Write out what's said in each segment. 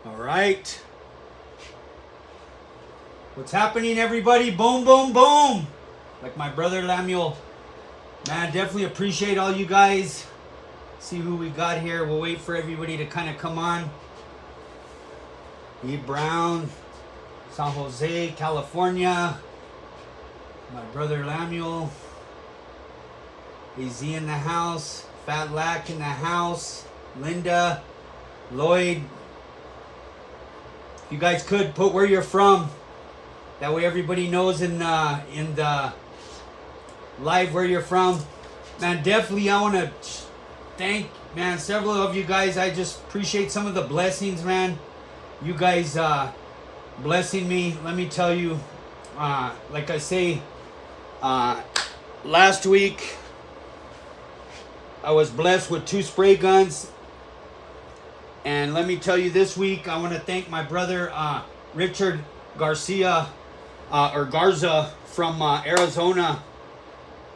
All right. What's happening, everybody? Boom, boom, boom. Like my brother Lemuel. Man, definitely appreciate all you guys. See who we got here. We'll wait for everybody to kind of come on. E. Brown, San Jose, California. My brother Lemuel. AZ in the house. Fat Lack in the house. Linda. Lloyd. If you guys could put where you're from. That way everybody knows in the live where you're from. Man, definitely I want to thank, man, several of you guys. I just appreciate some of the blessings, man. You guys blessing me. Let me tell you, like I say, last week I was blessed with 2 spray guns. And let me tell you, this week I want to thank my brother Richard Garcia or Garza from Arizona.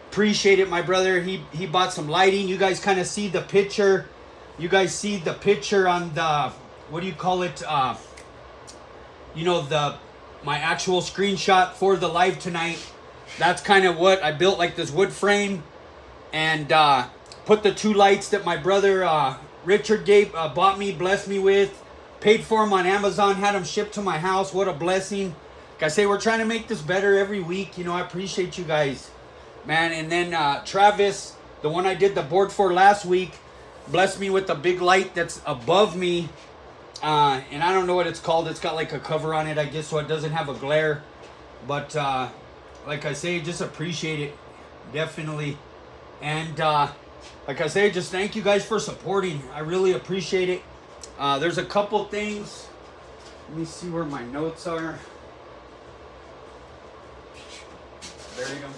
Appreciate it, my brother. He bought some lighting. You guys kind of see the picture. You guys see the picture on the, what do you call it? You know, my actual screenshot for the live tonight. That's kind of what I built, like this wood frame, and put the 2 lights that my brother Richard bought me, blessed me with, paid for them on Amazon, had them shipped to my house. What a blessing. Like I say, we're trying to make this better every week. You know, I appreciate you guys, man. And then Travis, the one I did the board for last week, blessed me with a big light that's above me. And I don't know what it's called. It's got like a cover on it, I guess, so it doesn't have a glare. But like I say, just appreciate it. Definitely. And like I say, just thank you guys for supporting. I really appreciate it. There's a couple things. Let me see where my notes are. There you go.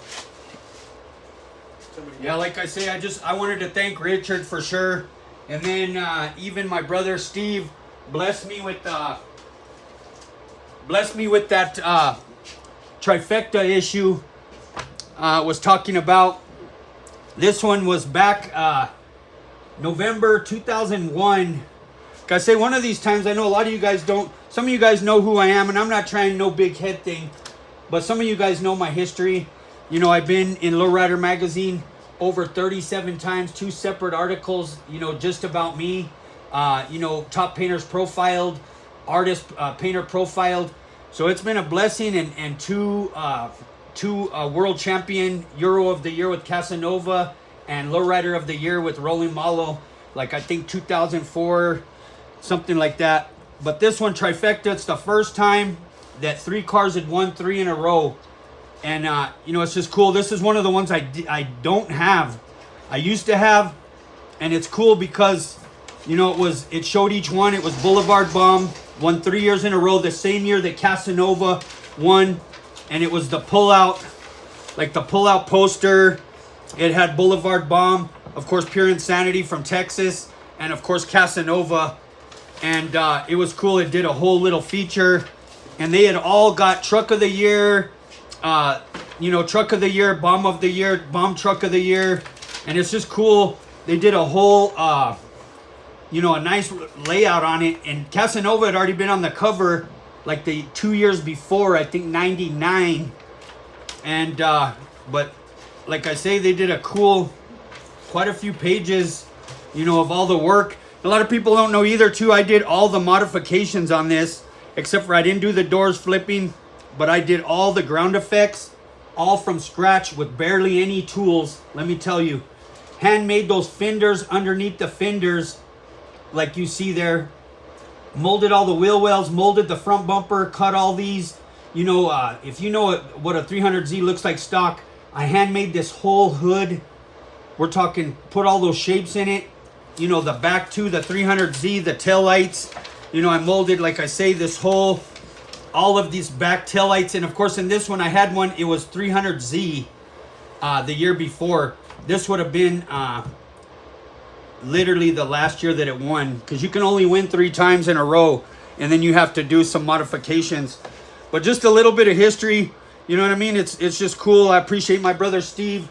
Yeah, like I say, I wanted to thank Richard for sure. And then even my brother Steve blessed me with that trifecta issue was talking about. This one was back November 2001. Like I say, one of these times, I know a lot of you guys don't. Some of you guys know who I am, and I'm not trying no big head thing. But some of you guys know my history. You know, I've been in Lowrider magazine over 37 times, 2 separate articles, you know, just about me. You know, top painters profiled, artist painter profiled. So it's been a blessing, and 2 world champion, Euro of the Year with Casanova, and Lowrider of the Year with Rolling Malo, like I think 2004, something like that. But this one, trifecta, it's the first time that 3 cars had won 3 in a row. And, you know, it's just cool. This is one of the ones I don't have. I used to have, and it's cool because, you know, it showed each one. It was Boulevard Bomb, won 3 years in a row, the same year that Casanova won. And it was the pullout, like the pullout poster. It had Boulevard Bomb, of course, Pure Insanity from Texas, and of course Casanova. And it was cool. It did a whole little feature, and they had all got Truck of the Year, you know, Truck of the Year, Bomb of the Year, Bomb Truck of the Year, and it's just cool. They did a whole, you know, a nice layout on it. And Casanova had already been on the cover like the 2 years before, I think 99. And but like I say, they did a cool, quite a few pages, you know, of all the work. A lot of people don't know either too, I did all the modifications on this, except for I didn't do the doors flipping, but I did all the ground effects, all from scratch with barely any tools. Let me tell you, handmade those fenders underneath the fenders, like you see there. Molded all the wheel wells, molded the front bumper, cut all these. You know, if you know what a 300Z looks like stock, I handmade this whole hood. We're talking, put all those shapes in it. You know, the back too, the 300Z, the tail lights. You know, I molded, like I say, this whole, all of these back tail lights. And of course, in this one, I had one, it was 300Z the year before. This would have been literally the last year that it won, because you can only win 3 times in a row, and then you have to do some modifications. But just a little bit of history, you know what I mean? It's just cool. I appreciate my brother Steve.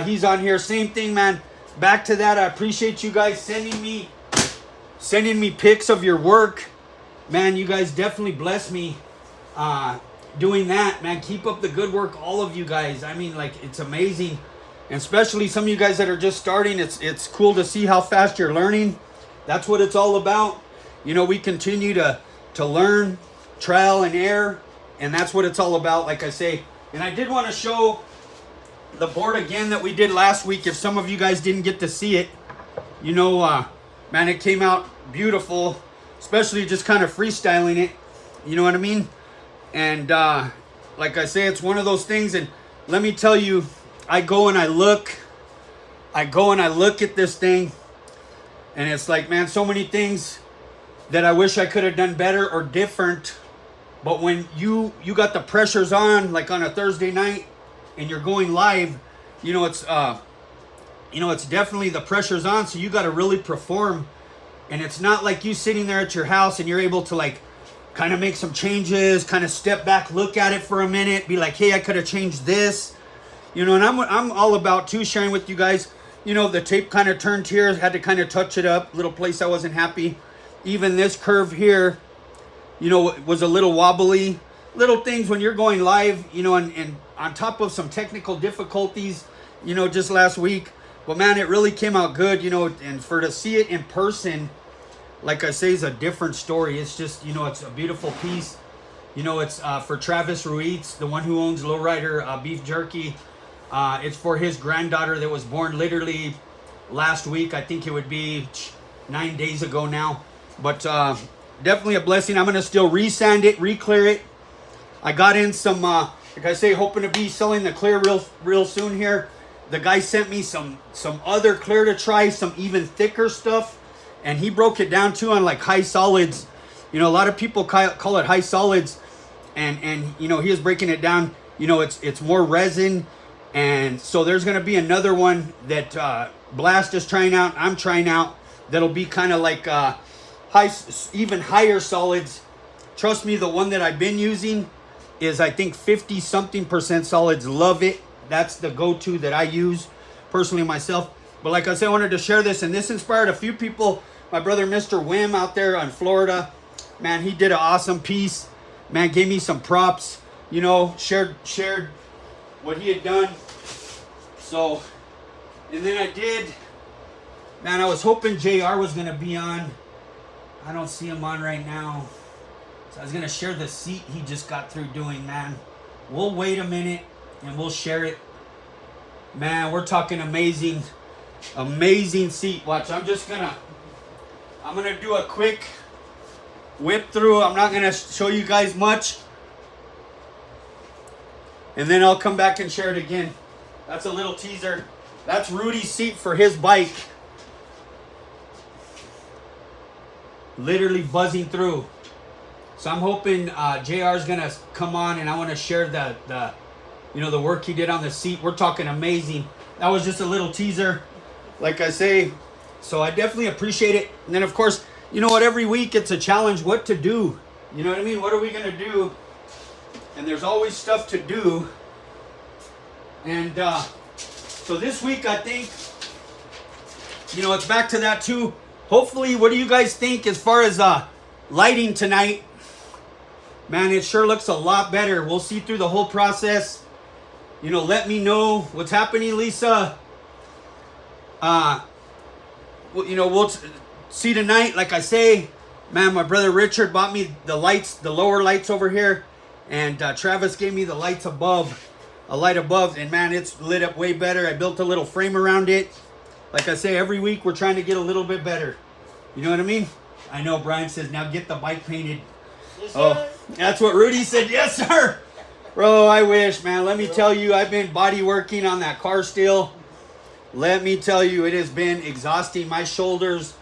He's on here. Same thing, man. Back to that. I appreciate you guys sending me pics of your work. man, you guys definitely bless me doing that, man. Keep up the good work, all of you guys. I mean, like, it's amazing. And especially some of you guys that are just starting, it's cool to see how fast you're learning. That's what it's all about. You know, we continue to learn, trial and error, and that's what it's all about, like I say. And I did want to show the board again that we did last week. If some of you guys didn't get to see it, you know, man, it came out beautiful, especially just kind of freestyling it. You know what I mean? And like I say, it's one of those things. And let me tell you, I go and I look at this thing, and it's like, man, so many things that I wish I could have done better or different. But when you got the pressures on, like on a Thursday night, and you're going live, you know, it's definitely the pressure's on. So you got to really perform. And it's not like you sitting there at your house and you're able to, like, kind of make some changes, kind of step back, look at it for a minute, be like, hey, I could have changed this. You know, and I'm all about too sharing with you guys. You know, the tape kind of turned here, had to kind of touch it up. Little place I wasn't happy. Even this curve here, you know, was a little wobbly. Little things when you're going live, you know, and on top of some technical difficulties, you know, just last week. But man, it really came out good, you know, and to see it in person, like I say, is a different story. It's just, you know, it's a beautiful piece. You know, it's for Travis Ruiz, the one who owns Lowrider Beef Jerky. It's for his granddaughter that was born literally last week. I think it would be 9 days ago now. But definitely a blessing. I'm going to still resand it, re-clear it. I got in some, like I say, hoping to be selling the clear real soon here. The guy sent me some other clear to try, some even thicker stuff. And he broke it down too on like high solids. You know, a lot of people call it high solids. And you know, he was breaking it down. You know, it's more resin. And so there's going to be another one that Blast is trying out. I'm trying out. That'll be kind of like even higher solids. Trust me, the one that I've been using is, I think, 50-something% solids. Love it. That's the go-to that I use personally myself. But like I said, I wanted to share this, and this inspired a few people. My brother, Mr. Wim, out there in Florida, man, he did an awesome piece. Man, gave me some props. You know, shared what he had done. So, and then I did. Man, I was hoping JR was gonna be on. I don't see him on right now. So I was gonna share the seat he just got through doing, man. We'll wait a minute and we'll share it. Man, we're talking amazing seat. Watch, I'm gonna do a quick whip through. I'm not gonna show you guys much. And then I'll come back and share it again. That's a little teaser. That's Rudy's seat for his bike. Literally buzzing through. So I'm hoping JR is gonna come on, and I want to share the work he did on the seat. We're talking amazing. That was just a little teaser, like I say. So I definitely appreciate it. And then of course, you know what? Every week it's a challenge. What to do? You know what I mean? What are we gonna do? And there's always stuff to do. And so this week, I think, you know, it's back to that too. Hopefully, what do you guys think as far as lighting tonight? Man, it sure looks a lot better. We'll see through the whole process. You know, let me know what's happening, Lisa. You know, we'll see tonight. Like I say, man, my brother Richard bought me the lights, the lower lights over here. And Travis gave me the lights above, a light above. And man, it's lit up way better. I built a little frame around it. Like I say, every week we're trying to get a little bit better. You know what I mean? I know Brian says, now get the bike painted. Yes, oh, that's what Rudy said. Yes, sir. Bro, I wish, man. Let me tell you, I've been body working on that car still. Let me tell you, it has been exhausting. My shoulders,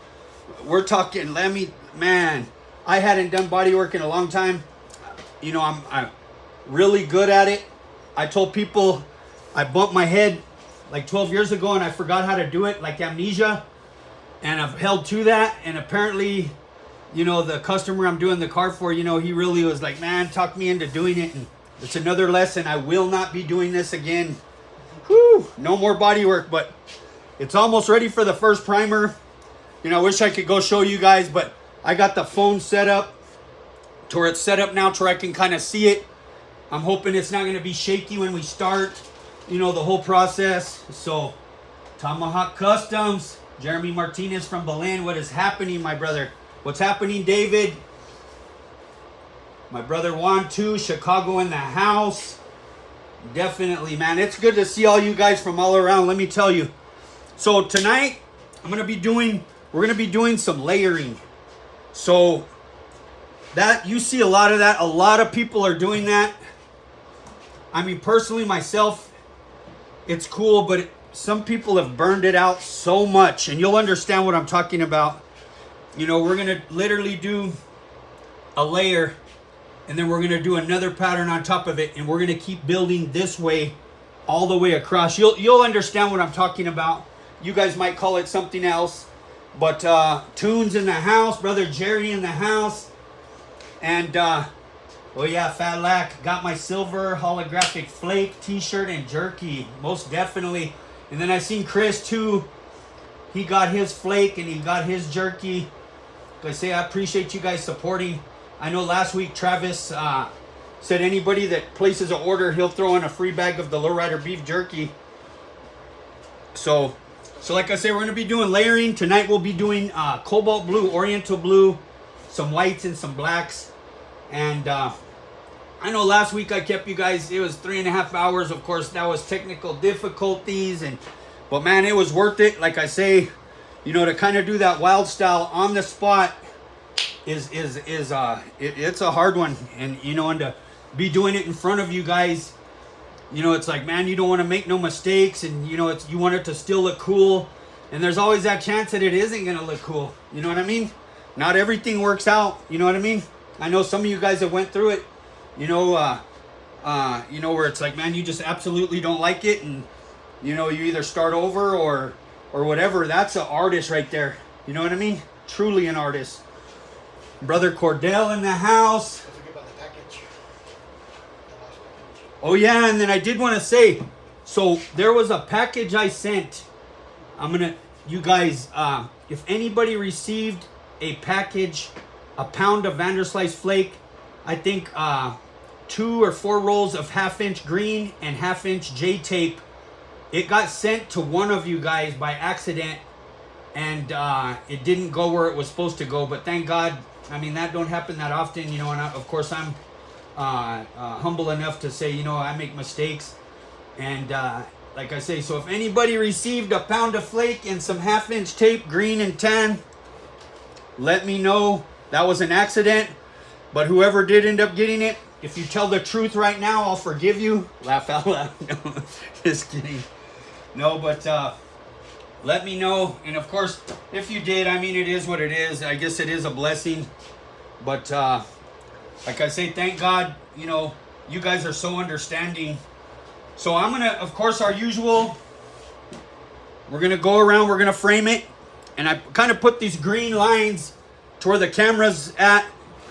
we're talking, man, I hadn't done body work in a long time. You know, I'm really good at it. I told people I bumped my head like 12 years ago and I forgot how to do it, like amnesia. And I've held to that. And apparently, you know, the customer I'm doing the car for, you know, he really was like, man, talk me into doing it. And it's another lesson. I will not be doing this again. Whew, no more body work, but it's almost ready for the first primer. You know, I wish I could go show you guys, but I got the phone set up. to where it's set up now to where I can kind of see it. I'm hoping it's not going to be shaky when we start, you know, the whole process. So, Tomahawk Customs, Jeremy Martinez from Belen. What is happening, my brother? What's happening, David? My brother Juan, too. Chicago in the house. Definitely, man. It's good to see all you guys from all around, let me tell you. So, tonight, we're going to be doing some layering. So, that, you see a lot of that. A lot of people are doing that. I mean, personally, myself, it's cool, but some people have burned it out so much, and you'll understand what I'm talking about. You know, we're going to literally do a layer, and then we're going to do another pattern on top of it, and we're going to keep building this way all the way across. You'll understand what I'm talking about. You guys might call it something else, but Tunes in the house, brother Jerry in the house, and oh yeah, Fat Lack, got my silver holographic flake t-shirt and jerky, most definitely. And then I seen Chris too. He got his flake and he got his jerky. Like I say, I appreciate you guys supporting. I know last week Travis said anybody that places an order, he'll throw in a free bag of the Lowrider beef jerky. So like I say, we're going to be doing layering. Tonight we'll be doing cobalt blue, oriental blue, some whites and some blacks. And I know last week I kept you guys, it was 3.5 hours. Of course, that was technical difficulties, but man, it was worth it. Like I say, you know, to kind of do that wild style on the spot it's a hard one. And you know, and to be doing it in front of you guys, you know, it's like, man, you don't want to make no mistakes, and you know, you want it to still look cool, and there's always that chance that it isn't gonna look cool. You know what I mean? Not everything works out. You know what I mean? I know some of you guys have went through it. You know, where it's like, man, you just absolutely don't like it, and you know, you either start over or whatever. That's an artist right there. You know what I mean? Truly an artist. Brother Cordell in the house. Don't forget about the package. Oh yeah, and then I did want to say, so there was a package I sent. You guys, if anybody received a package, a pound of Vanderslice flake, I think 2 or 4 rolls of 1/2-inch green and 1/2-inch J tape. It got sent to one of you guys by accident, and it didn't go where it was supposed to go. But thank God. I mean, that don't happen that often, you know. And of course, I'm humble enough to say, you know, I make mistakes. And like I say, so if anybody received a pound of flake and some 1/2-inch tape, green and tan, let me know. That was an accident. But whoever did end up getting it, if you tell the truth right now, I'll forgive you. Laugh out loud. No, just kidding. No, but let me know. And of course, if you did, I mean, it is what it is. I guess it is a blessing. But like I say, thank God, you know, you guys are so understanding. So I'm going to, of course, our usual, we're going to go around, we're going to frame it. And I kind of put these green lines to where the camera's at,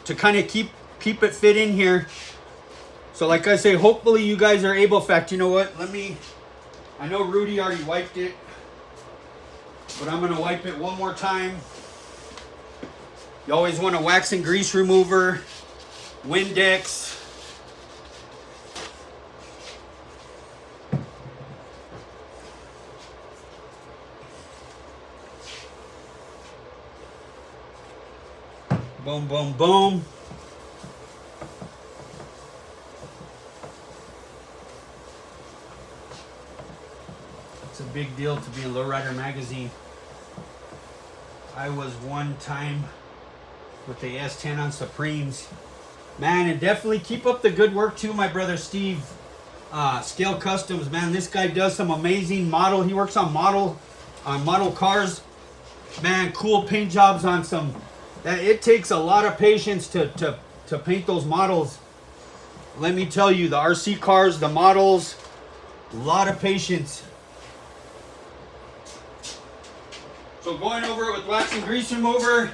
to kind of keep it fit in here. So like I say, hopefully you guys are able. In fact, you know what? I know Rudy already wiped it, but I'm going to wipe it one more time. You always want a wax and grease remover, Windex. Boom, boom, boom. It's a big deal to be in Lowrider magazine. I was one time with the S10 on Supremes. Man, and definitely keep up the good work too, my brother Steve. Scale Customs, man, this guy does some amazing model. He works on model cars. Man, cool paint jobs on some. It takes a lot of patience to paint those models. Let me tell you, the RC cars, the models, a lot of patience. So going over it with wax and grease remover,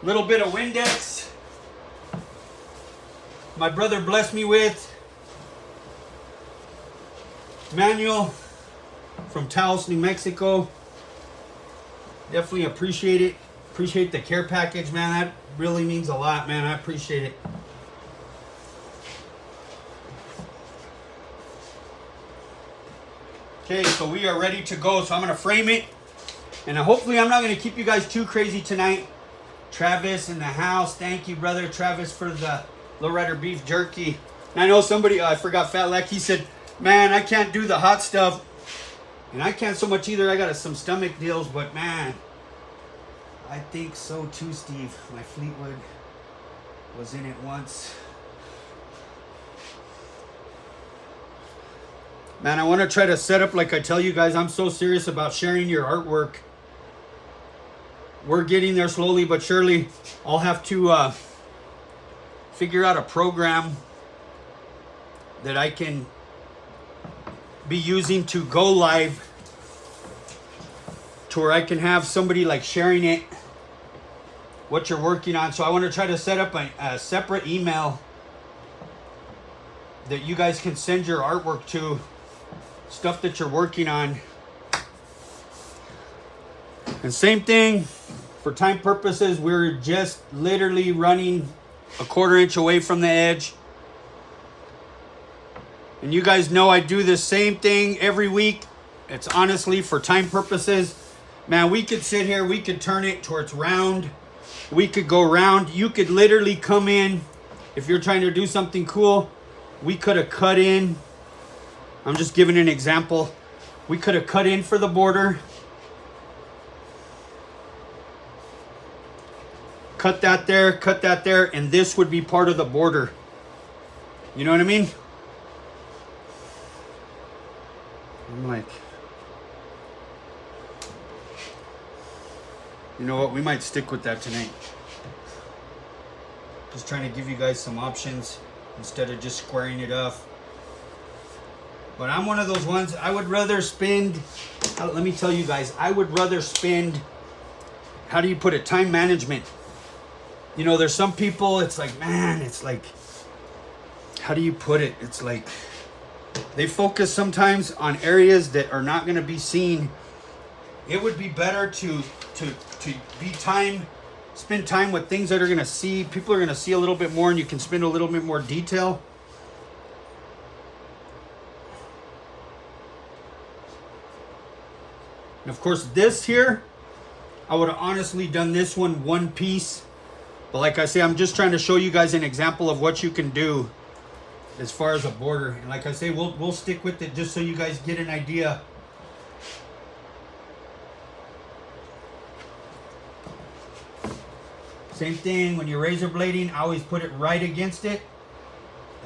a little bit of Windex. My brother blessed me with manual from Taos, New Mexico. Definitely appreciate it. Appreciate the care package, man. That really means a lot, man. I appreciate it. Okay, so we are ready to go. So I'm going to frame it. And hopefully I'm not going to keep you guys too crazy tonight. Travis in the house. Thank you, brother Travis, for the lowrider beef jerky. And I know somebody, I forgot Fat Lack, he said, man, I can't do the hot stuff. And I can't so much either. I got some stomach deals, but man, I think so too, Steve. My Fleetwood was in it once. Man, I want to try to set up, like I tell you guys, I'm so serious about sharing your artwork. We're getting there slowly but surely. I'll have to figure out a program that I can be using to go live, to where I can have somebody like sharing it, what you're working on. So I want to try to set up a separate email that you guys can send your artwork to, stuff that you're working on. And same thing for time purposes, we're just literally running a 1/4 inch away from the edge. And you guys know I do the same thing every week. It's honestly for time purposes. Man, we could sit here, we could turn it towards round. We could go round. You could literally come in. If you're trying to do something cool, we could have cut in. I'm just giving an example. We could have cut in for the border. Cut that there, and this would be part of the border. You know what I mean? I'm like, you know what? We might stick with that tonight. Just trying to give you guys some options instead of just squaring it off. But I'm one of those ones, I would rather spend, let me tell you guys, I would rather spend, how do you put it, time management. You know, there's some people, it's like, man, it's like, how do you put it? It's like, they focus sometimes on areas that are not going to be seen. It would be better to spend time with things that are going to see, people are going to see a little bit more, and you can spend a little bit more detail. And of course, this here, I would have honestly done this one piece. But like I say, I'm just trying to show you guys an example of what you can do as far as a border. And like I say, we'll stick with it just so you guys get an idea. Same thing, when you're razor blading, I always put it right against it.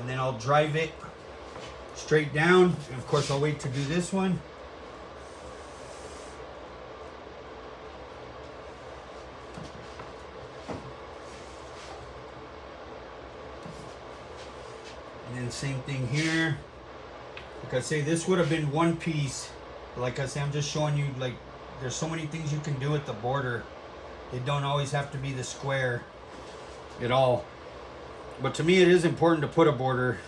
And then I'll drive it straight down. And of course, I'll wait to do this one. And same thing here. Like I say, this would have been one piece. But like I say, I'm just showing you, like, there's so many things you can do at the border. It don't always have to be the square at all. But to me, it is important to put a border.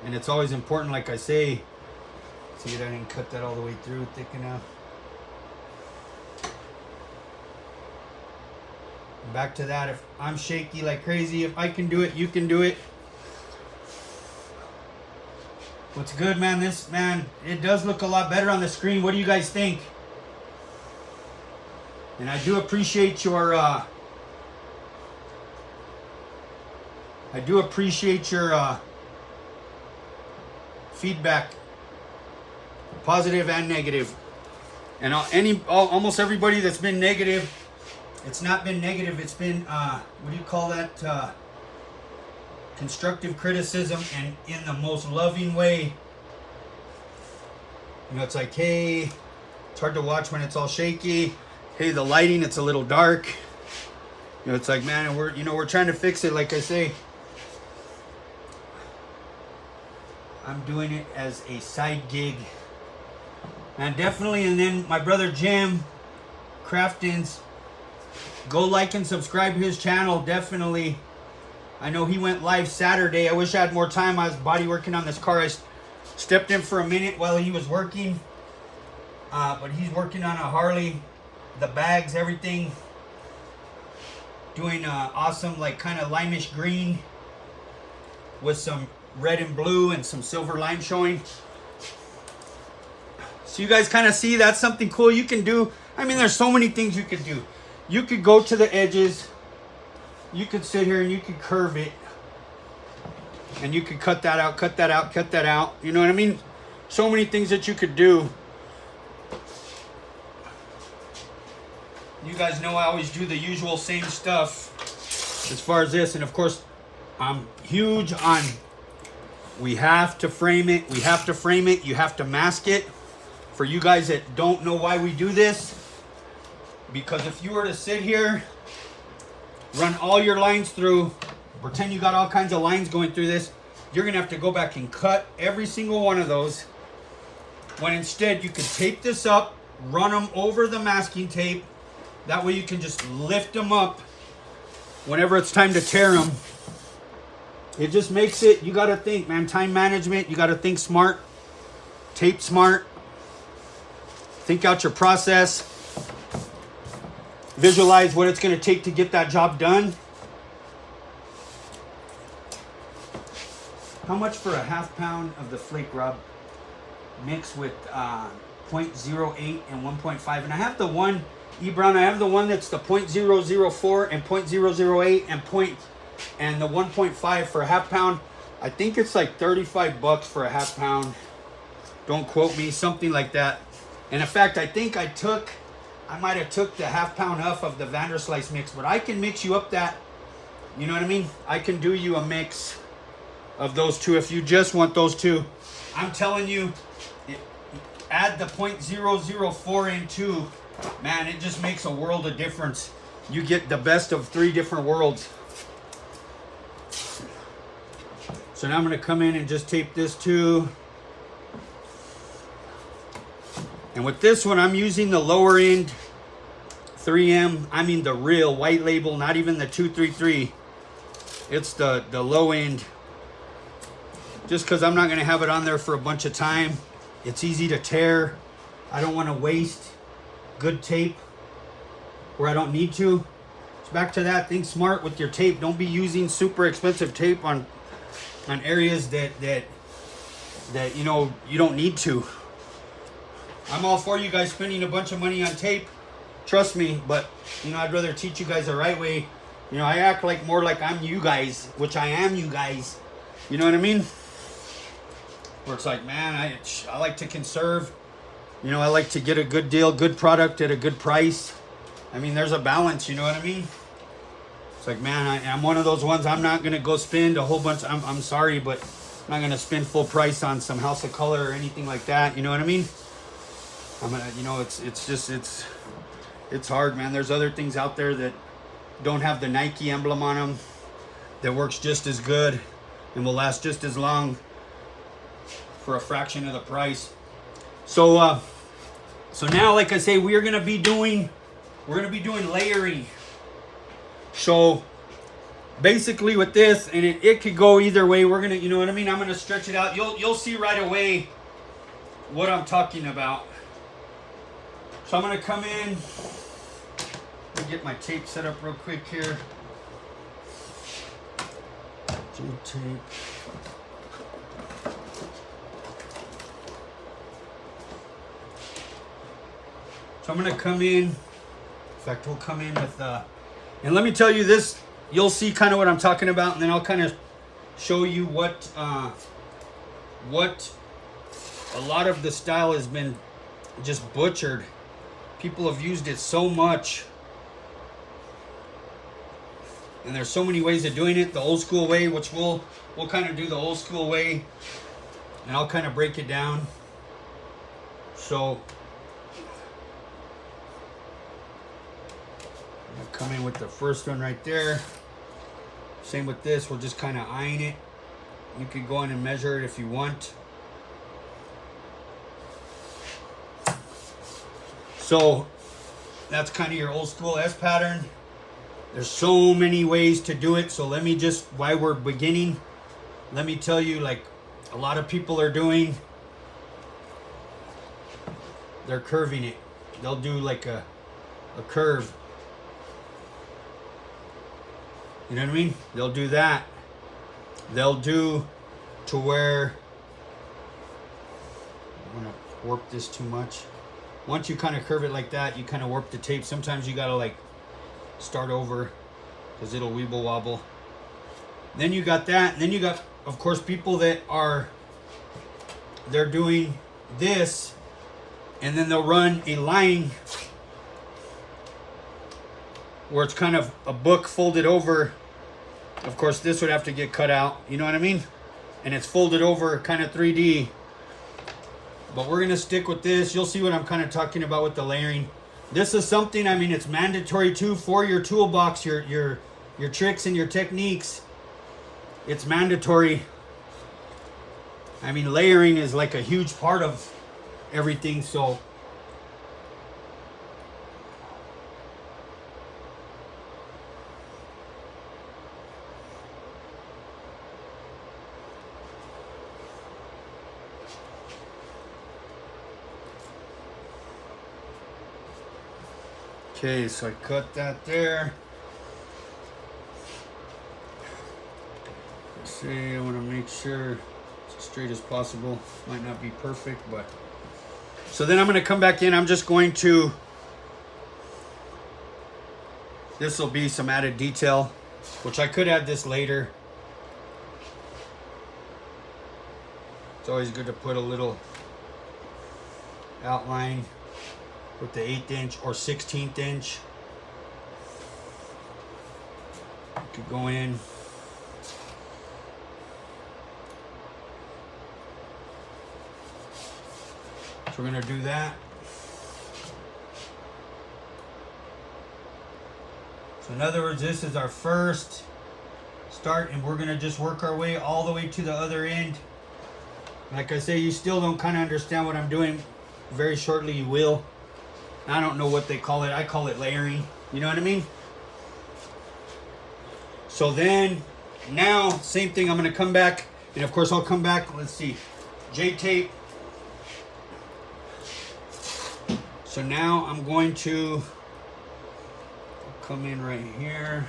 And it's always important, like I say. See, I didn't cut that all the way through thick enough. Back to that, if I'm shaky like crazy, if I can do it, you can do it. What's good, man? This, man, it does look a lot better on the screen. What do you guys think? And I do appreciate your feedback, positive and negative. And almost everybody that's been negative, it's not been negative. It's been what do you call that? Constructive criticism, and in the most loving way. You know, it's like, hey, it's hard to watch when it's all shaky. Hey, the lighting, it's a little dark. You know, it's like, man, we're trying to fix it. Like I say, I'm doing it as a side gig. And definitely, and then my brother Jim Patternz, go like and subscribe to his channel, definitely. I know he went live Saturday. I wish I had more time. I was body working on this car. I stepped in for a minute while he was working. But he's working on a Harley. the bags, everything. Doing awesome, like kind of limeish green with some red and blue and some silver line showing. So you guys kind of see that's something cool you can do. I mean, there's so many things you could do. You could go to the edges. You could sit here and you could curve it. And you could cut that out, cut that out, cut that out. You know what I mean? So many things that you could do. You guys know I always do the usual same stuff as far as this. And of course, I'm huge on we have to frame it. We have to frame it. You have to mask it. For you guys that don't know why we do this, because if you were to sit here, run all your lines through, pretend you got all kinds of lines going through this, you're going to have to go back and cut every single one of those. When instead you could tape this up, run them over the masking tape. That way you can just lift them up whenever it's time to tear them. It just makes it, you got to think, man, time management. You got to think smart, tape smart, think out your process, visualize what it's going to take to get that job done. How much for a half pound of the flake rub mixed with 0.08 and 1.5? And I have the one, E-Brown, I have the one that's the 0.004 and 0.008 and the 1.5 for a half pound. I think it's like $35 for a half pound. Don't quote me, something like that. And in fact, I think I might have took the half pound off of the Vanderslice mix, but I can mix you up that, you know what I mean? I can do you a mix of those two if you just want those two. I'm telling you, add the 0.004 in too. Man, it just makes a world of difference. You get the best of 3 different worlds. So now I'm going to come in and just tape this too. And with this one, I'm using the lower end 3M. I mean the real white label, not even the 233. It's the low end. Just because I'm not going to have it on there for a bunch of time. It's easy to tear. I don't want to waste good tape where I don't need to. So back to that, think smart with your tape. Don't be using super expensive tape on areas that you know you don't need to. I'm all for you guys spending a bunch of money on tape. Trust me, but you know, I'd rather teach you guys the right way. You know, I act like more like I'm you guys, which I am you guys. You know what I mean? Where it's like, man, I like to conserve. You know, I like to get a good deal, good product at a good price. I mean, there's a balance, you know what I mean? It's like, man, I'm one of those ones. I'm not going to go spend a whole bunch. I'm sorry, but I'm not going to spend full price on some House of Color or anything like that. You know what I mean? You know, it's hard, man. There's other things out there that don't have the Nike emblem on them that works just as good and will last just as long for a fraction of the price. So now, like I say, we're gonna be doing layering. So basically with this, and it could go either way. We're gonna, you know what I mean? I'm gonna stretch it out. You'll see right away what I'm talking about. So I'm gonna come in. Let me get my tape set up real quick here. Tape. So I'm going to come in. In fact, we'll come in with, and let me tell you this, you'll see kind of what I'm talking about, and then I'll kind of show you what a lot of the style has been just butchered. People have used it so much. And there's so many ways of doing it. The old school way, which we'll kind of do the old school way, and I'll kind of break it down. So I'm gonna come in with the first one right there. Same with this, we'll just kind of iron it. You can go in and measure it if you want. So that's kind of your old school S pattern. There's so many ways to do it. So let me just, while we're beginning, let me tell you, like a lot of people are doing, they're curving it. They'll do like a a curve. You know what I mean? They'll do that. They'll do to where, I want to warp this too much. Once you kind of curve it like that, you kind of warp the tape. Sometimes you gotta like start over because it'll weeble wobble. Then you got that. And then you got, of course, people that are, they're doing this and then they'll run a line where it's kind of a book folded over. Of course, this would have to get cut out. You know what I mean? And it's folded over kind of 3D. But we're going to stick with this. You'll see what I'm kind of talking about with the layering. This is something, I mean, it's mandatory too for your toolbox, your tricks and your techniques. It's mandatory. I mean, layering is like a huge part of everything, so. Okay, so I cut that there. Let's see, I want to make sure it's as straight as possible. Might not be perfect, but. So then I'm going to come back in. I'm just going to, this will be some added detail, which I could add this later. It's always good to put a little outline with the 1/8 inch or 16th inch. You could go in. So we're going to do that. So in other words, this is our first start, and we're going to just work our way all the way to the other end. Like I say, you still don't kind of understand what I'm doing. Very shortly you will. I don't know what they call it. I call it layering. You know what I mean? So then, now, same thing. I'm going to come back. And of course, I'll come back. Let's see. J-tape. So now I'm going to come in right here.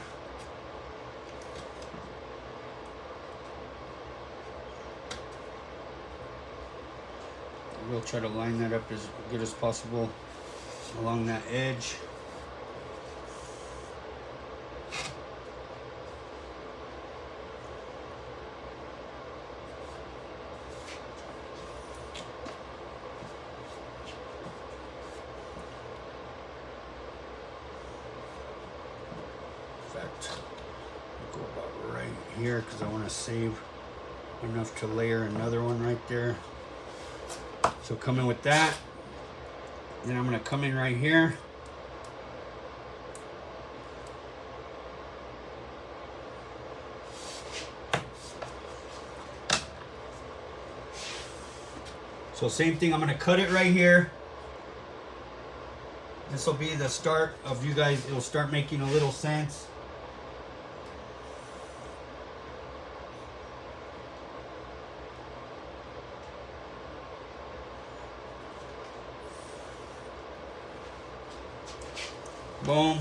We'll try to line that up as good as possible along that edge. In fact, I'll go about right here because I want to save enough to layer another one right there. So come in with that. Then I'm going to come in right here. So same thing, I'm going to cut it right here. This will be the start of you guys, it'll start making a little sense. Boom.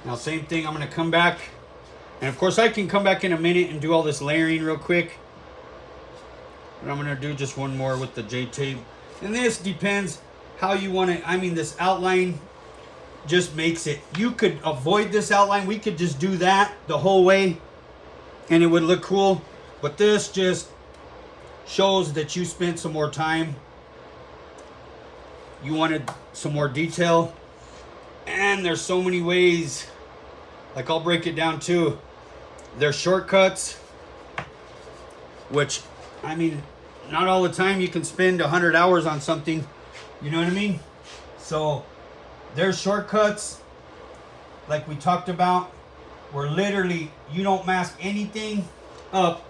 Now same thing, I'm going to come back. And of course I can come back in a minute and do all this layering real quick. But I'm going to do just one more with the J-tape. And this depends how you want it. I mean, this outline just makes it. You could avoid this outline. We could just do that the whole way and it would look cool. But this just shows that you spent some more time. You wanted some more detail. And there's so many ways, like I'll break it down too. There's shortcuts, which, I mean, not all the time you can spend 100 hours on something, you know what I mean? So there's shortcuts, like we talked about, where literally you don't mask anything up.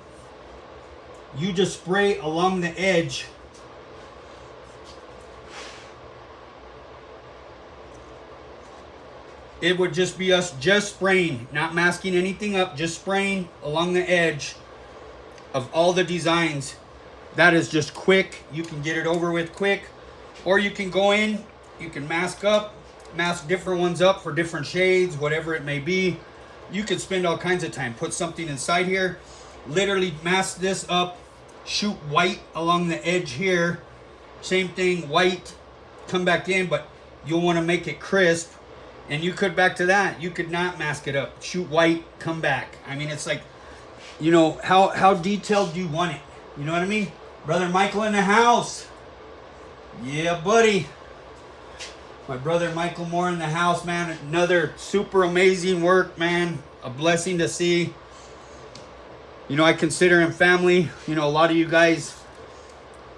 You just spray along the edge. It would just be us just spraying, not masking anything up, just spraying along the edge of all the designs. That is just quick. You can get it over with quick. Or you can go in, you can mask up, mask different ones up for different shades, whatever it may be. You could spend all kinds of time. Put something inside here, literally mask this up, shoot white along the edge here. Same thing, white, come back in, but you'll want to make it crisp. And you could, back to that, you could not mask it up. Shoot white, come back. I mean, it's like, you know, how detailed do you want it? You know what I mean? Brother Michael in the house. Yeah, buddy. My brother Michael Moore in the house, man. Another super amazing work, man. A blessing to see. You know, I consider him family. You know, a lot of you guys,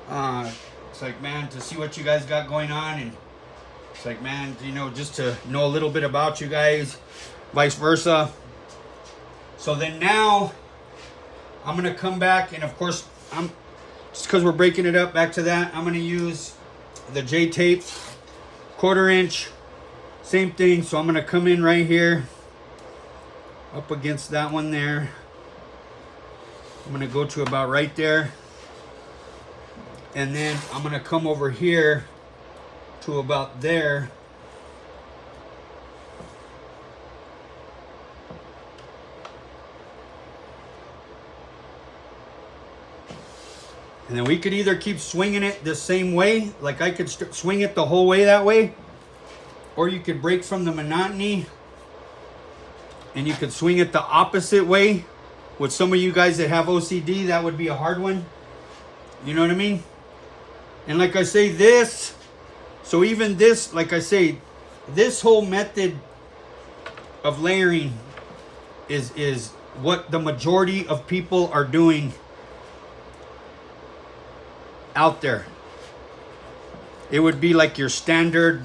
it's like, man, to see what you guys got going on. And it's like, man, you know, just to know a little bit about you guys. Vice versa. So then now, I'm going to come back. And of course, just because we're breaking it up, back to that, I'm going to use the J tape. 1/4 inch, same thing. So I'm going to come in right here up against that one there. I'm going to go to about right there, and then I'm going to come over here to about there. And then we could either keep swinging it the same way, like I could swing it the whole way that way, or you could break from the monotony and you could swing it the opposite way. With some of you guys that have OCD, that would be a hard one. You know what I mean? And like I say, this, so even this, like I say, this whole method of layering is what the majority of people are doing out there. It would be like your standard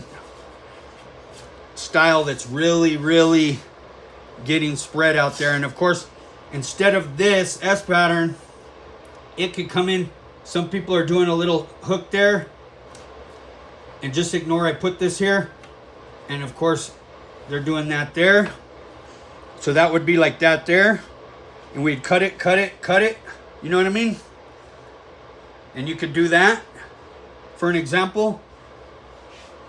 style that's really getting spread out there. And of course, instead of this S pattern, it could come in. Some people are doing a little hook there, and just ignore I put this here, and of course they're doing that there. So that would be like that there, and we'd cut it, you know what I mean? And you could do that for an example.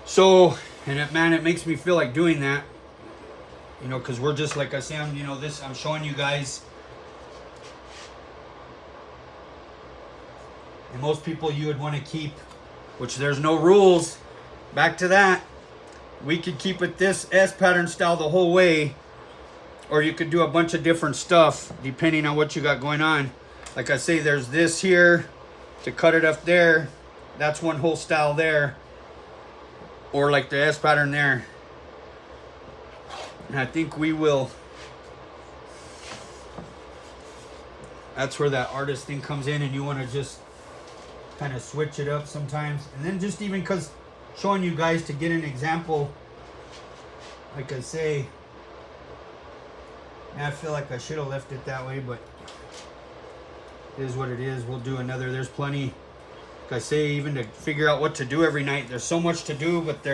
So, and it makes me feel like doing that, you know, because we're just, like I say, I'm showing you guys. And most people you would want to keep, which there's no rules. Back to that. We could keep it this S pattern style the whole way, or you could do a bunch of different stuff depending on what you got going on. Like I say, there's this here to cut it up there. That's one whole style there. Or like the S pattern there. And I think we will. That's where that artist thing comes in, and you want to just kind of switch it up sometimes. And then just even because showing you guys to get an example, like I say, I feel like I should have left it that way, but it is what it is. We'll do another. There's plenty, like I say, even to figure out what to do every night. There's so much to do, but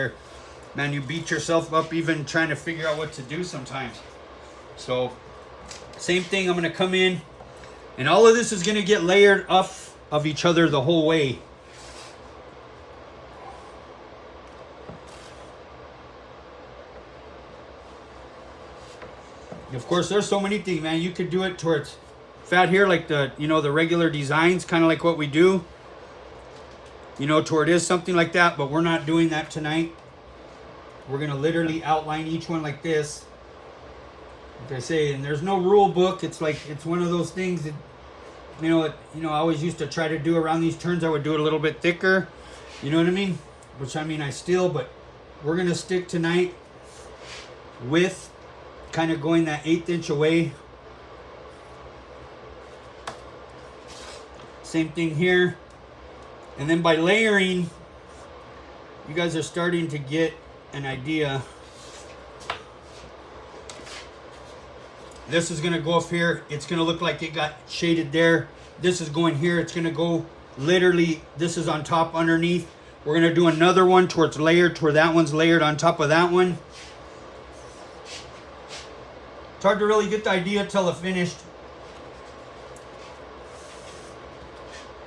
man, you beat yourself up even trying to figure out what to do sometimes. So same thing, I'm going to come in, and all of this is going to get layered off of each other the whole way. Of course, there's so many things, man. You could do it towards fat here, like the regular designs, kind of like what we do. Toward is something like that, but we're not doing that tonight. We're gonna literally outline each one like this. Like I say, and there's no rule book. It's like, it's one of those things that, I always used to try to do around these turns. I would do it a little bit thicker. You know what I mean? Which but we're gonna stick tonight with kind of going that 1/8 inch away. Same thing here. And then by layering, you guys are starting to get an idea. This is going to go up here. It's going to look like it got shaded there. This is going here. It's going to go literally, this is on top underneath. We're going to do another one towards layered, where that one's layered on top of that one. It's hard to really get the idea till it's finished.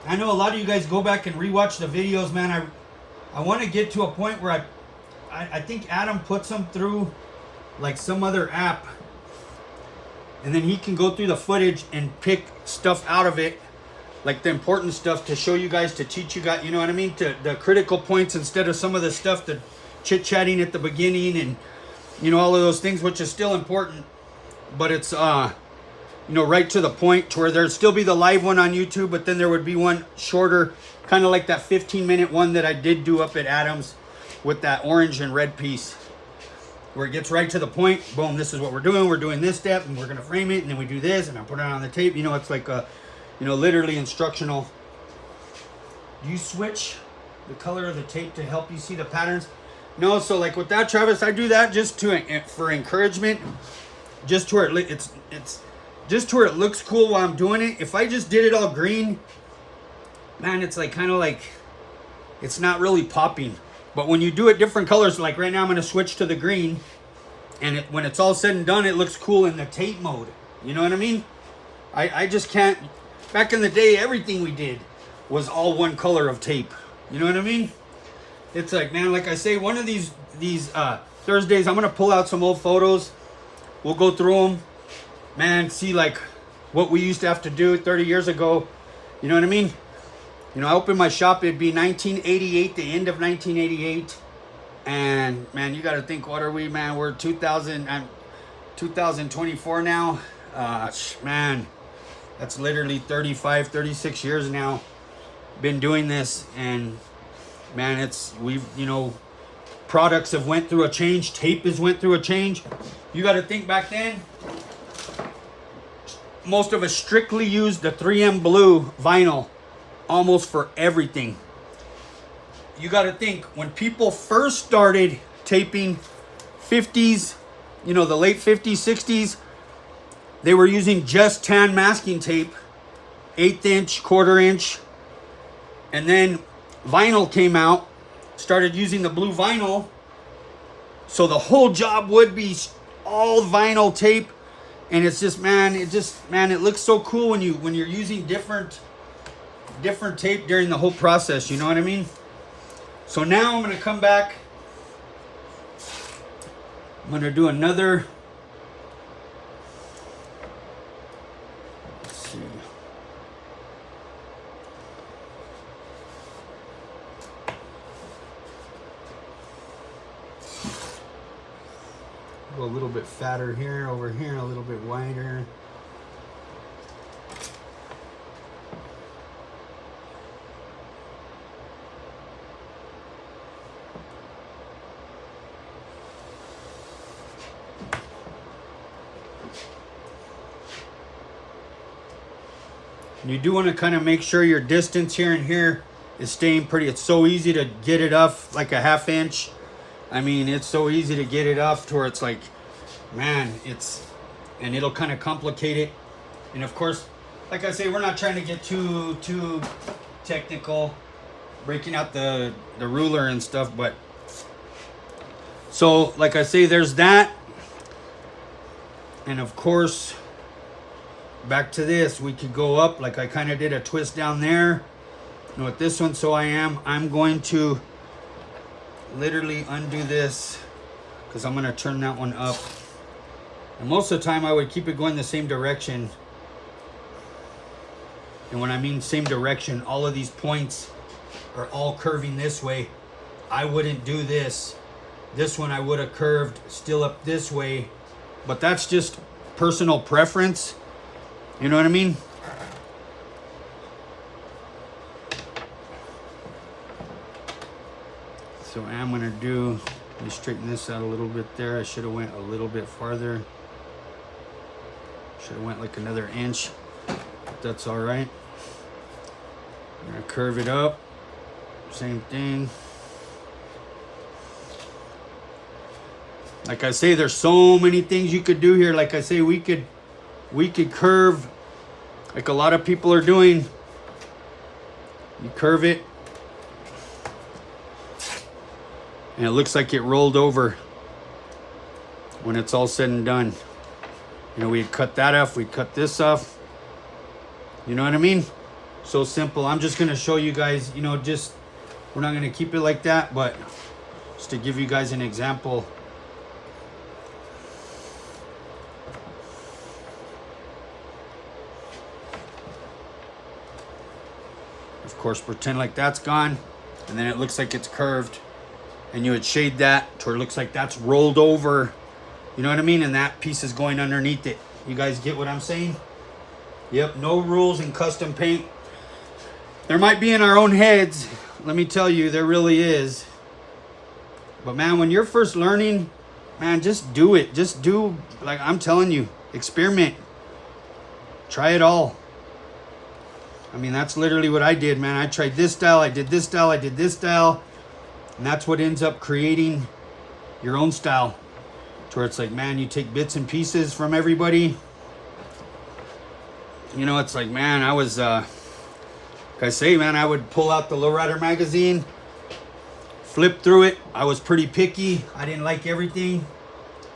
I know a lot of you guys go back and rewatch the videos, man. I want to get to a point where I think Adam puts them through like some other app, and then he can go through the footage and pick stuff out of it, like the important stuff to show you guys, to teach you guys, you know what I mean, to the critical points, instead of some of the stuff, the chit-chatting at the beginning and, you know, all of those things, which is still important, but it's you know, right to the point, to where there'd still be the live one on YouTube, but then there would be one shorter, kind of like that 15-minute one that I did do up at Adam's with that orange and red piece, where it gets right to the point. Boom, this is what we're doing this step, and we're gonna frame it, and then we do this, and I put it on the tape. You know, it's like a, you know, literally instructional. Do you switch the color of the tape to help you see the patterns? No, so like with that, Travis, I do that just to, for encouragement, just to where it's just to where it looks cool while I'm doing it. If I just did it all green, man, it's like kind of like, it's not really popping. But when you do it different colors, like right now I'm going to switch to the green, and when it's all said and done, it looks cool in the tape mode. You know what I mean? I just can't. Back in the day, everything we did was all one color of tape. You know what I mean? It's like, man, like I say, one of these Thursdays, I'm going to pull out some old photos. We'll go through them. Man, see like what we used to have to do 30 years ago. You know what I mean? You know, I opened my shop, it'd be 1988, the end of 1988. And man, you got to think, what are we, man? We're 2024 now. Man, that's literally 35, 36 years now. Been doing this, and man, we've, you know, products have went through a change. Tape has went through a change. You got to think, back then, most of us strictly used the 3M blue vinyl almost for everything. You got to think, when people first started taping, 50s, you know, the late 50s, 60s, they were using just tan masking tape, 1/8 inch, 1/4 inch. And then vinyl came out, started using the blue vinyl. So the whole job would be all vinyl tape. And it's just, man, it looks so cool when you're using different tape during the whole process. You know what I mean? So now I'm gonna come back. I'm gonna do another. Let's see. Go a little bit fatter here, over here, a little bit wider. You do want to kind of make sure your distance here and here is staying pretty. It's so easy to get it off like a 1/2 inch. I mean, it's so easy to get it off to where it's like, man, and it'll kind of complicate it. And of course, like I say, we're not trying to get too technical, breaking out the ruler and stuff, but so like I say, there's that. And of course, back to this, we could go up, like I kind of did a twist down there. You know, with this one, so I'm going to literally undo this, because I'm going to turn that one up. And most of the time I would keep it going the same direction. And when I mean same direction, all of these points are all curving this way. I wouldn't do this. This one I would have curved still up this way, but that's just personal preference. You know what I mean? So I'm gonna do, let me straighten this out a little bit there. I should have went a little bit farther. Should have went like another inch. But that's all right. I'm gonna curve it up. Same thing. Like I say, there's so many things you could do here. Like I say, we could curve like a lot of people are doing. You curve it, and it looks like it rolled over when it's all said and done. You know, we'd cut that off, we'd cut this off. You know what I mean? So simple. I'm just gonna show you guys, you know, just, we're not gonna keep it like that, but just to give you guys an example. Of course, pretend like that's gone, and then it looks like it's curved, and you would shade that to where it looks like that's rolled over, you know what I mean, and that piece is going underneath it. You guys get what I'm saying? Yep, no rules in custom paint. There might be in our own heads, let me tell you, there really is. But man, when you're first learning, man, just do it. Just do, like I'm telling you, experiment. Try it all. I mean, that's literally what I did, man. I tried this style, I did this style, I did this style. And that's what ends up creating your own style. To where it's like, man, you take bits and pieces from everybody. You know, it's like, man, I was, like I say, man, I would pull out the Lowrider magazine, flip through it. I was pretty picky. I didn't like everything.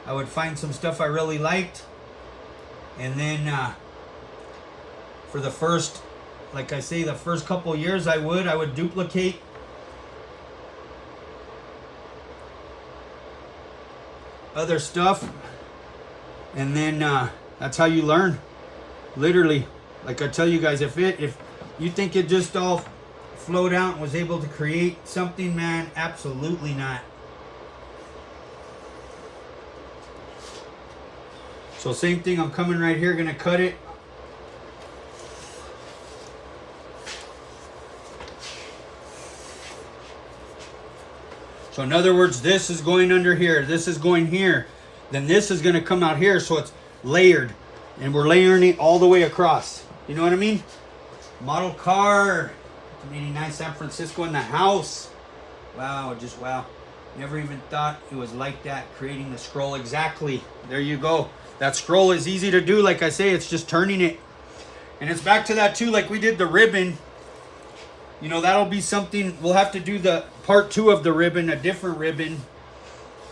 I would find some stuff I really liked. And then for the first, like I say, the first couple years I would duplicate other stuff. And then that's how you learn. Literally, like I tell you guys, if you think it just all flowed out and was able to create something, man, absolutely not. So same thing, I'm coming right here, gonna cut it. So in other words, this is going under here, this is going here, then this is gonna come out here, so it's layered. And we're layering it all the way across. You know what I mean? Model car, 89 San Francisco in the house. Wow, just wow. Never even thought it was like that, creating the scroll. Exactly. There you go. That scroll is easy to do. Like I say, it's just turning it. And it's back to that too, like we did the ribbon. You know, that'll be something, we'll have to do the part 2 of the ribbon, a different ribbon.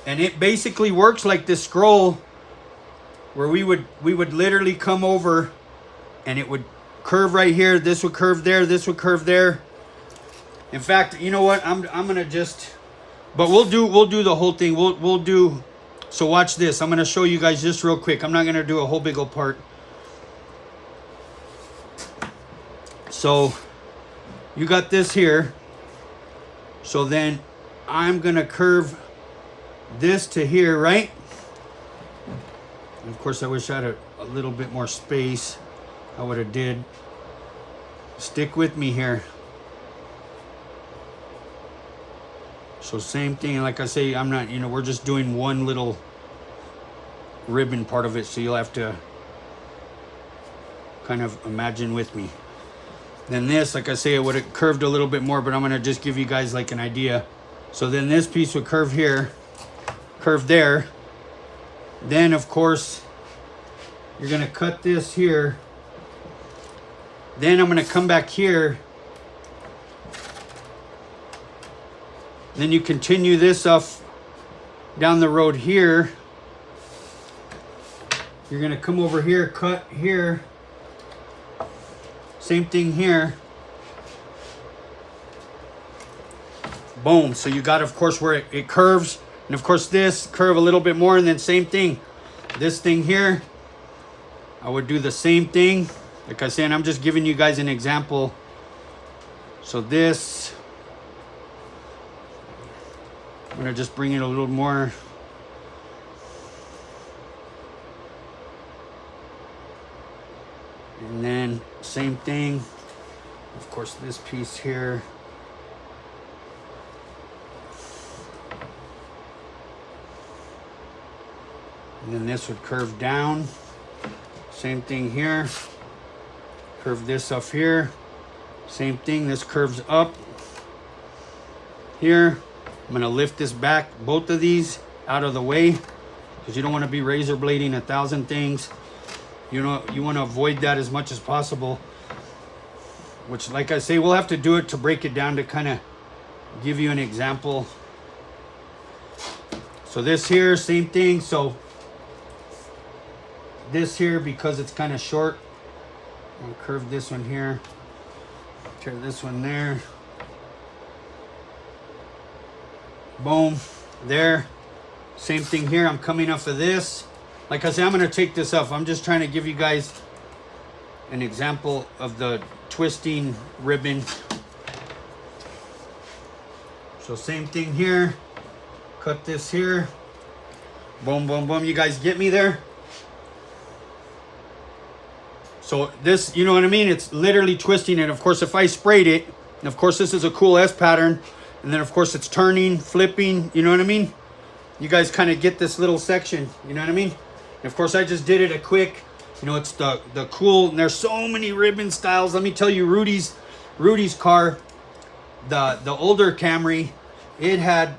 And it basically works like this scroll, where we would literally come over and it would curve right here, this would curve there, this would curve there. In fact, you know what, I'm gonna just, but we'll do the whole thing. We'll do, so watch this. I'm gonna show you guys just real quick. I'm not gonna do a whole big old part. So you got this here, so then I'm gonna curve this to here, right? And of course, I wish I had a little bit more space. I would have did. Stick with me here. So same thing, like I say, I'm not, you know, we're just doing one little ribbon part of it, so you'll have to kind of imagine with me. Then this, like I say, it would have curved a little bit more, but I'm gonna just give you guys like an idea. So then this piece would curve here, curve there. Then of course, you're gonna cut this here. Then I'm gonna come back here. Then you continue this off down the road here. You're gonna come over here, cut here. Same thing here. Boom. So you got, of course, where it curves. And of course this curve a little bit more, and then same thing. This thing here, I would do the same thing. Like I said, I'm just giving you guys an example. So this, I'm gonna just bring it a little more. And then same thing. Of course, this piece here. And then this would curve down. Same thing here. Curve this up here. Same thing, this curves up here. I'm gonna lift this back, both of these out of the way, because you don't want to be razor blading 1,000 things. You know, you want to avoid that as much as possible. Which, like I say, we'll have to do it to break it down to kind of give you an example. So this here, same thing. So this here, because it's kind of short, I'll curve this one here, tear this one there. Boom. there. Same thing here. I'm coming off of this. Like I said, I'm going to take this off. I'm just trying to give you guys an example of the twisting ribbon. So same thing here. Cut this here. Boom, boom, boom. You guys get me there? So this, you know what I mean? It's literally twisting it. Of course, if I sprayed it, and of course this is a cool S pattern, and then of course it's turning, flipping, you know what I mean? You guys kind of get this little section, you know what I mean? And of course I just did it a quick, you know, it's the cool, and there's so many ribbon styles. Let me tell you, Rudy's car, the older Camry, it had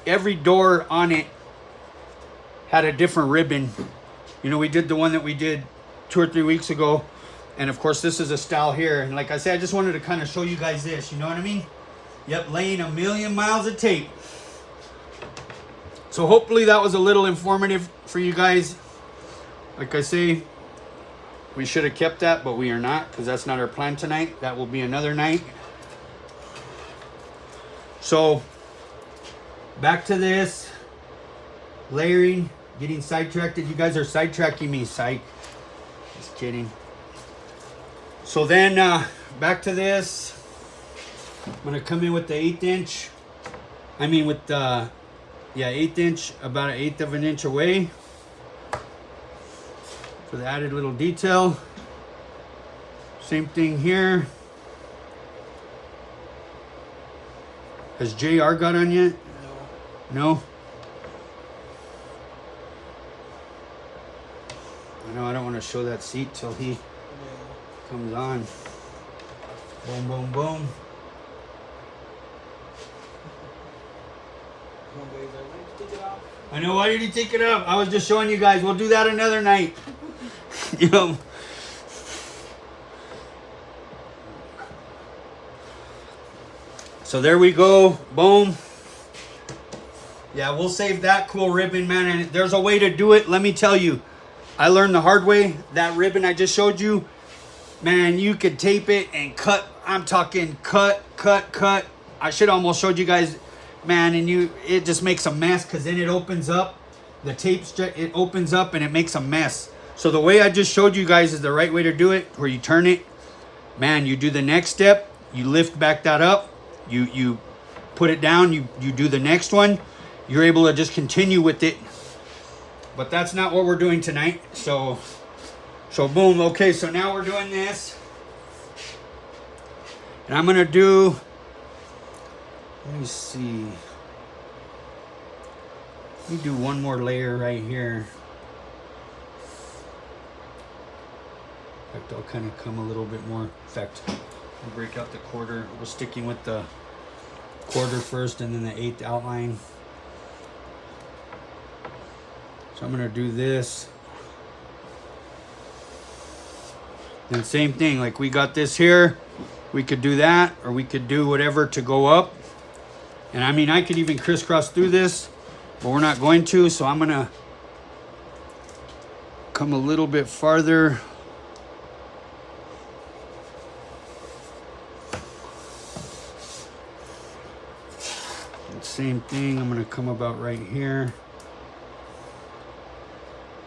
every door on it had a different ribbon. You know, we did the one that we did 2 or 3 weeks ago, and of course this is a style here. And like I said, I just wanted to kind of show you guys this, you know what I mean? Yep, laying a million miles of tape. So hopefully that was a little informative for you guys. Like I say, we should have kept that, but we are not, because that's not our plan tonight. That will be another night. So back to this layering, getting sidetracked. You guys are sidetracking me, psych. Just kidding. So then back to this. I'm gonna come in with the 1/8 inch. I mean with the 1/8 inch, about 1/8 of an inch away for the added little detail. Same thing here. Has JR got on yet? No. I know I don't want to show that seat till he comes on. Boom, boom, boom. I know, why did he take it up? I was just showing you guys. We'll do that another night. You know. So there we go. Boom. Yeah, we'll save that cool ribbon, man. And there's a way to do it. Let me tell you. I learned the hard way. That ribbon I just showed you, man, you could tape it and cut. I'm talking cut, cut, cut. I should almost showed you guys, man, and it just makes a mess, because then it opens up. The tape, it opens up and it makes a mess. So the way I just showed you guys is the right way to do it, where you turn it. Man, you do the next step. You lift back that up. You put it down. You do the next one. You're able to just continue with it. But that's not what we're doing tonight. So boom. Okay, so now we're doing this. And I'm going to do, let me see. Let me do one more layer right here. In fact, I'll kind of come a little bit more. In fact, I'll break out the quarter. We're sticking with the quarter first and then the 1/8 outline. So I'm going to do this. Then same thing, like we got this here. We could do that, or we could do whatever to go up. And I mean, I could even crisscross through this, but we're not going to. So I'm going to come a little bit farther. And same thing, I'm going to come about right here.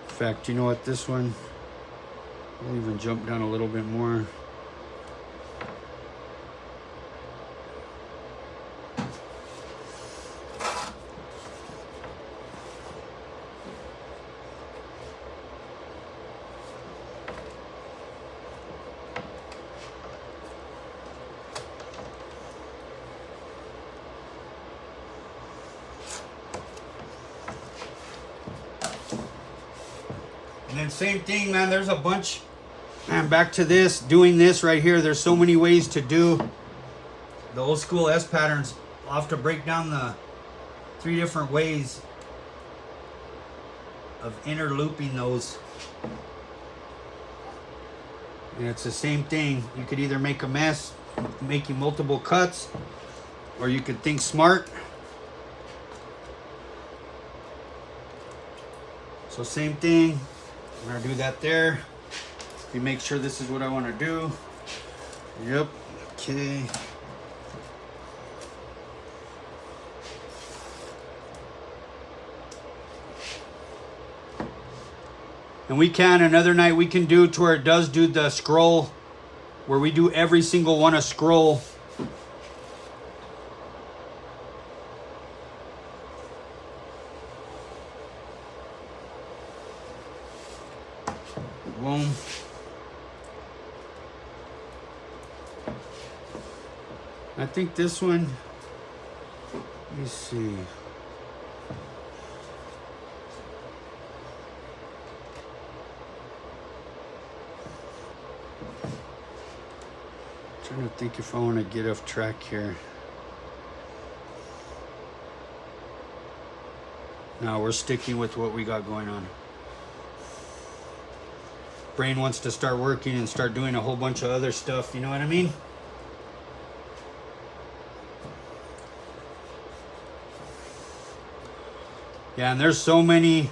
In fact, you know what, this one, I'll even jump down a little bit more. And then same thing, man, there's a bunch. Man, back to this, doing this right here. There's so many ways to do the old school S patterns. I'll have to break down the 3 different ways of interlooping those. And it's the same thing. You could either make a mess, making multiple cuts, or you could think smart. So same thing. I'm gonna do that there. You make sure this is what I want to do. Yep. Okay. And we can, another night we can do to where it does do the scroll, where we do every single one a scroll. Boom. I think this one, let me see. Trying to think if I want to get off track here. No, we're sticking with what we got going on. Brain wants to start working and start doing a whole bunch of other stuff, you know what I mean? Yeah, and there's so many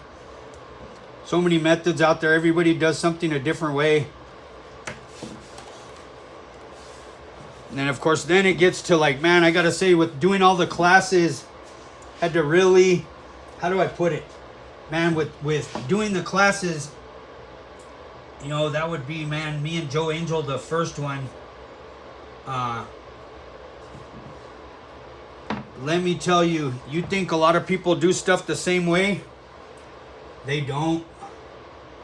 methods out there. Everybody does something a different way. And then of course, then it gets to like, man, I gotta say, with doing all the classes, had to really, how do I put it? Man, with doing the classes, you know, that would be, man, me and Joe Angel, the first one. Let me tell you, you think a lot of people do stuff the same way? They don't.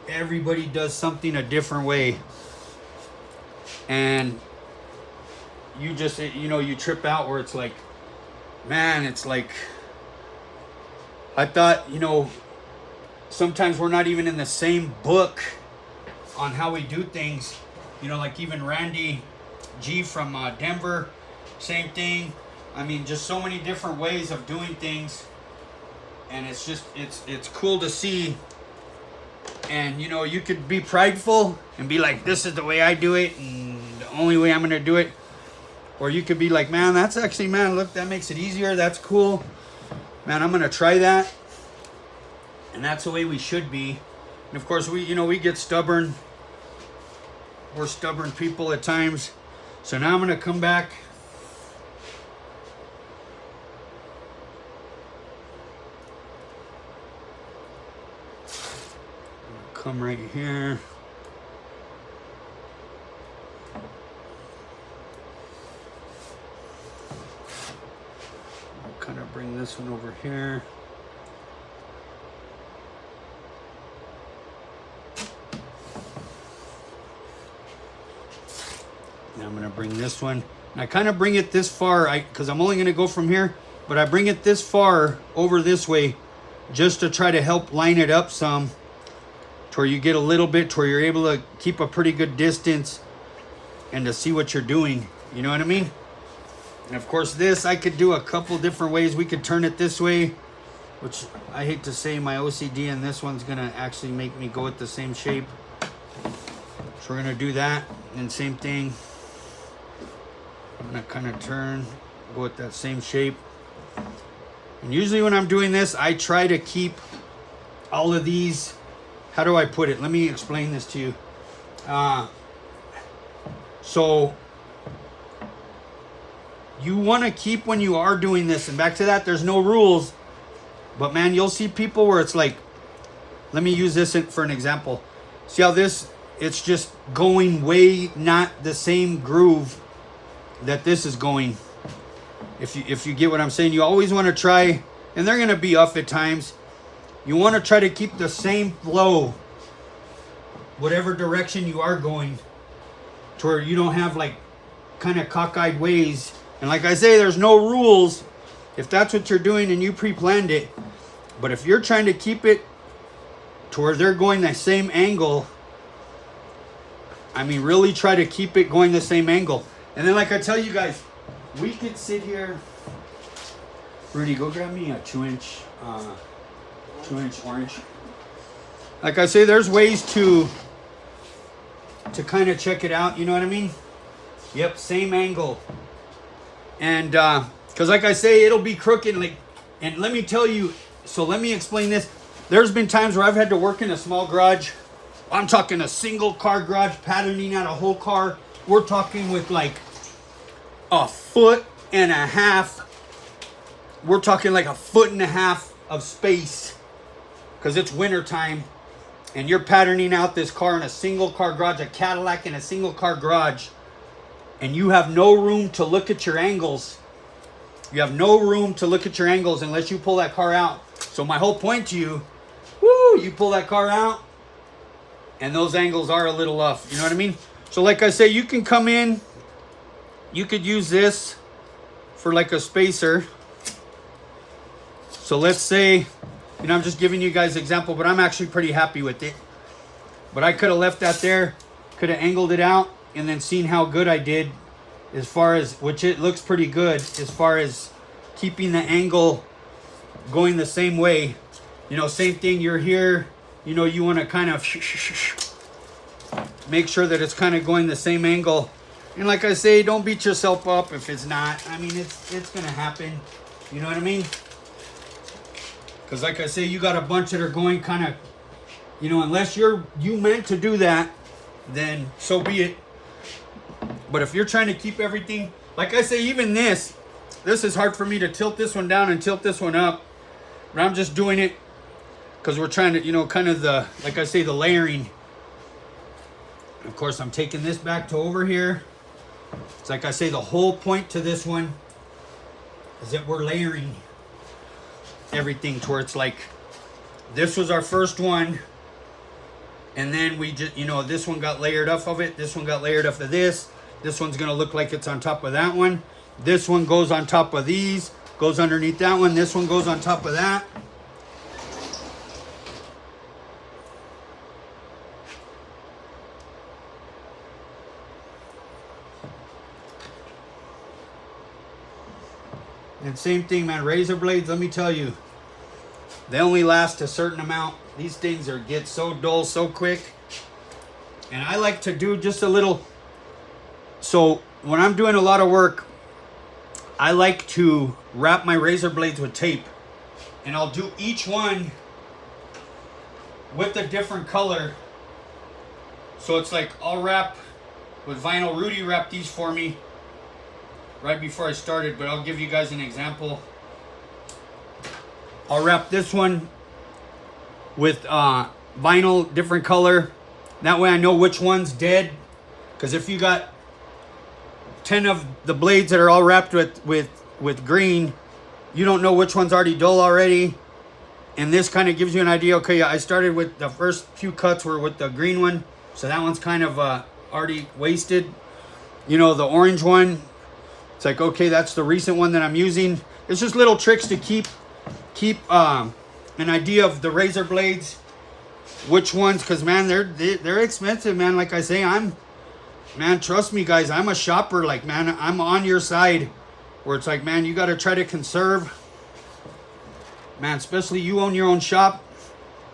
Everybody does something a different way. And you just, you know, you trip out where it's like, man, it's like, I thought, you know, sometimes we're not even in the same book on how we do things. You know, like even Randy G from Denver, same thing. I mean, just so many different ways of doing things. And it's just, it's cool to see. And, you know, you could be prideful and be like, this is the way I do it, and the only way I'm going to do it. Or you could be like, man, that's actually, man, look, that makes it easier. That's cool. Man, I'm going to try that. And that's the way we should be. And of course, we, you know, we get stubborn. We're stubborn people at times. So now I'm going to come back. Come right here. I'll kind of bring this one over here. Now I'm going to bring this one. And I kind of bring it this far, because I'm only going to go from here, but I bring it this far over this way just to try to help line it up some, to where you get a little bit, to where you're able to keep a pretty good distance and to see what you're doing. You know what I mean? And of course this, I could do a couple different ways. We could turn it this way, which I hate to say, my OCD and this one's gonna actually make me go at the same shape. So we're gonna do that, and same thing. I'm gonna kind of turn, go at that same shape. And usually when I'm doing this, I try to keep all of these, how do I put it? Let me explain this to you. So you want to keep, when you are doing this, and back to that, there's no rules. But man, you'll see people where it's like, let me use this for an example. See how this, it's just going way not the same groove that this is going. If you get what I'm saying, you always want to try, and they're going to be off at times. You want to try to keep the same flow, whatever direction you are going, to where you don't have like kind of cockeyed ways. And like I say, there's no rules if that's what you're doing and you pre-planned it. But if you're trying to keep it to where they're going the same angle, I mean, really try to keep it going the same angle. And then like I tell you guys, we could sit here. Rudy, go grab me a 2-inch orange. Like I say, there's ways to kind of check it out, you know what I mean? Yep, same angle. And because like I say, it'll be crooked, like, and let me tell you, so let me explain this. There's been times where I've had to work in a small garage. I'm talking a single car garage, patterning out a whole car. We're talking with like 1.5 feet. We're talking like 1.5 feet of space, because it's winter time. and you're patterning out this car in a single car garage, a Cadillac in a single car garage, and you have no room to look at your angles. You have no room to look at your angles unless you pull that car out. So my whole point to you, you pull that car out, and those angles are a little off. You know what I mean? So like I say, you can come in, you could use this for like a spacer. So let's say, you know, I'm just giving you guys an example, but I'm actually pretty happy with it. But I could have left that there, could have angled it out, and then seen how good I did as far as, which it looks pretty good as far as keeping the angle going the same way. You know, same thing, you're here, you know, you want to kind of make sure that it's kind of going the same angle. And like I say, don't beat yourself up if it's not. I mean, it's going to happen. You know what I mean? Because like I say, you got a bunch that are going kind of, you know, unless you meant to do that, then so be it. But if you're trying to keep everything, like I say, even this is hard for me to tilt this one down and tilt this one up. But I'm just doing it because we're trying to, you know, kind of the, like I say, the layering. Of course, I'm taking this back to over here. It's like I say, the whole point to this one is that we're layering everything to where it's like, this was our first one. And then we just, you know, this one got layered off of it. This one got layered off of this. This one's going to look like it's on top of that one. This one goes on top of these, goes underneath that one. This one goes on top of that. And same thing, man, razor blades, let me tell you, they only last a certain amount. These things get so dull so quick. And I like to do just a little, so when I'm doing a lot of work, I like to wrap my razor blades with tape. And I'll do each one with a different color. So it's like, I'll wrap with vinyl. Rudy wrapped these for me right before I started, but I'll give you guys an example. I'll wrap this one with vinyl, different color. That way I know which one's dead. Because if you got 10 of the blades that are all wrapped with green, you don't know which one's already dull already. And this kind of gives you an idea. Okay, I started with the first few cuts were with the green one. So that one's kind of already wasted. You know, the orange one, it's like, okay, that's the recent one that I'm using. It's just little tricks to keep an idea of the razor blades, which ones, because man, they're expensive, man. Like I say, man, trust me, guys, I'm a shopper. Like, man, I'm on your side, where it's like, man, you got to try to conserve, man. Especially you own your own shop,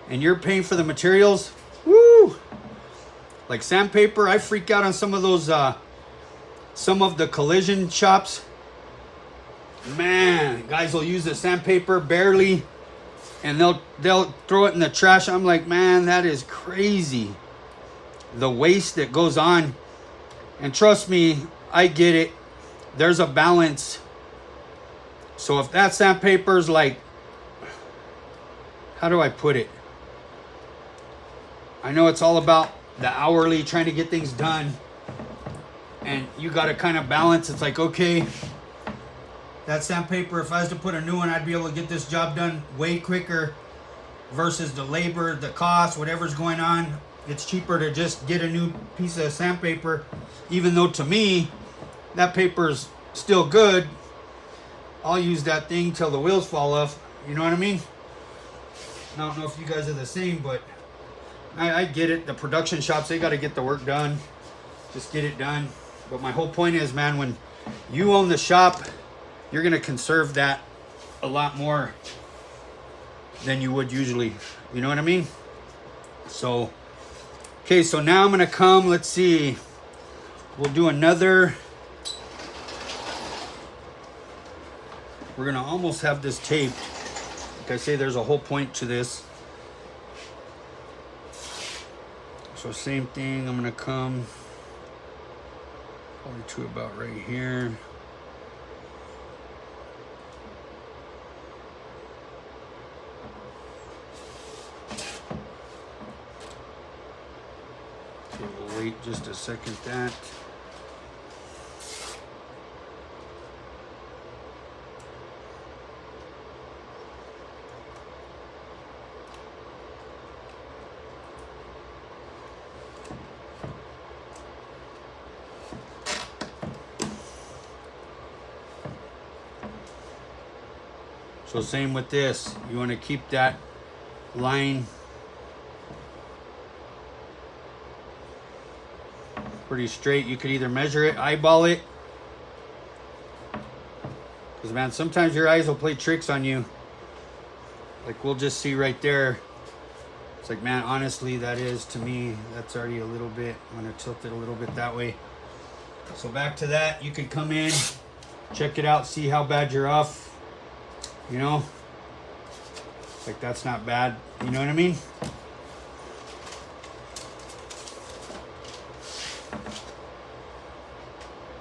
and you're paying for the materials. Woo! Like sandpaper, I freak out on some of those. Some of the collision shops, man, guys will use the sandpaper barely, and they'll throw it in the trash. I'm like, man, that is crazy, the waste that goes on. And trust me, I get it. There's a balance. So if that sandpaper's like, how do I put it? I know it's all about the hourly, trying to get things done. And you got to kind of balance. It's like, okay, that sandpaper, if I was to put a new one, I'd be able to get this job done way quicker versus the labor, the cost, whatever's going on. It's cheaper to just get a new piece of sandpaper, even though to me, that paper's still good. I'll use that thing till the wheels fall off. You know what I mean? I don't know if you guys are the same, but I get it. The production shops, they got to get the work done. Just get it done. But my whole point is, man, when you own the shop, you're going to conserve that a lot more than you would usually. You know what I mean? So, okay, so now I'm going to come, let's see. We'll do another. We're going to almost have this taped. Like I say, there's a whole point to this. So same thing, I'm going to come probably to about right here. wait just a second that. So same with this. You want to keep that line pretty straight. You could either measure it, eyeball it. Because man, sometimes your eyes will play tricks on you. Like we'll just see right there. It's like, man, honestly, that is, to me, that's already a little bit, I'm going to tilt it a little bit that way. So back to that, you could come in, check it out, see how bad you're off. You know, like that's not bad. You know what I mean?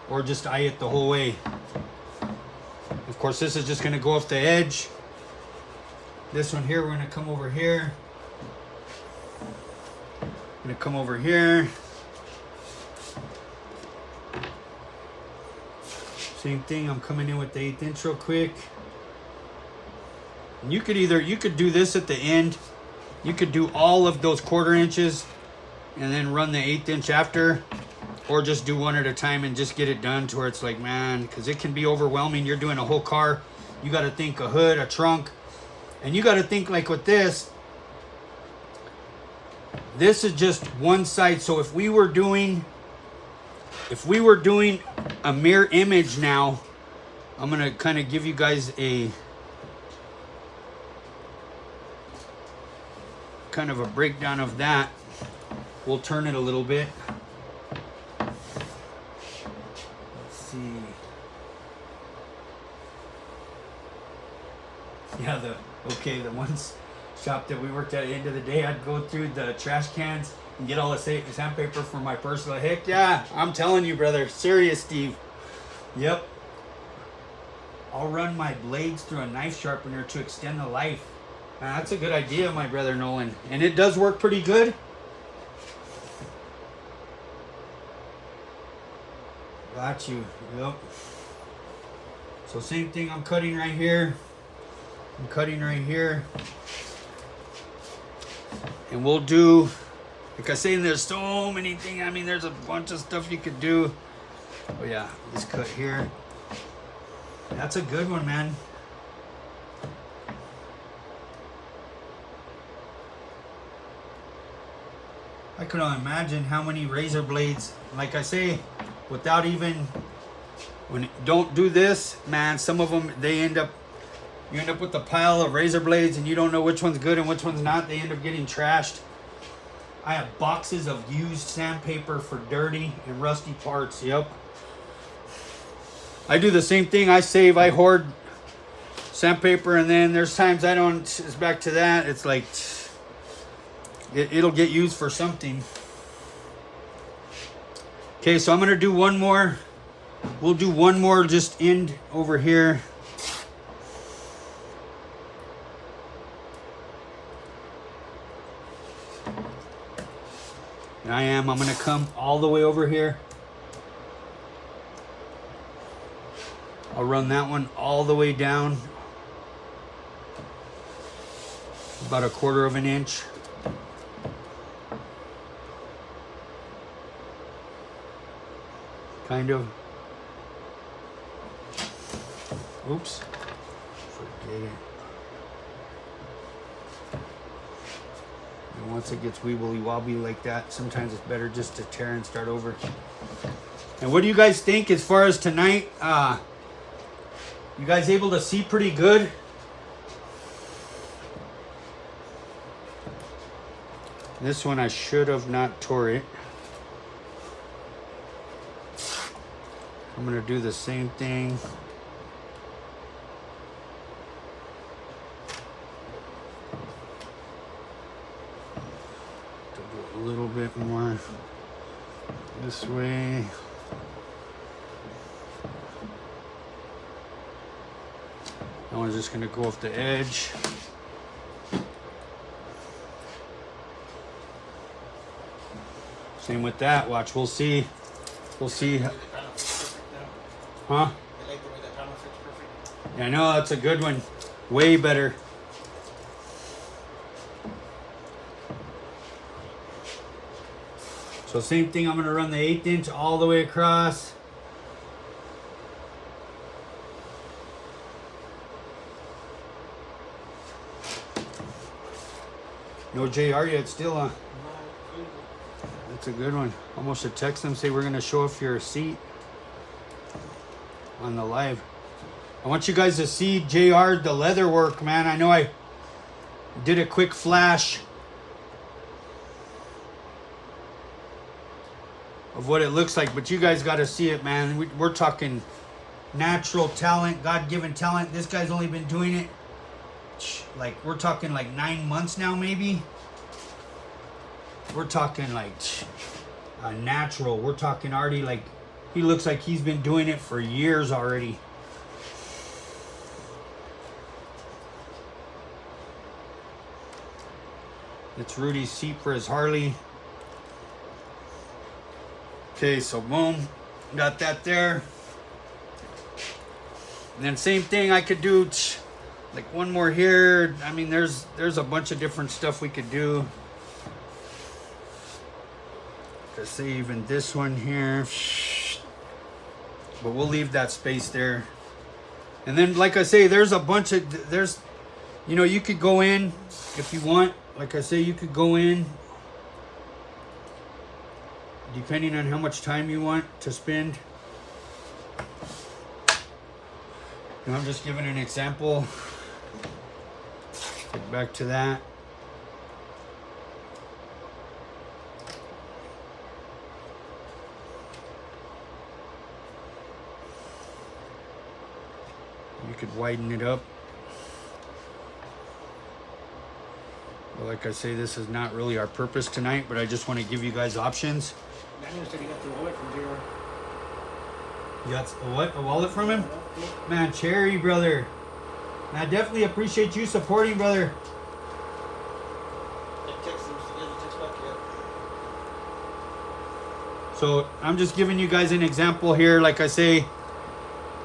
Or just eye it the whole way. Of course, this is just going to go off the edge. This one here, we're going to come over here. Going to come over here. Same thing, I'm coming in with the 1/8 inch real quick. And you could do this at the end. You could do all of those 1/4 inches and then run the 1/8 inch after, or just do one at a time and just get it done to where it's like, man, because it can be overwhelming. You're doing a whole car. You got to think a hood, a trunk, and you got to think like with this. This is just one side. So if we were doing a mirror image now, I'm gonna kind of give you guys a kind of a breakdown of that. We'll turn it a little bit. Let's see. Yeah, the one shop that we worked at the end of the day, I'd go through the trash cans and get all the sandpaper for my personal. Heck yeah, I'm telling you, brother. Serious, Steve. Yep. I'll run my blades through a knife sharpener to extend the life. That's a good idea, my brother Nolan. And it does work pretty good. Got you. Yep. So same thing, I'm cutting right here. I'm cutting right here. And we'll do, like I say, there's so many things. I mean, there's a bunch of stuff you could do. Oh yeah, this cut here. That's a good one, man. I could only imagine how many razor blades, like I say, without even, don't do this, man, some of them, you end up with a pile of razor blades and you don't know which one's good and which one's not. They end up getting trashed. I have boxes of used sandpaper for dirty and rusty parts. Yep. I do the same thing. I hoard sandpaper, and then there's times I don't. It's back to that. It's like it'll get used for something. Okay, so I'm gonna do one more. We'll do one more just end over here. And I'm gonna come all the way over here. I'll run that one all the way down. About 1/4 inch. Kind of. Oops. Forget it. And once it gets wibbly wobbly like that, sometimes it's better just to tear and start over. And what do you guys think as far as tonight? You guys able to see pretty good? This one I should have not tore it. I'm gonna do the same thing. Do a little bit more this way. That one's just gonna go off the edge. Same with that. Watch, we'll see. We'll see. Huh? I like the way that panel fits perfect. Yeah, I know, that's a good one. Way better. So same thing, I'm going to run the 1/8 inch all the way across. No JR yet, still on. That's a good one. Almost should text them, say we're going to show off your seat on the live. I want you guys to see JR, the leather work, man. I know I did a quick flash of what it looks like, but you guys got to see it, man. We're talking natural talent, God-given talent. This guy's only been doing it, like, we're talking like 9 months now, maybe. We're talking like a natural. We're talking already, like, he looks like he's been doing it for years already. It's Rudy's seat for his Harley. Okay, so boom, got that there. And then same thing, I could do like one more here. I mean, there's a bunch of different stuff we could do. Let's say even this one here, but we'll leave that space there. And then, like I say, there's a bunch of, you know, you could go in if you want. Like I say, you could go in depending on how much time you want to spend. And I'm just giving an example. Get back to that. You could widen it up. But like I say, this is not really our purpose tonight, but I just want to give you guys options. Daniel said he got the wallet from JR. You got a what? A wallet from him? Man, Cherry, brother. I definitely appreciate you supporting, brother. So I'm just giving you guys an example here. Like I say,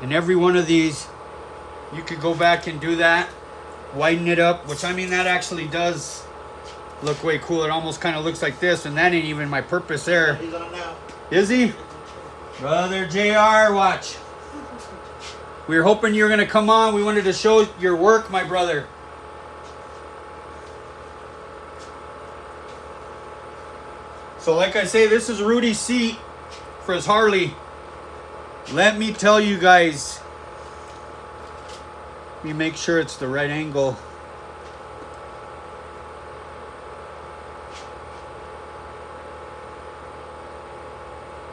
in every one of these, you could go back and do that. Widen it up, which, I mean, that actually does look way cool. It almost kind of looks like this, and that ain't even my purpose there. He's on now. Is he? Brother JR, watch. We were hoping you were going to come on. We wanted to show your work, my brother. So like I say, this is Rudy's seat for his Harley. Let me tell you guys. Let me make sure it's the right angle.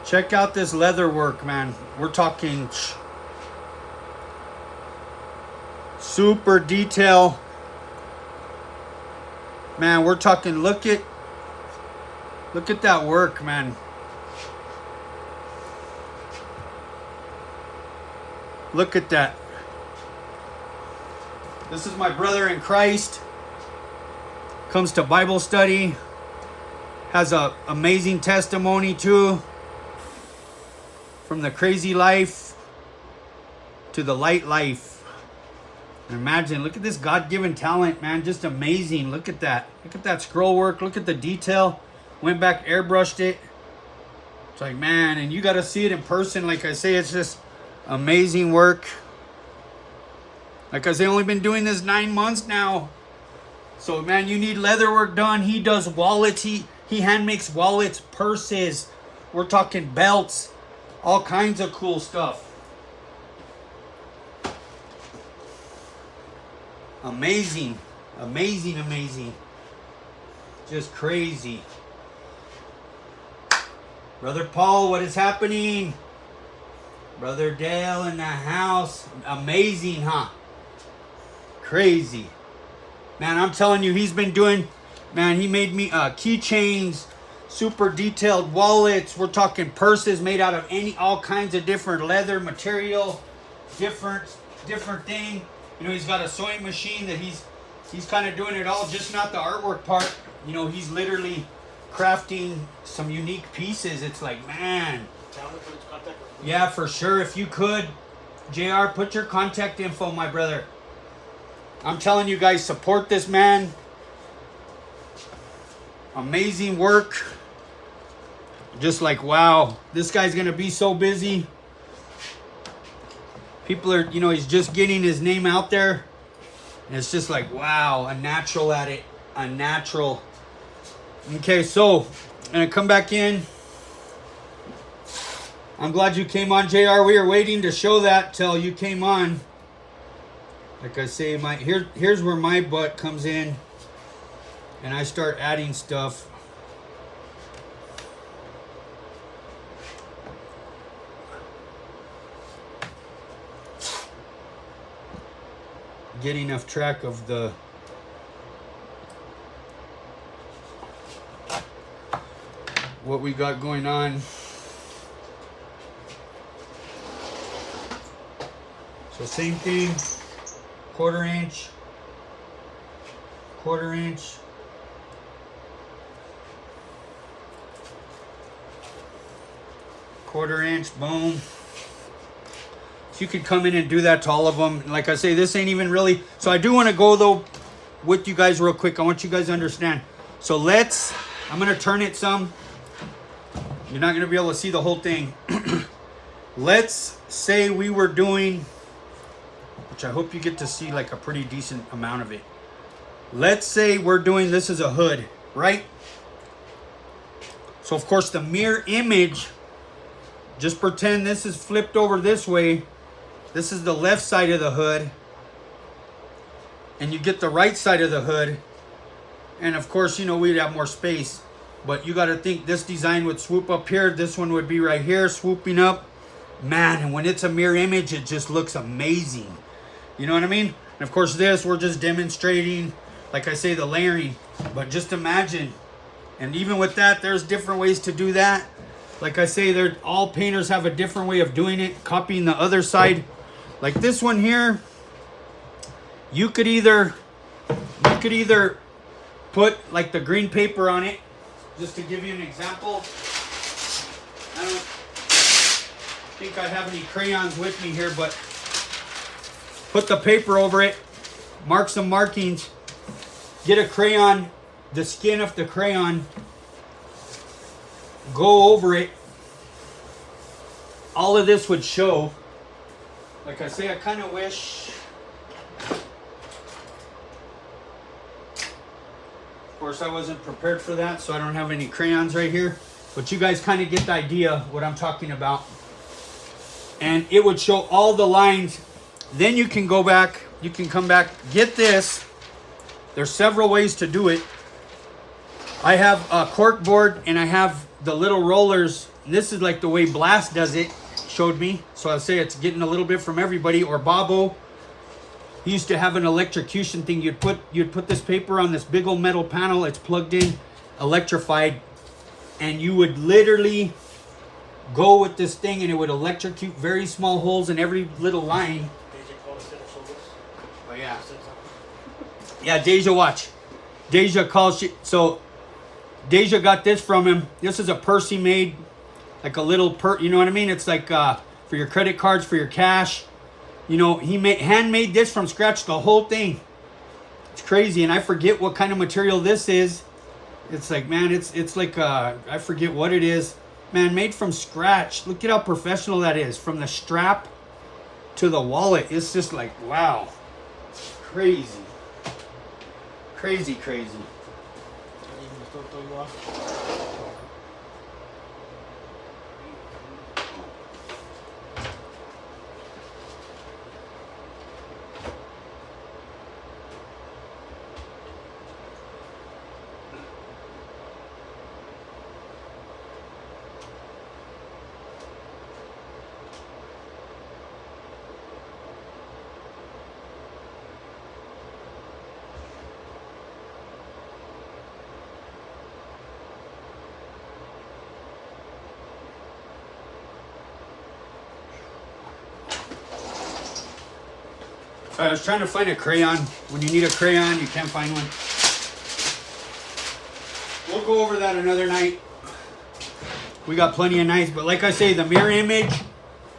Check out this leather work, man. We're talking super detail. Man, we're talking, look at that work, man. Look at that. This is my brother in Christ. Comes to Bible study. Has a amazing testimony too. From the crazy life to the light life. And imagine, look at this God-given talent, man. Just amazing. Look at that. Look at that scroll work. Look at the detail. Went back, airbrushed it. It's like, man, and you got to see it in person. Like I say, it's just amazing work. Like I say, only been doing this 9 months now. So, man, you need leather work done. He does wallets. He hand makes wallets, purses. We're talking belts. All kinds of cool stuff. Amazing. Amazing, amazing. Just crazy. Brother Paul, what is happening? Brother Dale in the house. Amazing, huh? Crazy. Man, I'm telling you, he's been doing, man, he made me keychains, super detailed wallets. We're talking purses made out of all kinds of different leather material, different thing. You know, he's got a sewing machine that he's kind of doing it all, just not the artwork part. You know, he's literally crafting some unique pieces. It's like, man. Tell me for his contact. Yeah, for sure. If you could, JR, put your contact info, my brother. I'm telling you guys, support this man. Amazing work. Just like, wow, this guy's going to be so busy. People are, he's just getting his name out there. And it's just like, wow, a natural at it. A natural. Okay, so I'm going to come back in. I'm glad you came on, JR. We were waiting to show that till you came on. Like I say, here's where my butt comes in. And I start adding stuff. Get enough track of what we got going on. So same thing, quarter inch, quarter inch. Quarter inch, boom. So you could come in and do that to all of them. Like I say, this ain't even really. So I do want to go though with you guys real quick. I want you guys to understand. So I'm going to turn it some. You're not going to be able to see the whole thing. Let's say we were doing, which I hope you get to see like a pretty decent amount of it. Let's say we're doing, this is a hood, right? So of course the mirror image, just pretend this is flipped over this way. This is the left side of the hood. And you get the right side of the hood. And of course, we'd have more space. But you got to think this design would swoop up here. This one would be right here, swooping up. Man, and when it's a mirror image, it just looks amazing. You know what I mean? And of course this, we're just demonstrating, like I say, the layering. But just imagine. And even with that, there's different ways to do that. Like I say, all painters have a different way of doing it, copying the other side. Like this one here, you could either put like the green paper on it, just to give you an example. I don't think I have any crayons with me here, but put the paper over it, mark some markings, get a crayon, the skin of the crayon, go over it. All of this would show. Like I say, I kind of wish. Of course, I wasn't prepared for that, so I don't have any crayons right here. But you guys kind of get the idea what I'm talking about. And it would show all the lines. Then you can go back. You can come back. Get this. There's several ways to do it. I have a cork board and I have the little rollers. This is like the way Blast does it, showed me. So I'll say it's getting a little bit from everybody. Or Bobo, he used to have an electrocution thing. You'd put this paper on this big old metal panel. It's plugged in, electrified, and you would literally go with this thing and it would electrocute very small holes in every little line. Oh yeah. Yeah, Deja, watch. Deja calls you. So Deja got this from him. This is a purse he made, like a little you know what I mean? It's like for your credit cards, for your cash. He handmade this from scratch, the whole thing. It's crazy, and I forget what kind of material this is. It's like, man, it's like I forget what it is. Man, made from scratch. Look at how professional that is. From the strap to the wallet. It's just like, wow. Crazy. Crazy, crazy. I was trying to find a crayon. When you need a crayon, you can't find one. we'll go over that another night. We got plenty of nights, but like I say, the mirror image,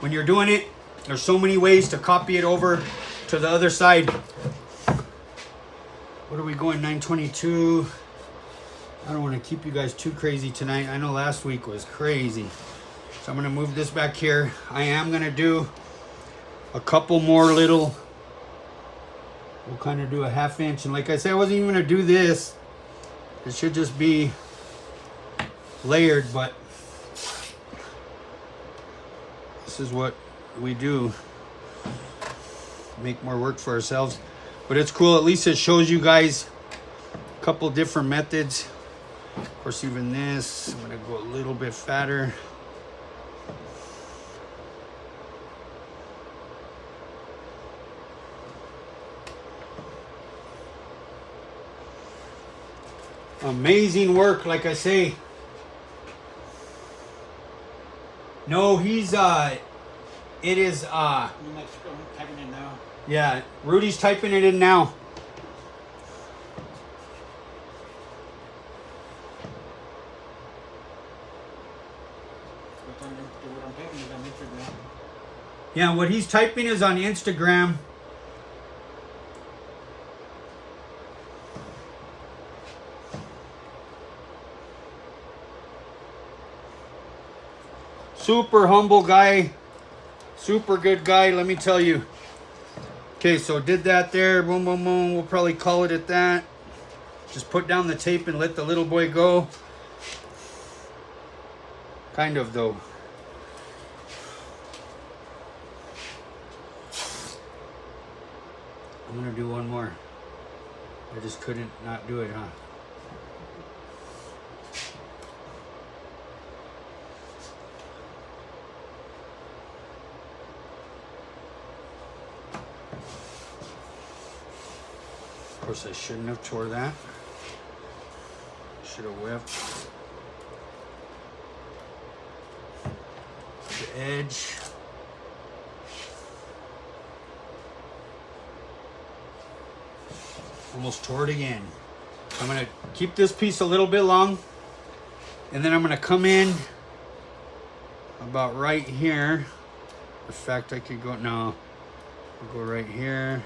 when you're doing it, there's so many ways to copy it over to the other side. What are we going, 922? I don't want to keep you guys too crazy tonight. I know last week was crazy. So I'm going to move this back here. I am going to do a couple more little, we'll kind of do a 1/2 inch. And like I said, I wasn't even going to do this. It should just be layered, but this is what we do. Make more work for ourselves. But it's cool. At least it shows you guys a couple different methods. Of course, even this, I'm going to go a little bit fatter. Amazing work, like I say. No, he's it is I'm typing it now. yeah, Rudy's typing it in now. Yeah, what he's typing is on Instagram. Super humble guy. Super good guy, let me tell you. Okay, so did that there. Boom, boom, boom. We'll probably call it at that. Just put down the tape and let the little boy go. Kind of, though. I'm going to do one more. I just couldn't not do it, huh? Of course, I shouldn't have tore that. Should have whipped the edge. Almost tore it again. I'm gonna keep this piece a little bit long, and then I'm gonna come in about right here. In fact, I could go, no, I'll go right here.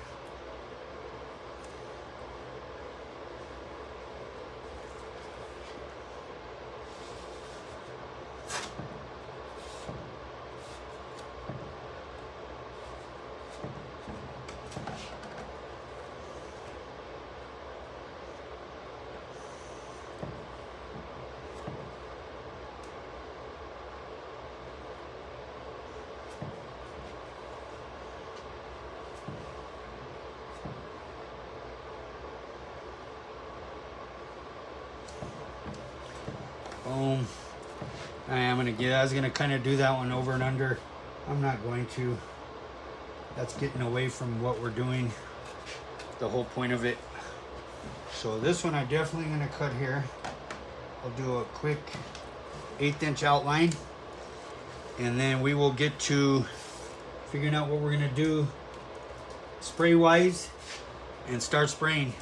Boom. I was gonna kind of do that one over and under. I'm not going to. That's getting away from what we're doing. The whole point of it. So this one I'm definitely gonna cut here. I'll do a quick 1/8 inch outline, and then we will get to figuring out what we're gonna do spray wise and start spraying.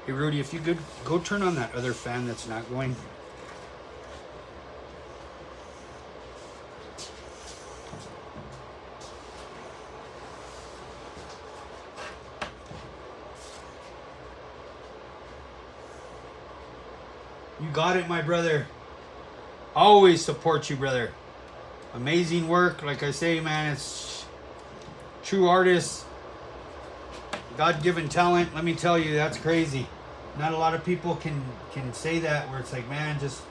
Hey Rudy, if you could go turn on that other fan that's not going. You got it, my brother. Always support you, brother. Amazing work. Like I say, man, it's true artists. God-given talent. Let me tell you, that's crazy. Not a lot of people can say that, where it's like, man, just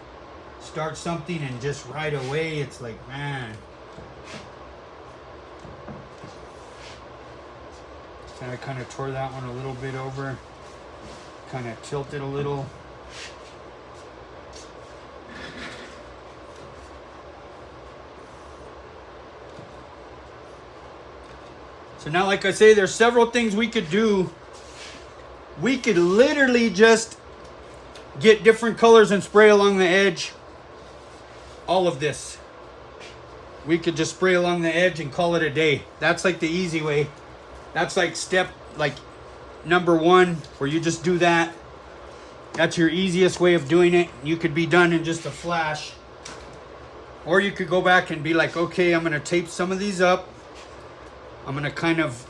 start something and just right away. It's like, man. And I kind of tore that one a little bit over. Kind of tilted a little. So now, like I say, there's several things we could do. We could literally just get different colors and spray along the edge. All of this. We could just spray along the edge and call it a day. That's like the easy way. That's like step like number 1, where you just do that. That's your easiest way of doing it. You could be done in just a flash. Or you could go back and be like, okay, I'm gonna tape some of these up. I'm gonna kind of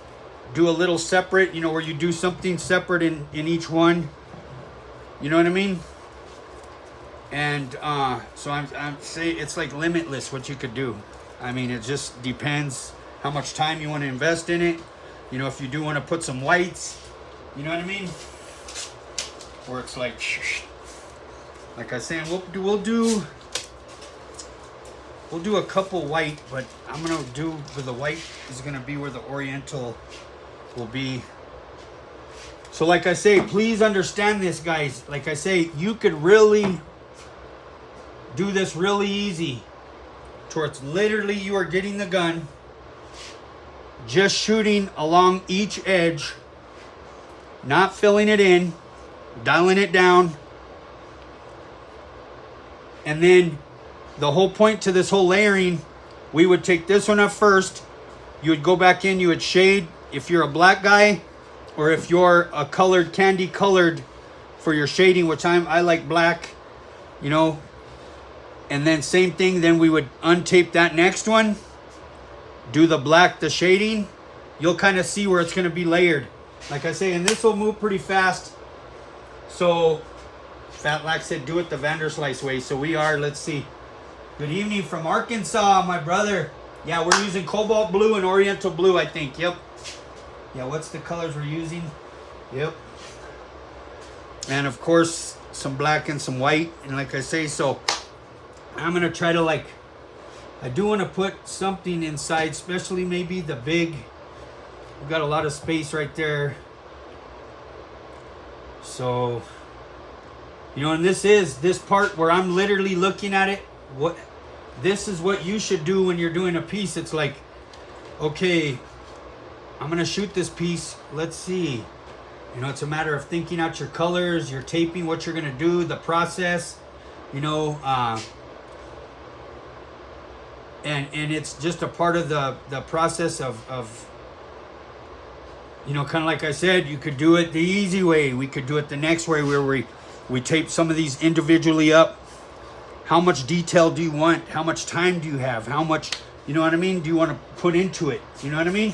do a little separate, you know, where you do something separate in each one. You know what I mean? And so I'm saying it's like limitless what you could do. I mean, it just depends how much time you want to invest in it. You know, if you do want to put some whites, you know what I mean? Where it's like I said, we'll do a couple white, but I'm gonna do with the white is gonna be where the Oriental will be. So like I say, please understand this, guys. Like I say, you could really do this really easy. Towards literally you are getting the gun, just shooting along each edge, not filling it in, dialing it down, and then the whole point to this whole layering, we would take this one up first. You would go back in, you would shade if you're a black guy, or if you're a colored, candy colored for your shading, which I like black, you know. And then same thing, then we would untape that next one, do the black, the shading. You'll kind of see where it's gonna be layered. Like I say, and this will move pretty fast. So, Fat Lack said, do it the Vanderslice way. So we are, let's see. Good evening from Arkansas, my brother. Yeah, we're using cobalt blue and oriental blue, I think. Yep. Yeah, what's the colors we're using? Yep. And of course, some black and some white. And like I say, so I'm going to try to I do want to put something inside, especially maybe the big. We've got a lot of space right there. So, you know, and this part where I'm literally looking at it. This is what you should do when you're doing a piece. It's like, okay, I'm gonna shoot this piece. Let's see. You know, it's a matter of thinking out your colors, your taping, what you're gonna do, the process. You know, and it's just a part of the process of you know, kind of like I said, you could do it the easy way. We could do it the next way where we tape some of these individually up. How much detail do you want? How much time do you have? How much, you know what I mean, do you want to put into it? You know what I mean?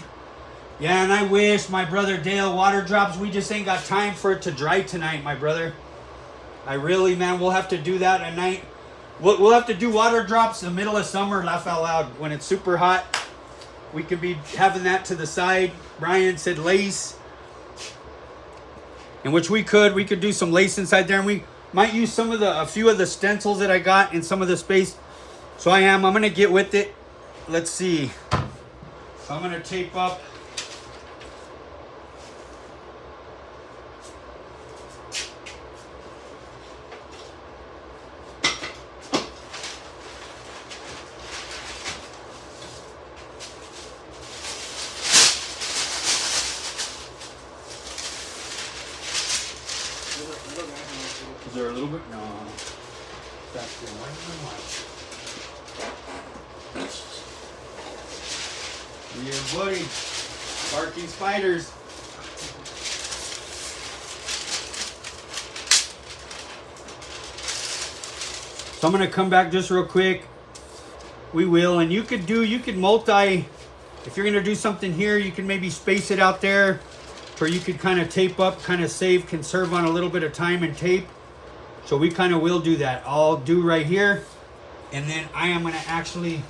Yeah, and I wish, my brother Dale, water drops, we just ain't got time for it to dry tonight, my brother. I really, man, we'll have to do that at night. We'll have to do water drops in the middle of summer, laugh out loud. When it's super hot, we could be having that to the side. Brian said lace. In which we could do some lace inside there, and we might use a few of the stencils that I got in some of the space. So I'm gonna get with it. Let's see. So I'm gonna tape up. Is there a little bit? No. That's good. Yeah, buddy. Barking spiders. So I'm going to come back just real quick. We will. And you could multi. If you're going to do something here, you can maybe space it out there. Or you could kind of tape up, kind of save, conserve on a little bit of time and tape. So we kind of will do that. I'll do right here. And then I am going to actually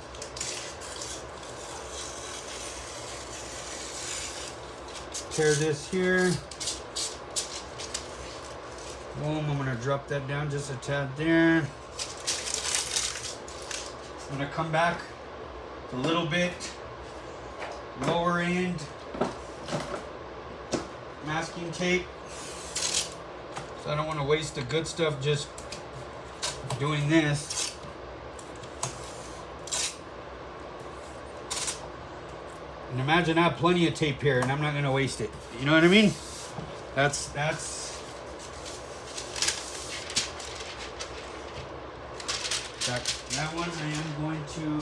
tear this here. Boom, I'm going to drop that down just a tad there. I'm going to come back a little bit lower end masking tape. So I don't want to waste the good stuff just doing this. And imagine I have plenty of tape here and I'm not going to waste it. You know what I mean? That's that one I am going to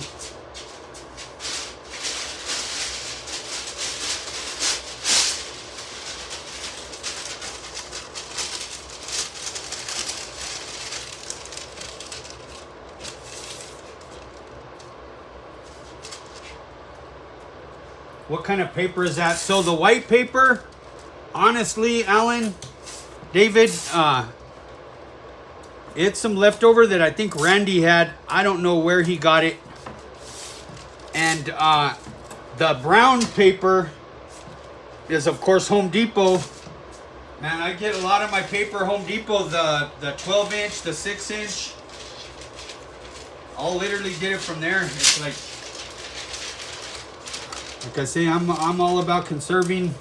what kind of paper is that? So the white paper, honestly, Alan, David, it's some leftover that I think Randy had. I don't know where he got it. And the brown paper is, of course, Home Depot. Man, I get a lot of my paper Home Depot, the 12-inch, the 6-inch. I'll literally get it from there. It's like I say, I'm all about conserving.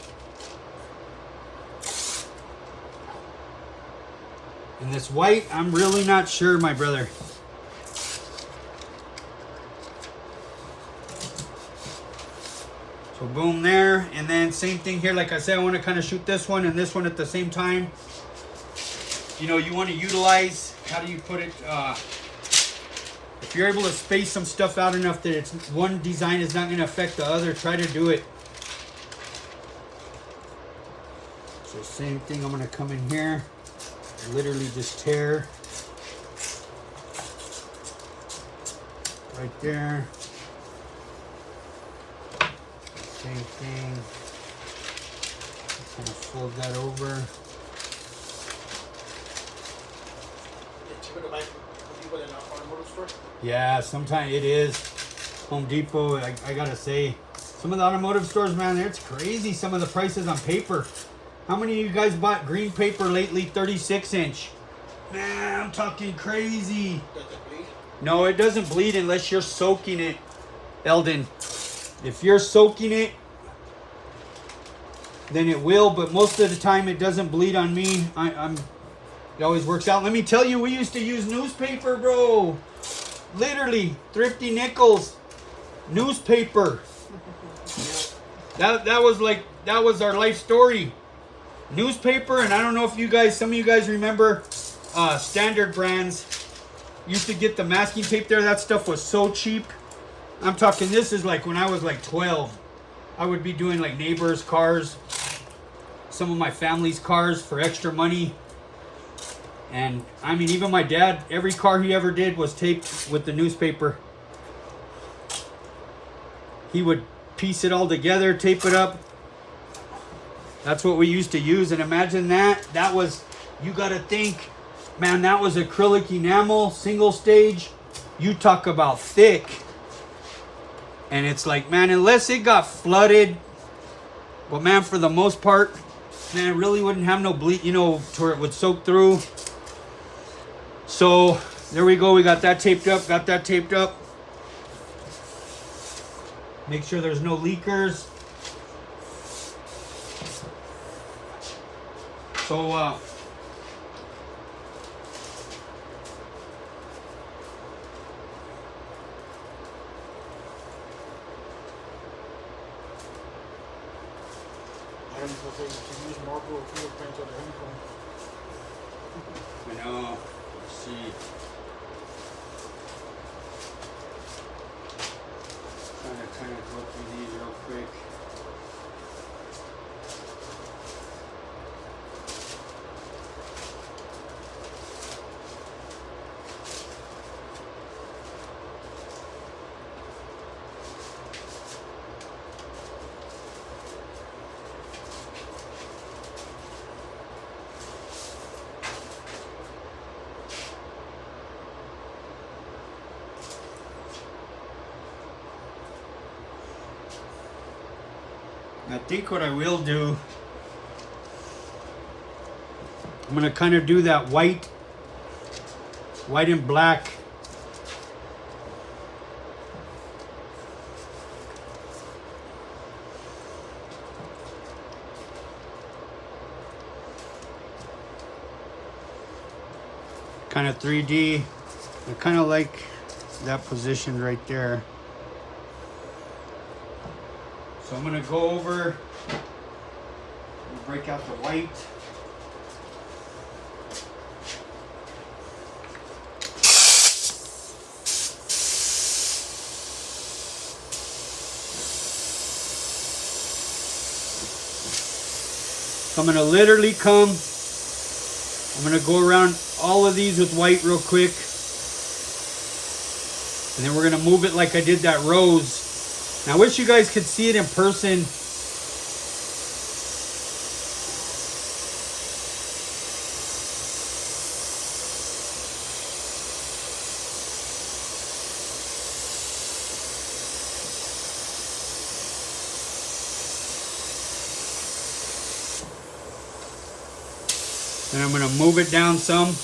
And this white, I'm really not sure, my brother. So boom there, and then same thing here. Like I said, I want to kind of shoot this one and this one at the same time. You know, you want to utilize, how do you put it? If you're able to space some stuff out enough that it's one design is not going to affect the other, try to do it. So same thing, I'm going to come in here, literally just tear right there. Same thing. Kind of fold that over. It's cheaper to buy from people in an automotive store. Yeah, sometimes it is. Home Depot, I gotta say, some of the automotive stores, man, it's crazy. Some of the prices on paper. How many of you guys bought green paper lately, 36-inch? Man, I'm talking crazy. Does it bleed? No, it doesn't bleed unless you're soaking it, Eldon. If you're soaking it, then it will, but most of the time it doesn't bleed on me. It always works out. Let me tell you, we used to use newspaper, bro. Literally, thrifty nickels, newspaper. That was our life story. Newspaper, and I don't know if you guys, some of you guys remember Standard Brands. Used to get the masking tape there. That stuff was so cheap. I'm talking, this is like when I was like 12. I would be doing like neighbors' cars, some of my family's cars for extra money. And I mean, even my dad, every car he ever did was taped with the newspaper. He would piece it all together, tape it up. That's what we used to use. And imagine that was, you gotta think, man, that was acrylic enamel, single stage. You talk about thick. And it's like, man, unless it got flooded, but man, for the most part, man, it really wouldn't have no bleed, you know, to where it would soak through. So there we go. We got that taped up. Got that taped up. Make sure there's no leakers. So I don't know if they can use marble or fingerprints on the honeycomb. I know. Let's see. Trying to kind of go through these real quick. I think what I will do, I'm going to kind of do that white and black. Kind of 3D. I kind of like that position right there. So I'm going to go over and break out the white. So I'm going to literally I'm going to go around all of these with white real quick. And then we're going to move it like I did that rose. Now, I wish you guys could see it in person. And I'm going to move it down some.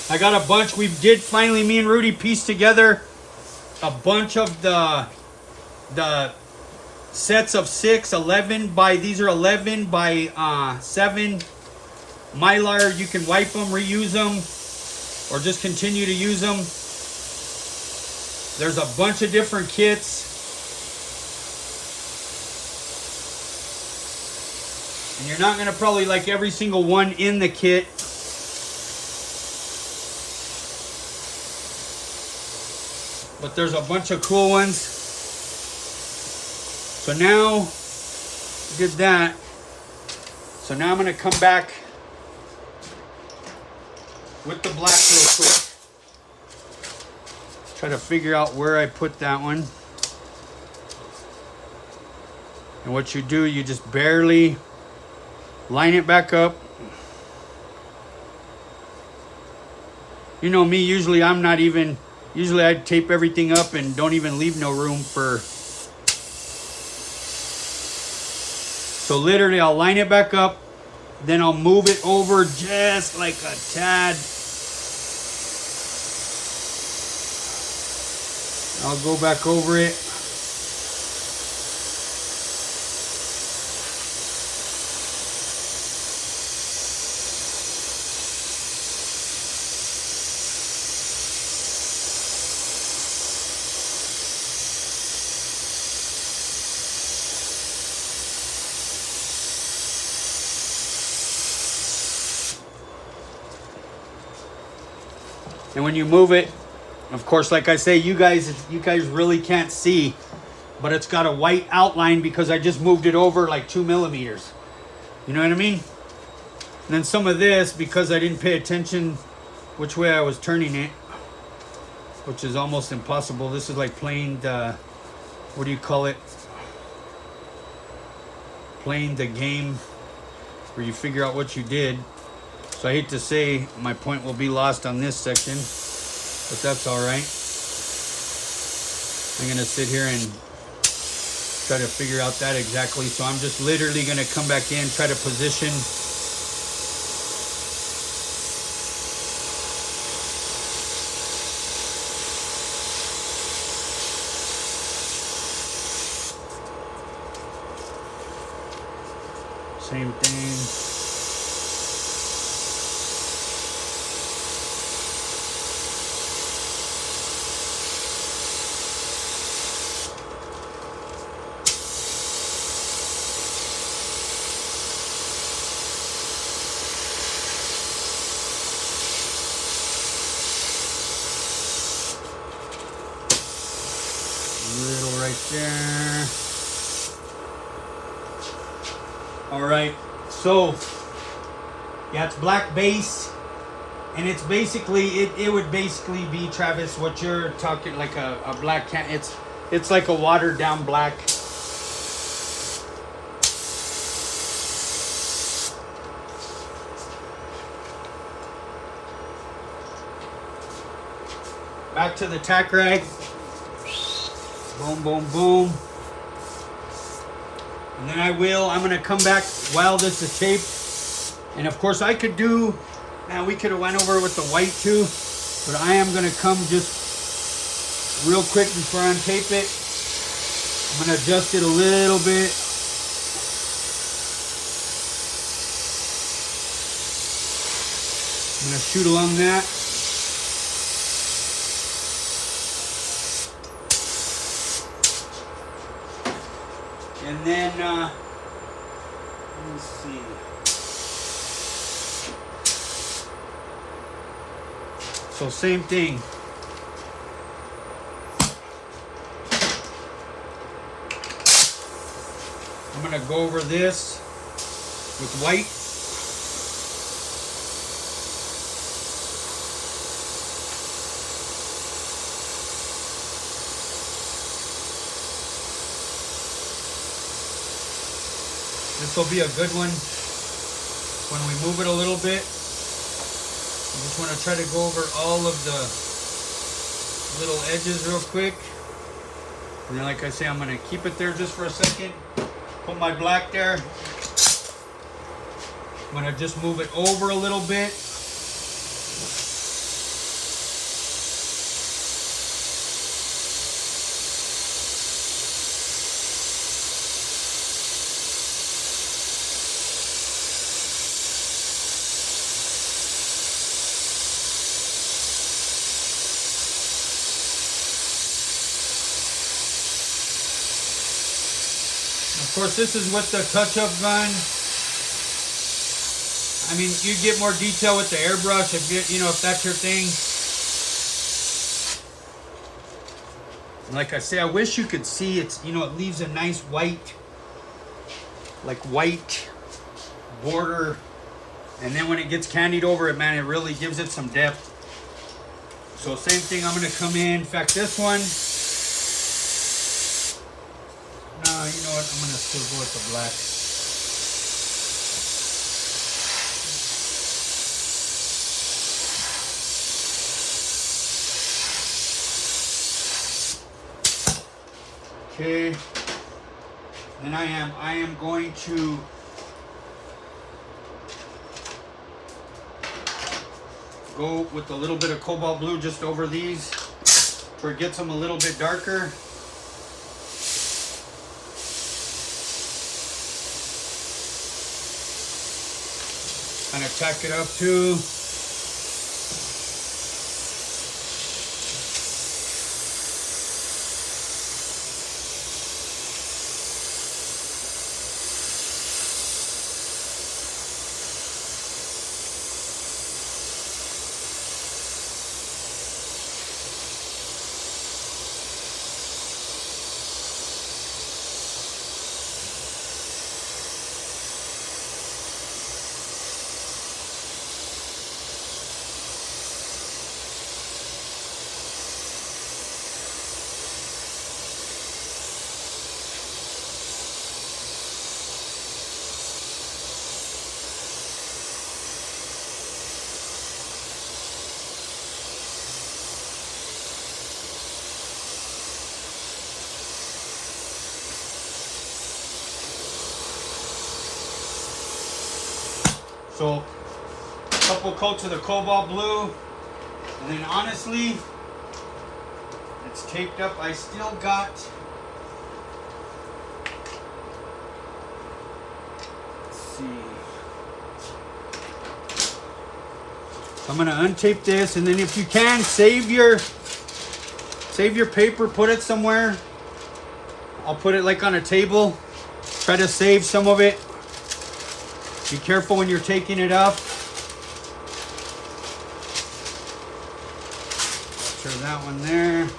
I got a bunch. We did finally, me and Rudy piece together a bunch of the sets of 6, 11 by, these are 11 by 7 Mylar. You can wipe them, reuse them, or just continue to use them. There's a bunch of different kits. And you're not gonna probably like every single one in the kit. But there's a bunch of cool ones. So now, did that. So now I'm gonna come back with the black real quick. Try to figure out where I put that one. And what you do, you just barely line it back up. You know me, usually I'm not even, usually I tape everything up and don't even leave no room for. So literally I'll line it back up, then I'll move it over just like a tad. I'll go back over it. And when you move it, of course, like I say, you guys really can't see, but it's got a white outline because I just moved it over like 2 millimeters. You know what I mean? And then some of this, because I didn't pay attention which way I was turning it, which is almost impossible. This is like playing the, what do you call it? Playing the game where you figure out what you did. So I hate to say my point will be lost on this section, but that's all right. I'm gonna sit here and try to figure out that exactly. So I'm just literally gonna come back in, try to position. Same thing. There. All right, so yeah, it's black base, and it's basically it would basically be, Travis, what you're talking, like a black can. It's like a watered down black. Back to the tack rag. Boom, boom, boom. And then I'm going to come back while this is taped. And of course I could do, now we could have went over with the white too, but I am going to come just real quick before I untape it. I'm going to adjust it a little bit. I'm going to shoot along that. And then, let me see. So same thing. I'm gonna go over this with white. This will be a good one when we move it a little bit. I just want to try to go over all of the little edges real quick. And then, like I say, I'm going to keep it there just for a second. Put my black there. I'm going to just move it over a little bit. Of course, this is with the touch-up gun. I mean, you get more detail with the airbrush if that's your thing. And like I say, I wish you could see it leaves a nice white border. And then when it gets candied over it, man, it really gives it some depth. So same thing, I'm gonna come in fact, this one. No, you know what? I'm gonna still go with the black. Okay. Then I am going to go with a little bit of cobalt blue just over these where it gets them a little bit darker. Kind of tack it up too. So, a couple coats of the cobalt blue, and then honestly, it's taped up. I still got, let's see. So I'm gonna untape this, and then if you can, save your paper, put it somewhere. I'll put it like on a table. Try to save some of it. Be careful when you're taking it up. Sure, that one there.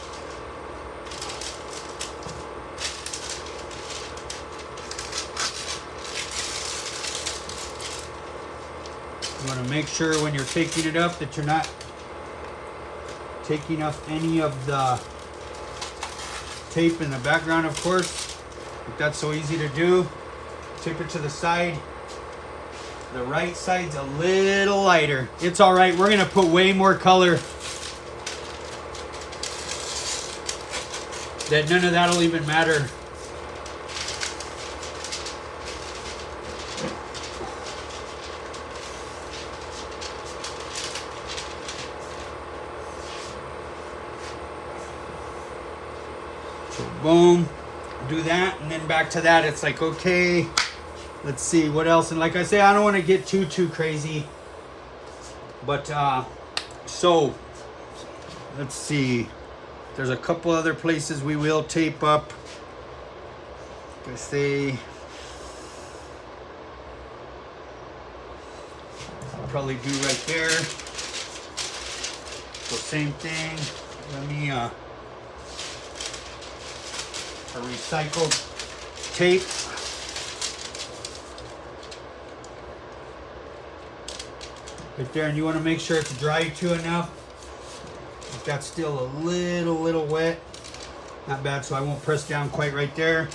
You want to make sure when you're taking it up that you're not taking off any of the tape in the background, of course. But that's so easy to do. Tip it to the side. The right side's a little lighter. It's all right. We're gonna put way more color. That none of that'll even matter. So boom, do that, and then back to that. It's like, okay. Let's see what else. And like I say, I don't want to get too crazy. But so let's see. There's a couple other places we will tape up. Like I say, I'll probably do right there. So same thing. Let me a recycled tape. right there, and you want to make sure it's dry too enough. If that's still a little wet, not bad, so I won't press down quite right there.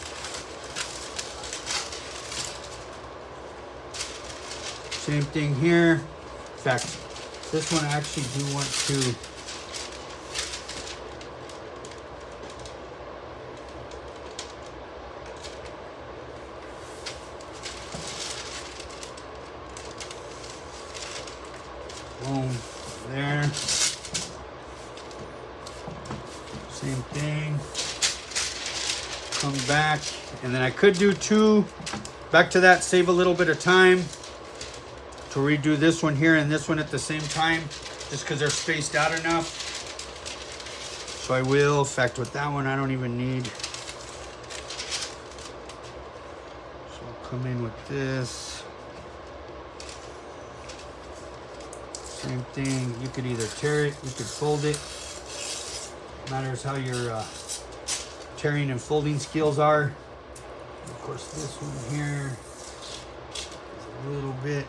Same thing here. In fact, this one I actually do want to boom, there. Same thing. Come back, and then I could do two. Back to that, save a little bit of time to redo this one here and this one at the same time, just because they're spaced out enough. So I will. In fact, with that one, I don't even need. So I'll come in with this. Same thing. You could either tear it, you could fold it. Matters how your tearing and folding skills are. And of course, this one here is a little bit.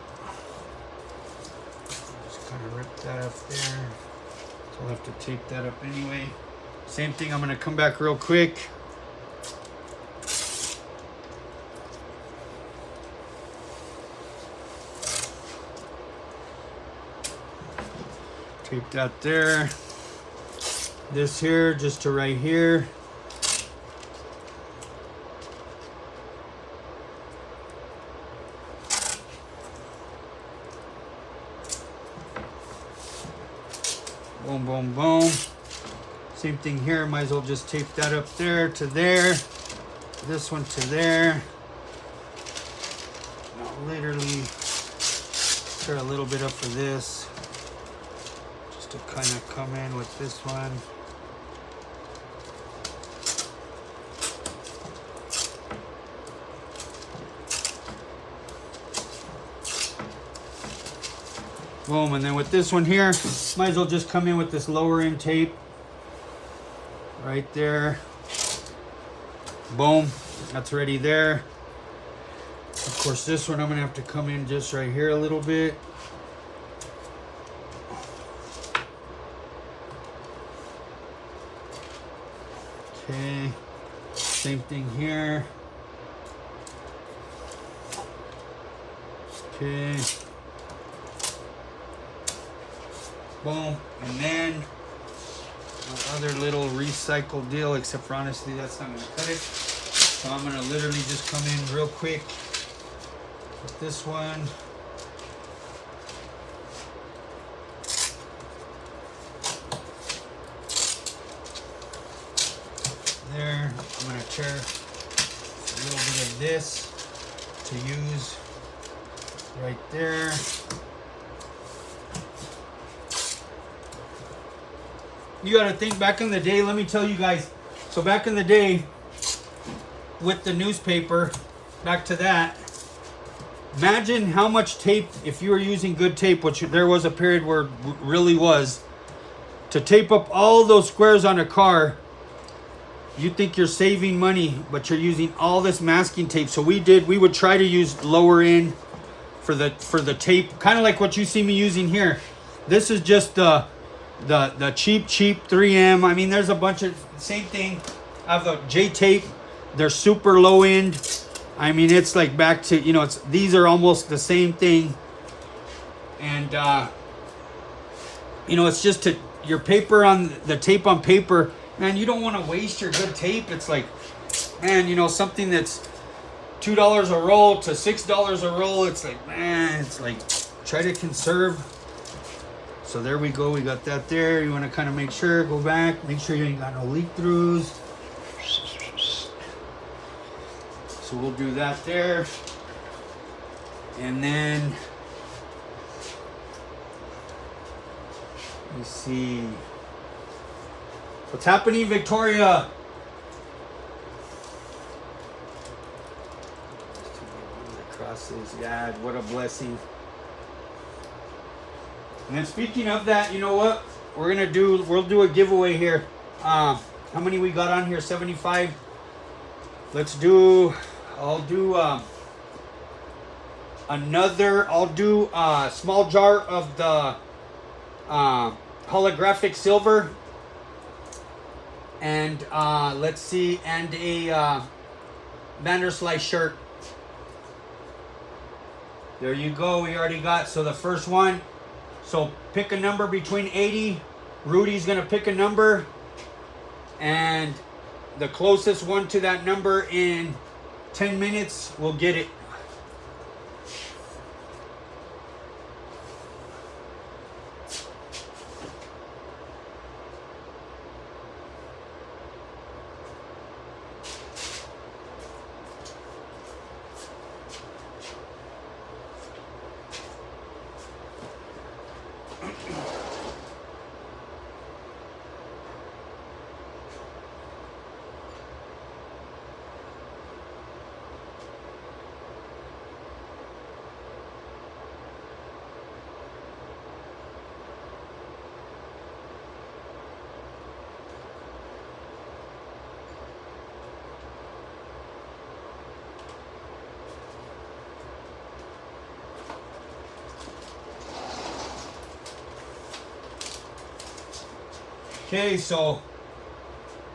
Just kind of rip that up there. So I'll have to tape that up anyway. Same thing. I'm going to come back real quick. Tape that there. This here, just to right here. Boom, boom, boom. Same thing here. Might as well just tape that up there to there. This one to there. Now, literally, tear a little bit up for this. Just to kind of come in with this one. Boom, and then with this one here, might as well just come in with this lower end tape. Right there. Boom, that's ready there. Of course, this one I'm gonna have to come in just right here a little bit. Okay, same thing here. Okay. Boom, and then my other little recycle deal, except for honestly that's not gonna cut it. So I'm gonna literally just come in real quick with this one. There, I'm gonna tear a little bit of this to use right there. You got to think back in the day, let me tell you guys. So back in the day with the newspaper, back to that, imagine how much tape, if you were using good tape, which there was a period where it really was, to tape up all those squares on a car, you think you're saving money, but you're using all this masking tape. So we would try to use lower end for the tape, kind of like what you see me using here. This is just the cheap 3M. I mean, there's a bunch of same thing. I have the J tape. They're super low end. I mean, it's like back to, you know, these are almost the same thing. And you know, it's just your paper on the tape on paper, man. You don't want to waste your good tape. It's like, man, you know, something that's $2 a roll to $6 a roll. It's like, man, it's like, try to conserve. So there we go. We got that there. You want to kind of make sure, go back, make sure you ain't got no leak throughs. So we'll do that there. And then, let me see. What's happening, Victoria? Crosses, yeah, what a blessing. And then speaking of that, you know what? We'll do a giveaway here. How many we got on here? 75. I'll do I'll do a small jar of the holographic silver. And let's see, and a Vanderslice shirt. There you go, we already got, so the first one. So pick a number between 80. Rudy's gonna pick a number. And the closest one to that number in 10 minutes will get it. Okay, so,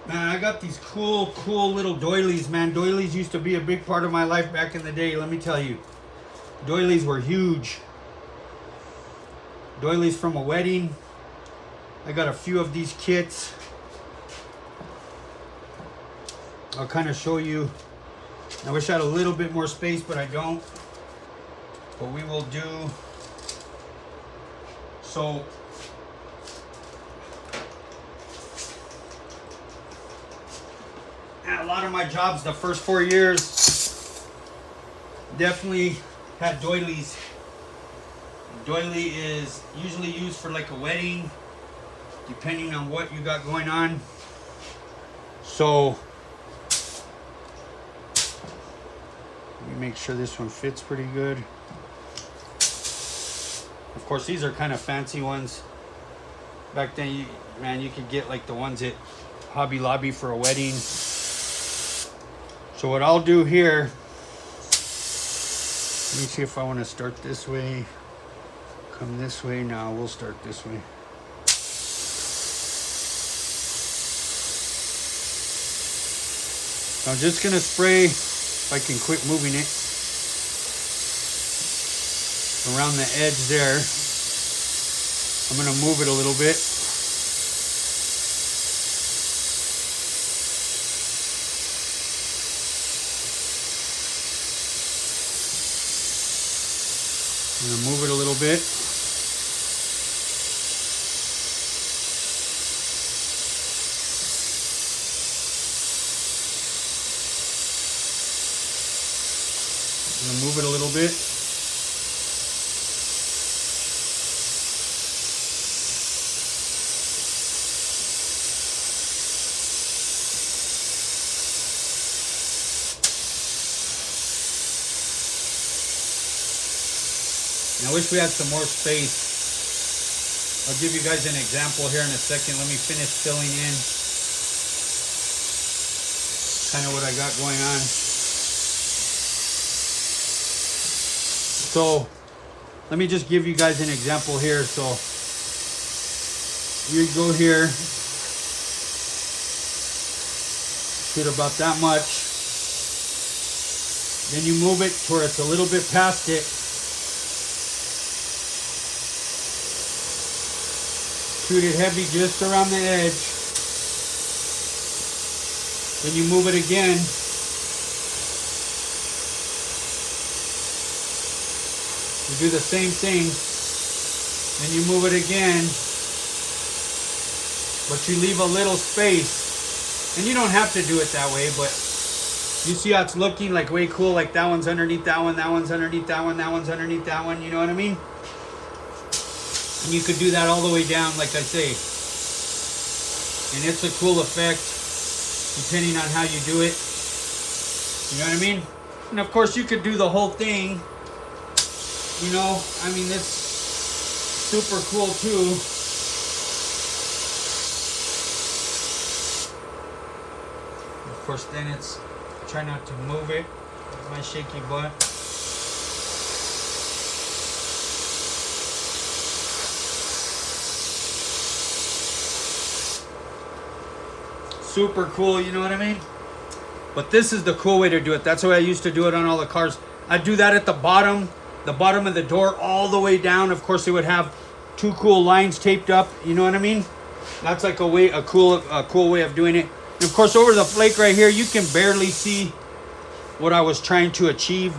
man, I got these cool little doilies, man. Doilies used to be a big part of my life back in the day, let me tell you. Doilies were huge. Doilies from a wedding. I got a few of these kits. I'll kind of show you. I wish I had a little bit more space, but I don't. But we will do. So, a lot of my jobs the first 4 years definitely had doilies. Doily is usually used for like a wedding, depending on what you got going on. So let me make sure this one fits pretty good. Of course, these are kind of fancy ones. Back then, you could get like the ones at Hobby Lobby for a wedding. So what I'll do here, let me see if I want to start this way, come this way. Now we'll start this way. So I'm just going to spray, if I can quit moving it, around the edge there. I'm going to move it a little bit. I'm going to move it a little bit. I'm going to move it a little bit. I wish we had some more space. I'll give you guys an example here in a second. Let me finish filling in kind of what I got going on. So let me just give you guys an example here. So you go here, shoot about that much. Then you move it to where it's a little bit past it. Shoot it heavy just around the edge. Then you move it again. You do the same thing. Then you move it again. But you leave a little space. And you don't have to do it that way, but you see how it's looking like way cool. Like that one's underneath that one, that one's underneath that one, that one's underneath that one. You know what I mean? And you could do that all the way down, like I say. And it's a cool effect, depending on how you do it. You know what I mean? And of course, you could do the whole thing. You know, I mean, it's super cool too. Of course, then it's, try not to move it with my shaky butt. super cool, you know what I mean? But this is the cool way to do it. That's the way I used to do it on all the cars. I'd do that at the bottom of the door all the way down. Of course, they would have two cool lines taped up, you know what I mean? That's like a cool way of doing it. And of course, over the flake right here, you can barely see what I was trying to achieve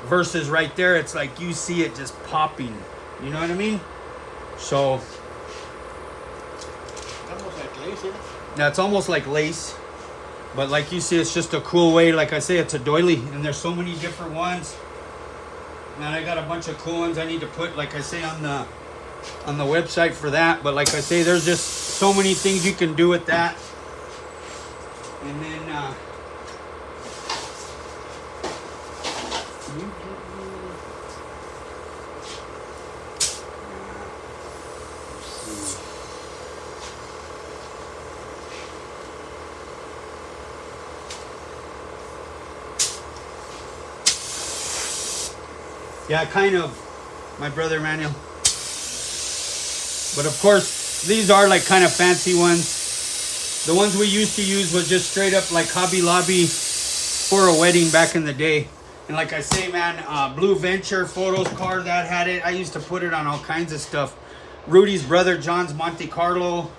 versus right there. It's like you see it just popping, you know what I mean? So Almost like lace, isn't it? that's almost like lace. But like you see, it's just a cool way. Like I say, it's a doily, and there's so many different ones. And I got a bunch of cool ones I need to put, like I say, on the website for that. But like I say, there's just so many things you can do with that. And then yeah, kind of, my brother Manuel. But of course, these are like kind of fancy ones. The ones we used to use was just straight up like Hobby Lobby for a wedding back in the day. And like I say, man, Blue Venture Photos car that had it. I used to put it on all kinds of stuff. Rudy's brother John's Monte Carlo.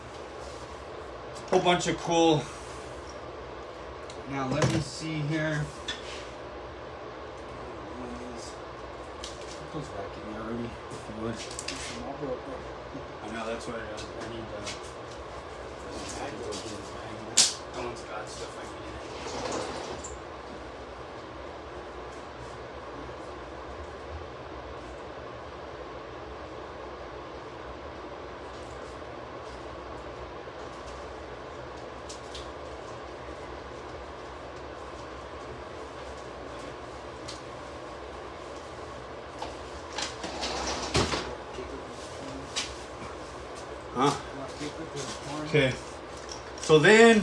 Whole bunch of cool. Now let me see here. Put those back in there, Rudy, if you would. I know, that's what I need to. That one's got stuff I need. Huh? Okay. So then,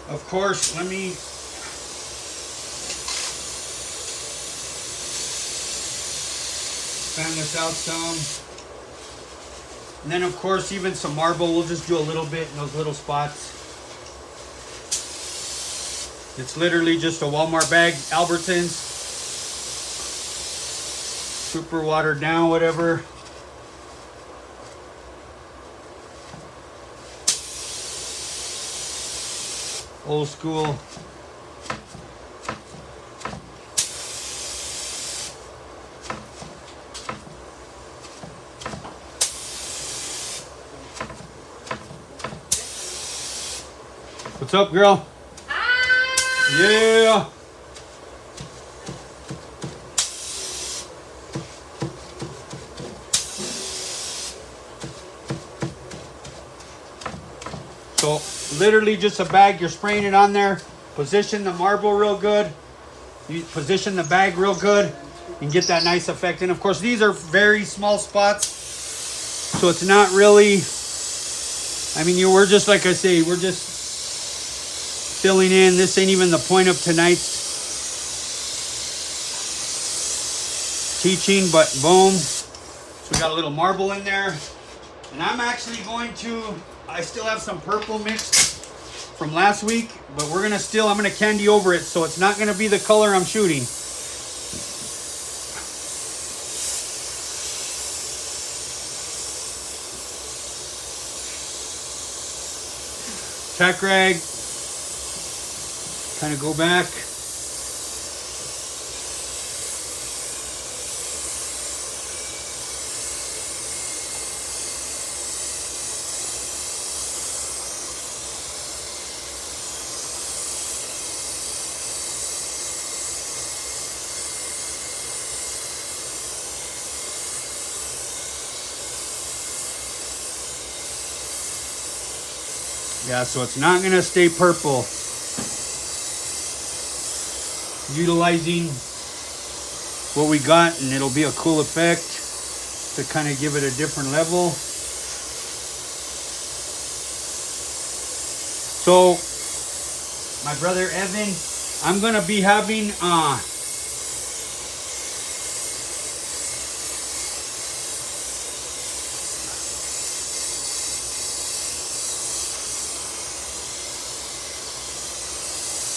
of course, let me fan this out some. And then, of course, even some marble. We'll just do a little bit in those little spots. It's literally just a Walmart bag, Albertsons. Super watered down, whatever. Old school. What's up, girl? Hi. Yeah. So literally just a bag, you're spraying it on there. Position the marble real good. You position the bag real good and get that nice effect. And of course, these are very small spots. So it's not really, I mean, we're just, like I say, we're just filling in. This ain't even the point of tonight's teaching, but boom. So we got a little marble in there. And I'm actually going to, I still have some purple mixed from last week, but I'm gonna candy over it, so it's not gonna be the color I'm shooting. Tack rag, kind of go back. Yeah, so it's not gonna stay purple. Utilizing what we got, and it'll be a cool effect to kind of give it a different level. So, my brother Evan, I'm gonna be having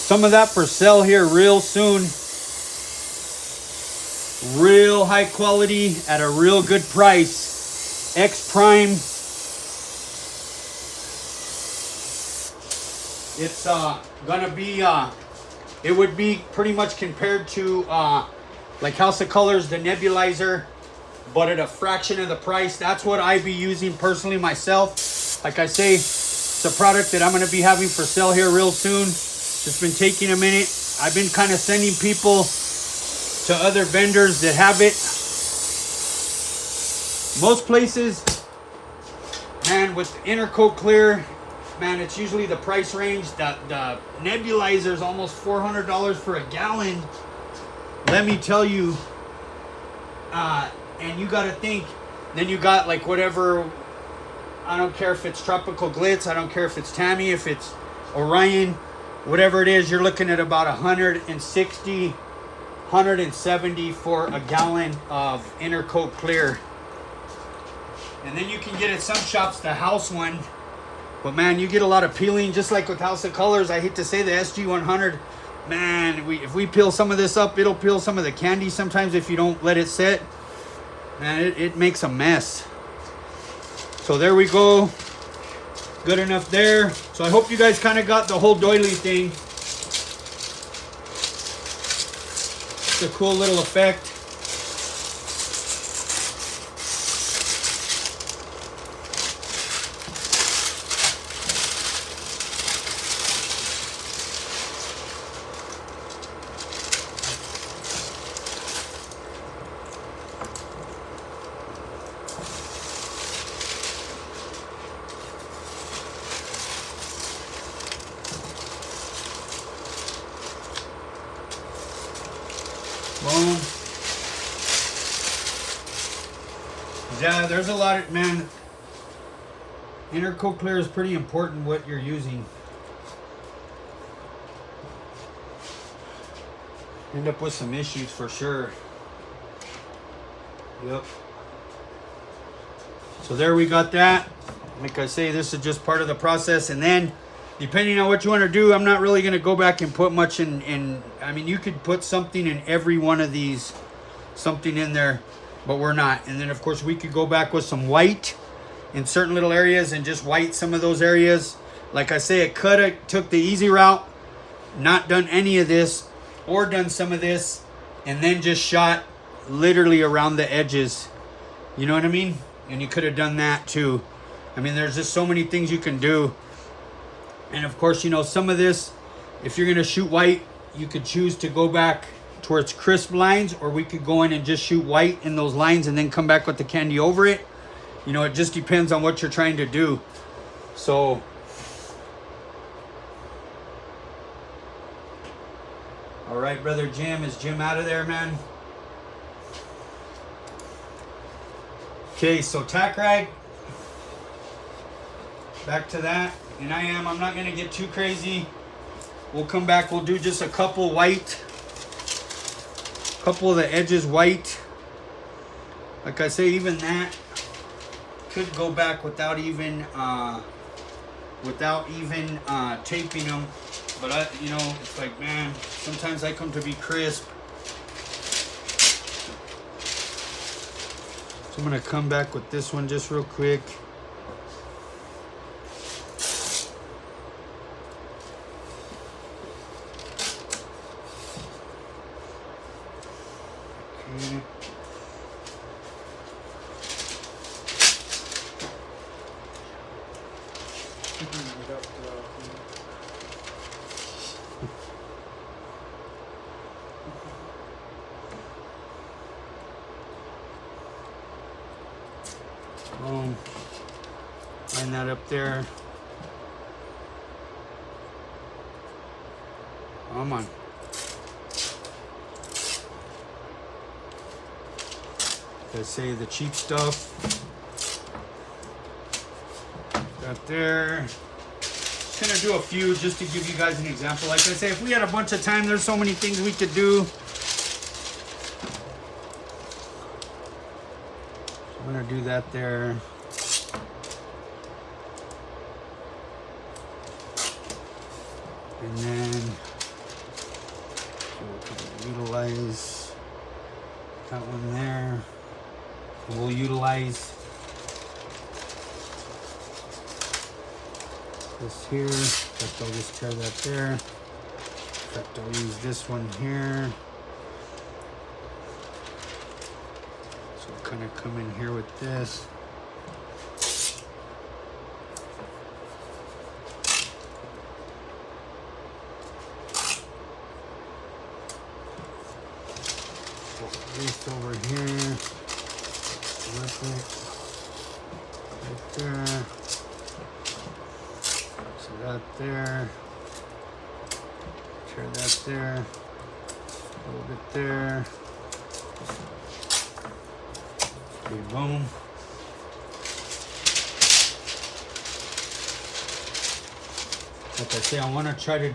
some of that for sale here real soon. Real high quality at a real good price. X Prime. It's gonna be it would be pretty much compared to like House of Colors, the nebulizer, but at a fraction of the price. That's what I be using personally myself. Like I say, it's a product that I'm gonna be having for sale here real soon. It's been taking a minute. I've been kind of sending people to other vendors that have it. Most places, man, with Intercoat Clear, man, it's usually the price range. The nebulizer is almost $400 for a gallon. Let me tell you, and you got to think, then you got like whatever, I don't care if it's Tropical Glitz, I don't care if it's Tammy, if it's Orion, whatever it is, you're looking at about 160, 170 for a gallon of Intercoat Clear. And then you can get at some shops the house one. But man, you get a lot of peeling, just like with House of Colors. I hate to say the SG100. Man, if we peel some of this up, it'll peel some of the candy sometimes if you don't let it sit. Man, it makes a mess. So there we go. Good enough there. So I hope you guys kind of got the whole doily thing. It's a cool little effect. Boom. Yeah, there's a lot of, man, Intercoat Clear is pretty important what you're using. End up with some issues for sure. Yep. So there we got that. Like I say, this is just part of the process. And then, depending on what you want to do, I'm not really going to go back and put much in. I mean, you could put something in every one of these. Something in there. But we're not. And then, of course, we could go back with some white in certain little areas and just white some of those areas. Like I say, it could have took the easy route. Not done any of this. Or done some of this. And then just shot literally around the edges. You know what I mean? And you could have done that too. I mean, there's just so many things you can do. And of course, you know, some of this, if you're going to shoot white, you could choose to go back towards crisp lines, or we could go in and just shoot white in those lines and then come back with the candy over it. You know, it just depends on what you're trying to do. So, all right, brother Jim, is Jim out of there, man? Okay, so tack rag. Back to that. And I'm not going to get too crazy. We'll come back. We'll do just a couple white. Couple of the edges white. Like I say, even that could go back without even taping them. But you know, it's like, man, sometimes I come to be crisp. So I'm going to come back with this one just real quick. Boom. Line that up there. Come on. Like I say, the cheap stuff. Got there. Just gonna do a few just to give you guys an example. Like I say, if we had a bunch of time, there's so many things we could do. I'm gonna do that there. And then we're going to utilize that one there. And we'll utilize this here. In fact, I'll just tear that there. In fact, I'll use this one here. So I'll kind of come in here with this. This over here. Perfect. Right there. So that there. Tear that there. A little bit there. Okay, boom. Like I say, I want to try to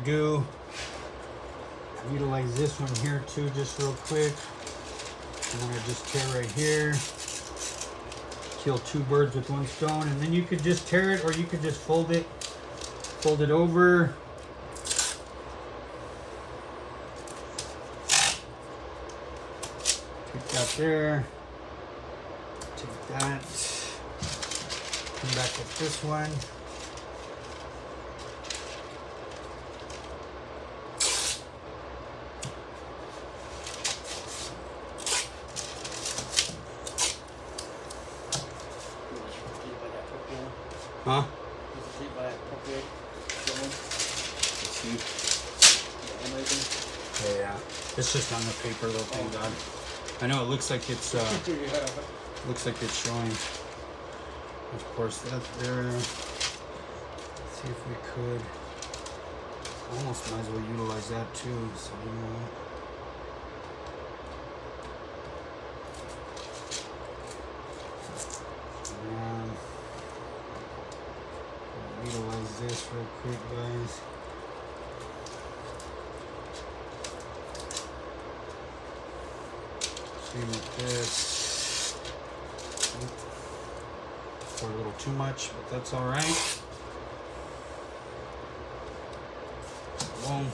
utilize this one here too, just real quick. I'm gonna just tear right here. Kill two birds with one stone, and then you could just tear it, or you could just fold it over. Take that there. Take that. Come back with this one. Huh? Yeah, it's just on the paper though, thank God. I know it looks like it's looks like it's showing. Of course that there. Let's see if we could. Almost might as well utilize that too. So you know what? Utilize this real quick, guys. Same with this. Pour a little too much, but that's all right. Boom.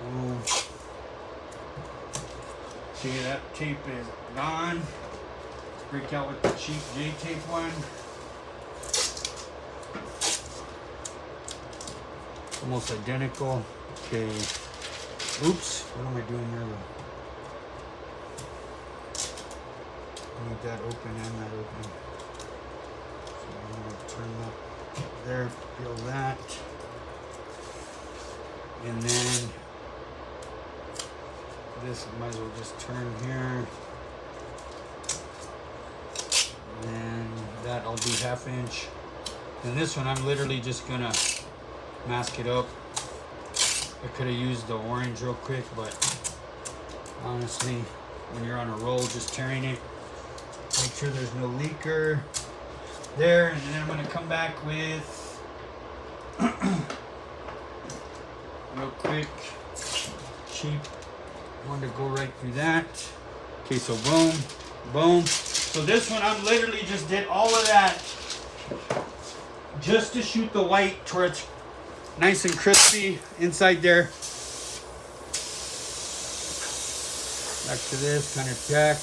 Boom. See, that tape is gone. Let's break out with the cheap J tape one. Almost identical. Okay. Oops. What am I doing here though? I need that open and that open. So I'm going to turn that there, peel that. And then this I might as well just turn here. And then that I'll do 1/2 inch. And this one I'm literally just gonna mask it up. I could have used the orange real quick, but honestly, when you're on a roll, just tearing it, make sure there's no leaker there. And then I'm going to come back with real quick, cheap one to go right through that. Okay, so boom, boom. So this one, I'm literally just did all of that just to shoot the white to where it's nice and crispy inside there. Back to this, kind of check.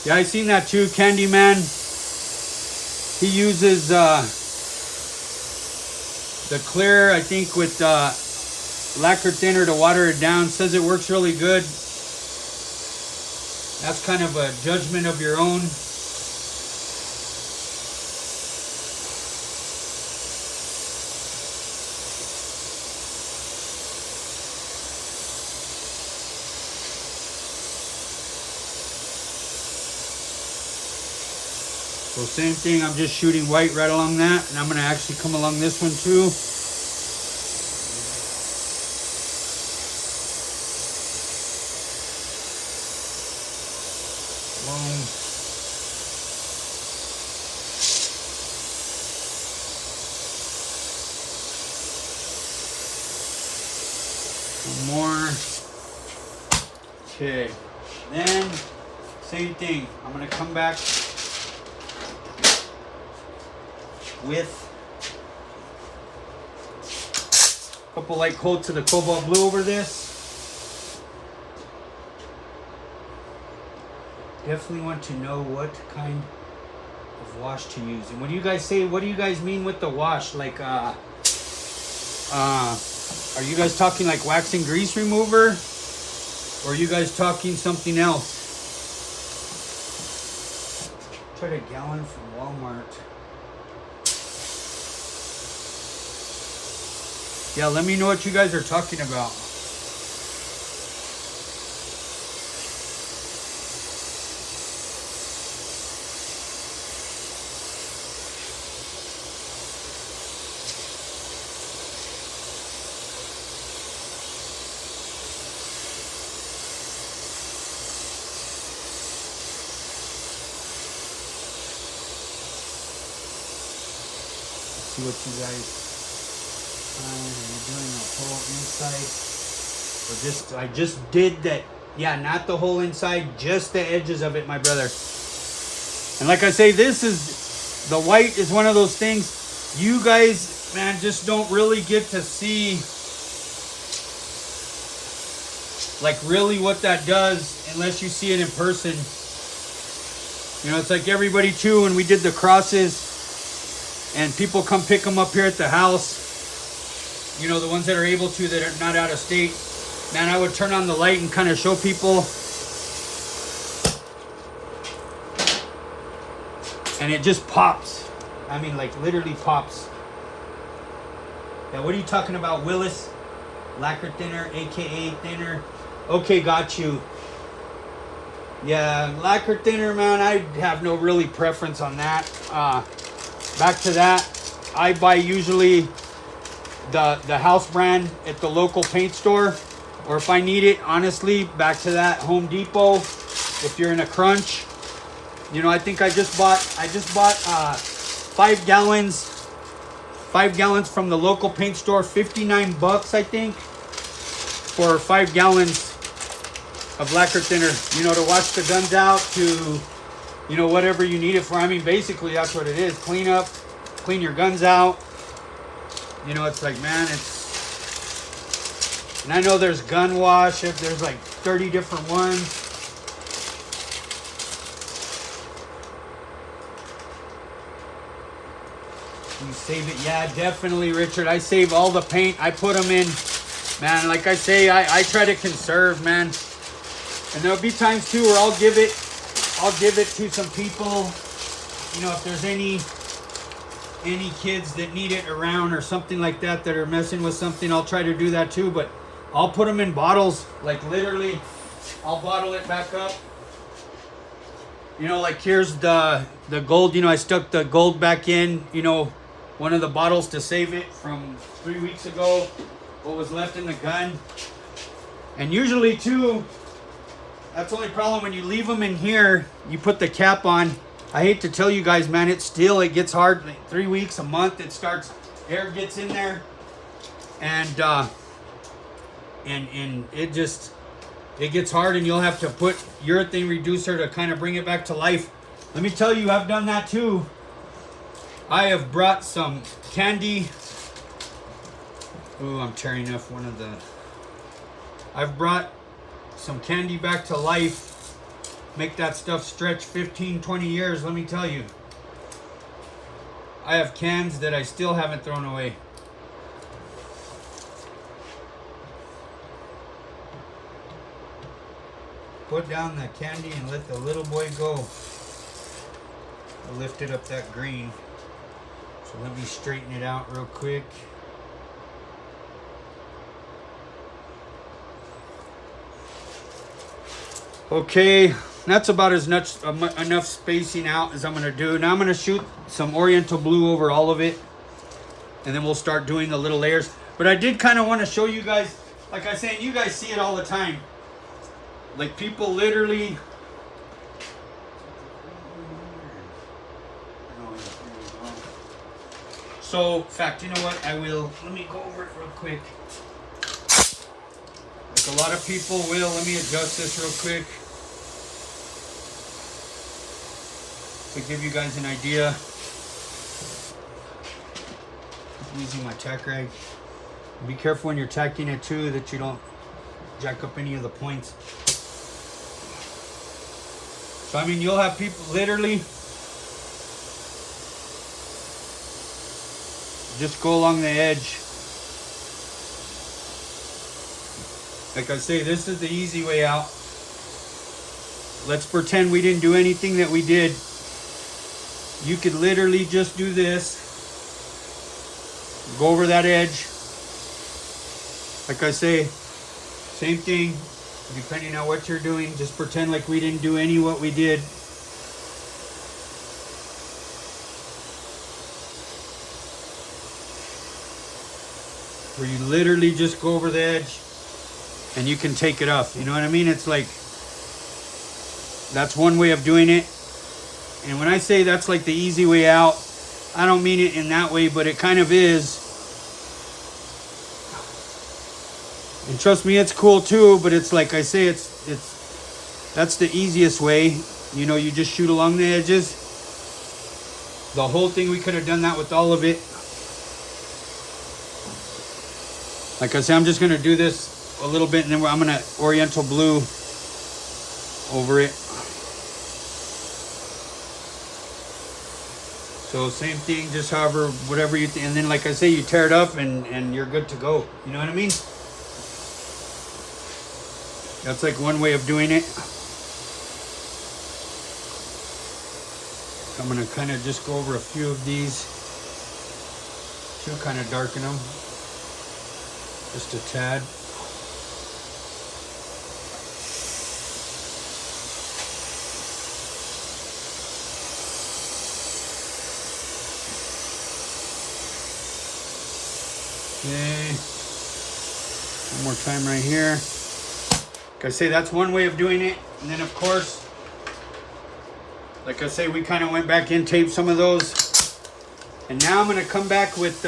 Yeah, I seen that too, Candyman. He uses the clear, I think, with lacquer thinner to water it down. Says it works really good. That's kind of a judgment of your own. So same thing, I'm just shooting white right along that, and I'm gonna actually come along this one too. Boom. One more. Okay. Then, same thing. I'm going to come back with a couple light coats of the cobalt blue over this. Definitely want to know what kind of wash to use. And when you guys say, what do you guys mean with the wash? Like, are you guys talking like wax and grease remover? Or are you guys talking something else? Tried a gallon from Walmart. Yeah, let me know what you guys are talking about. See what you guys are doing the whole inside, or just I just did that. Yeah, not the whole inside, just the edges of it, my brother. And like I say, this is the white is one of those things you guys, man, just don't really get to see like really what that does unless you see it in person. You know, it's like everybody too when we did the crosses. And people come pick them up here at the house. You know, the ones that are able to, that are not out of state. Man, I would turn on the light and kind of show people. And it just pops. I mean, like literally pops. Yeah, what are you talking about, Willis? Lacquer thinner, aka thinner. Okay, got you. Yeah, lacquer thinner, man, I have no really preference on that. Back to that, I buy usually the house brand at the local paint store, or if I need it, honestly, back to that, Home Depot. If you're in a crunch, you know, I think I just bought 5 gallons from the local paint store, $59, I think, for 5 gallons of lacquer thinner. You know, to wash the guns out, to, you know, whatever you need it for. I mean, basically, that's what it is. Clean your guns out. You know, it's like, man, and I know there's gun wash. If there's like 30 different ones. You save it. Yeah, definitely, Richard. I save all the paint. I put them in. Man, like I say, I try to conserve, man. And there'll be times, too, where I'll give it to some people, you know, if there's any kids that need it around or something like that are messing with something, I'll try to do that too. But I'll put them in bottles, like literally, I'll bottle it back up. You know, like here's the gold, you know, I stuck the gold back in, you know, one of the bottles to save it from 3 weeks ago, what was left in the gun. And usually too, that's the only problem when you leave them in here, you put the cap on. I hate to tell you guys, man, it gets hard. 3 weeks, a month, it starts, air gets in there. And it gets hard, and you'll have to put urethane reducer to kind of bring it back to life. Let me tell you, I've done that too. I have brought some candy. Ooh, I'm tearing off one of the... I've brought some candy back to life. Make that stuff stretch 15, 20 years, let me tell you. I have cans that I still haven't thrown away. Put down the candy and let the little boy go. I lifted up that green. So let me straighten it out real quick. Okay, that's about as much enough spacing out as I'm going to do. Now I'm going to shoot some Oriental blue over all of it. And then we'll start doing the little layers. But I did kind of want to show you guys, like I said, you guys see it all the time. Like people literally... So, in fact, you know what? Let me go over it real quick. Like a lot of people will. Let me adjust this real quick to give you guys an idea. I'm using my tack rag. Be careful when you're tacking it too that you don't jack up any of the points. So I mean, you'll have people literally just go along the edge. Like I say, this is the easy way out. Let's pretend we didn't do anything that we did. You could literally just do this. Go over that edge. Like I say, same thing. Depending on what you're doing, just pretend like we didn't do any what we did. Where you literally just go over the edge and you can take it off. You know what I mean? It's like, that's one way of doing it. And when I say that's like the easy way out, I don't mean it in that way, but it kind of is. And trust me, it's cool too, but it's like I say, that's the easiest way. You know, you just shoot along the edges. The whole thing, we could have done that with all of it. Like I say, I'm just gonna do this a little bit and then I'm gonna Oriental blue over it. So same thing, just however, whatever you and then like I say, you tear it up and you're good to go. You know what I mean? That's like one way of doing it. I'm gonna kind of just go over a few of these to kind of darken them. Just a tad. Okay. One more time right here. Like I say, that's one way of doing it. And then of course, like I say, we kind of went back in, taped some of those. And now I'm gonna come back with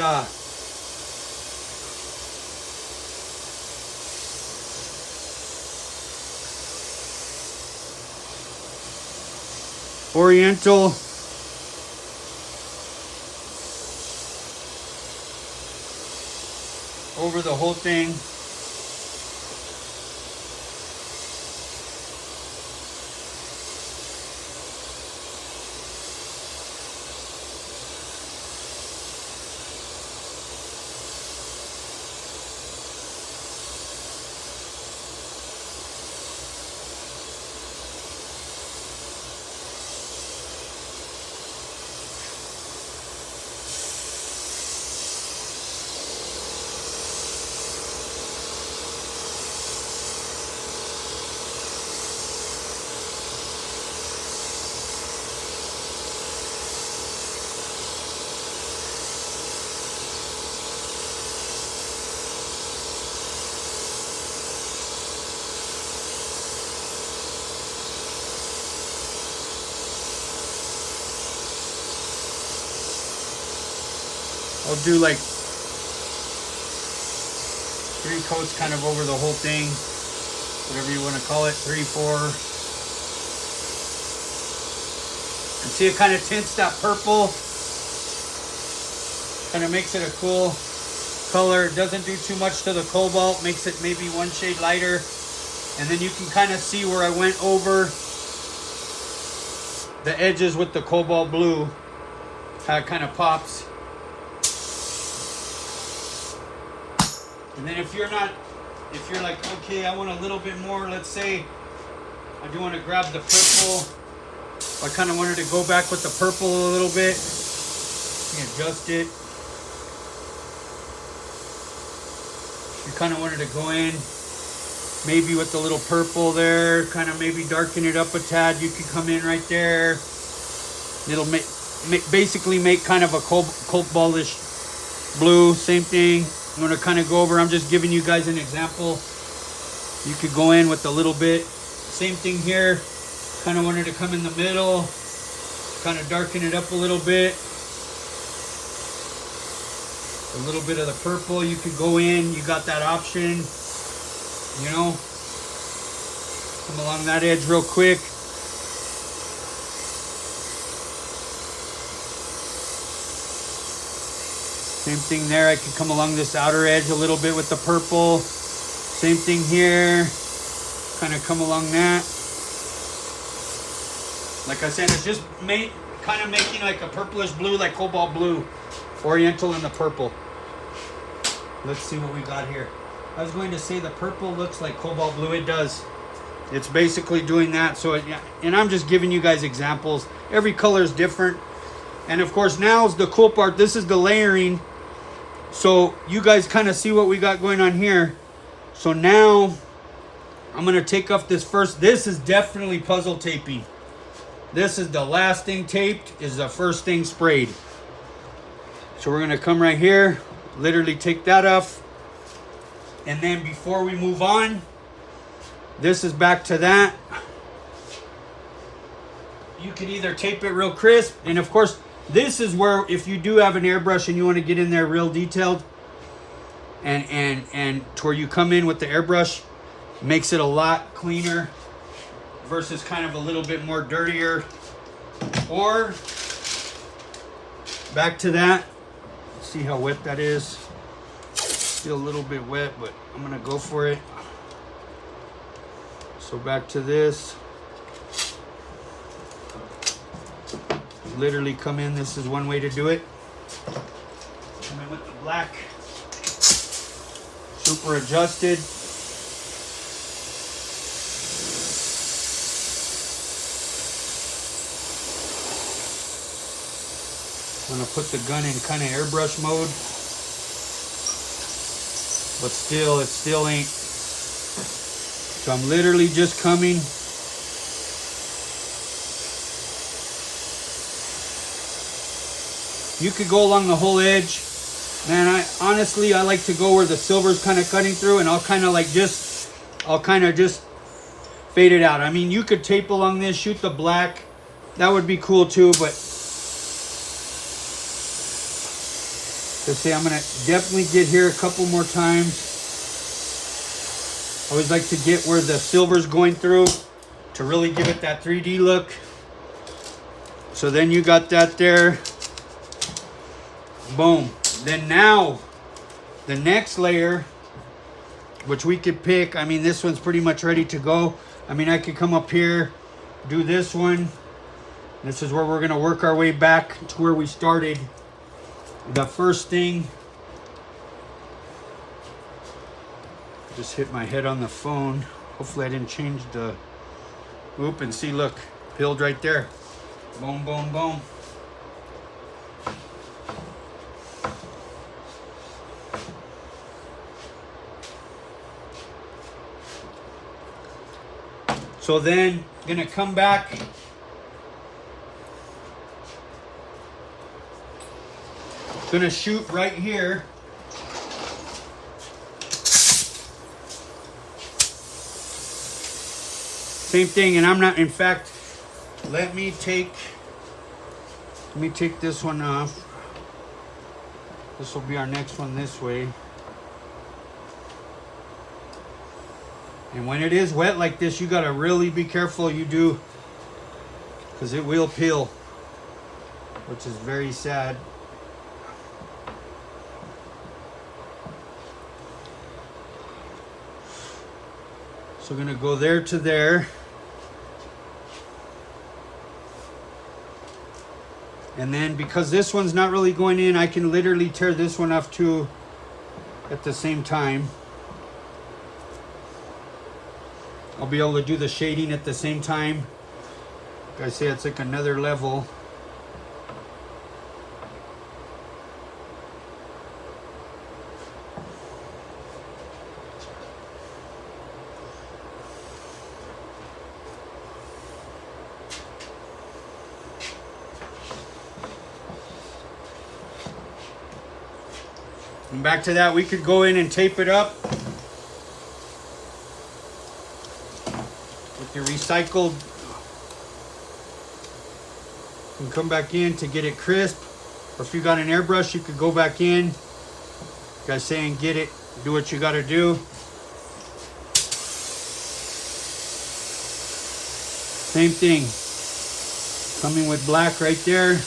Oriental over the whole thing. I'll do like 3 coats kind of over the whole thing, whatever you want to call it, 3, 4. And see, it kind of tints that purple, kind of makes it a cool color. It doesn't do too much to the cobalt, makes it maybe one shade lighter. And then you can kind of see where I went over the edges with the cobalt blue, how it kind of pops. And then if you're like, okay, I want a little bit more, let's say I do want to grab the purple. I kind of wanted to go back with the purple a little bit. You can adjust it. You kind of wanted to go in maybe with the little purple there, kind of maybe darken it up a tad. You could come in right there. It'll basically make kind of a cobalt-ish blue, same thing. I'm going to kind of go over, I'm just giving you guys an example. You could go in with a little bit. Same thing here. Kind of wanted to come in the middle. Kind of darken it up a little bit. A little bit of the purple. You could go in. You got that option. You know, come along that edge real quick. Same thing there. I can come along this outer edge a little bit with the purple. Same thing here. Kind of come along that. Like I said, it's just kind of making like a purplish blue, like cobalt blue. Oriental and the purple. Let's see what we got here. I was going to say the purple looks like cobalt blue. It does. It's basically doing that. So, and I'm just giving you guys examples. Every color is different. And of course, now's the cool part. This is the layering. So you guys kind of see what we got going on here. So now I'm going to take off this first. This is definitely puzzle taping. This is the last thing taped, is the first thing sprayed. So we're going to come right here, literally take that off. And then before we move on, this is back to that. You can either tape it real crisp, and of course, this is where if you do have an airbrush and you want to get in there real detailed, and to where you come in with the airbrush, makes it a lot cleaner versus kind of a little bit more dirtier. Or back to that. See how wet that is. Still a little bit wet, but I'm gonna go for it. So back to this. Literally come in. This is one way to do it. Come in with the black. Super adjusted. I'm gonna put the gun in kind of airbrush mode, but still, it still ain't. So I'm literally just coming. You could go along the whole edge. Man, I like to go where the silver's kind of cutting through, and I'll kind of just fade it out. I mean, you could tape along this, shoot the black. That would be cool too, but let's see, I'm gonna definitely get here a couple more times. I always like to get where the silver's going through to really give it that 3D look. So then you got that there. Boom. Then now, the next layer, which we could pick, I mean, this one's pretty much ready to go. I mean, I could come up here, do this one. This is where we're gonna work our way back to where we started. The first thing, just hit my head on the phone. Hopefully I didn't change the, oop, and see, look, peeled right there. Boom, boom, boom. So then, gonna come back. Gonna shoot right here. Same thing, and I'm not, in fact, let me take this one off. This will be our next one this way. And when it is wet like this, you gotta really be careful you do, because it will peel, which is very sad. So we're gonna go there to there. And then because this one's not really going in, I can literally tear this one off too at the same time. I'll be able to do the shading at the same time. Like I say, it's like another level. And back to that, we could go in and tape it up with your recycled. And come back in to get it crisp. Or if you got an airbrush, you could go back in. Like I say, and get it. Do what you got to do. Same thing. Coming with black right there.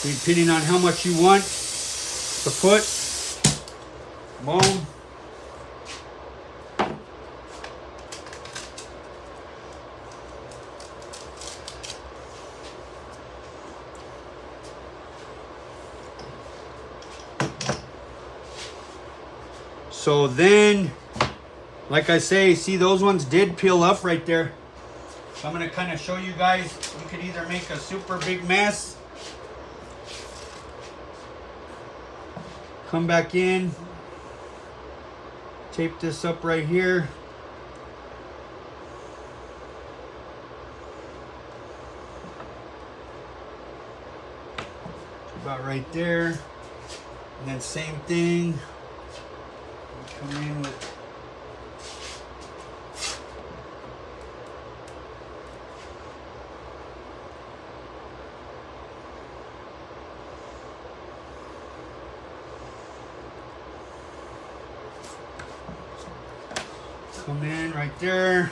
Depending on how much you want to put. Boom. So then, like I say, see those ones did peel up right there. So I'm going to kind of show you guys. You could either make a super big mess. Come back in. Tape this up right here. About right there. And then same thing. Come in with come in right there.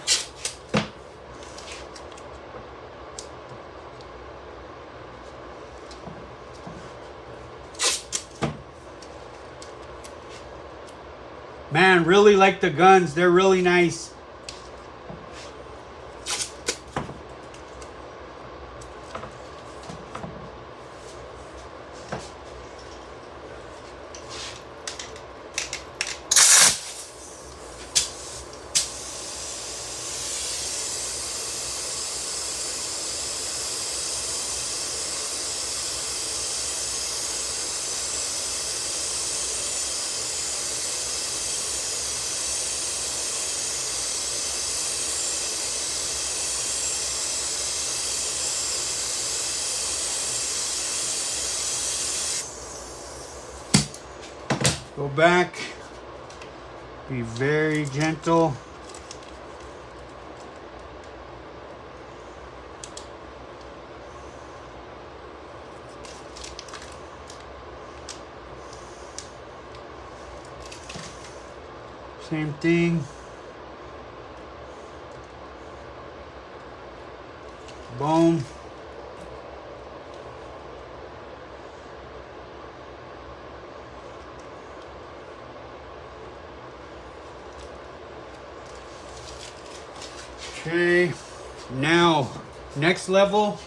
Man, really like the guns. They're really nice. Go back. Be very gentle. Same thing. Boom. Okay, now next level.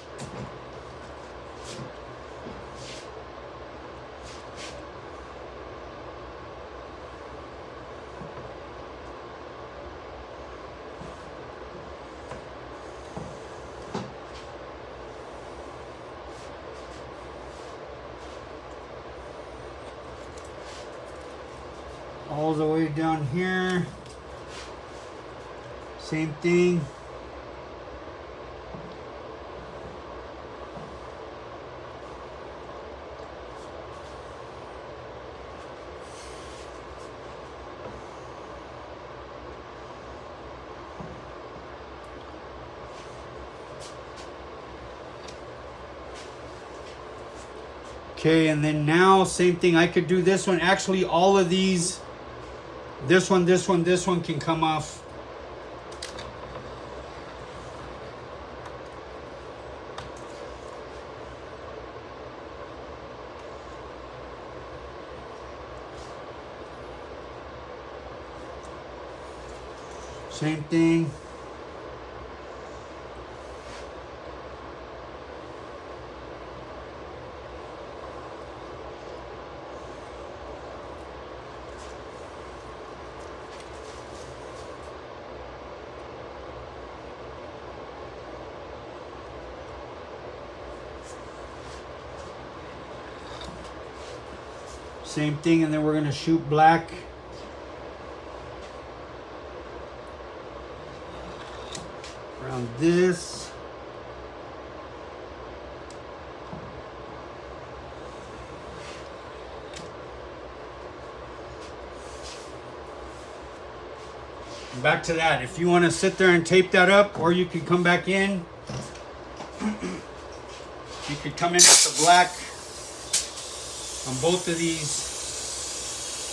All the way down here. Same thing. Okay, and then now same thing. I could do this one. Actually, all of these, this one can come off. Same thing. Same thing, and then we're gonna shoot black. Around this. And back to that. If you want to sit there and tape that up, or you could come back in. You could come in with the black on both of these.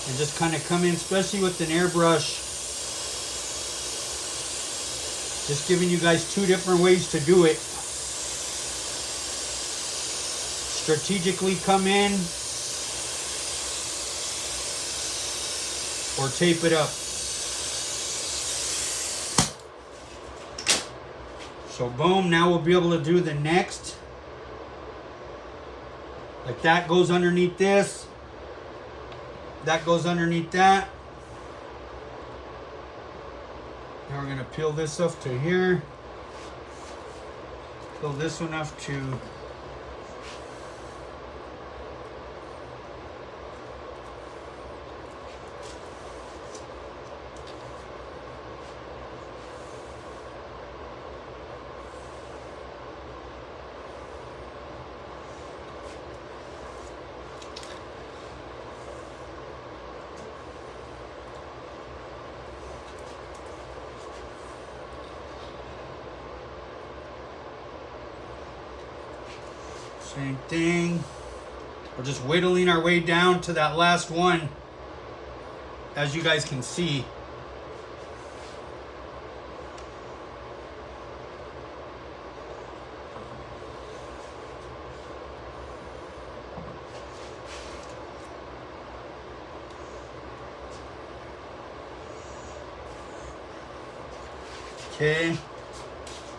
and just kind of come in, especially with an airbrush. Just giving you guys two different ways to do it. Strategically come in or tape it up. So boom, now we'll be able to do the next. Like that goes underneath this. That goes underneath that. Now we're gonna peel this up to here. Peel this one up to same thing. We're just whittling our way down to that last one, as you guys can see. Okay,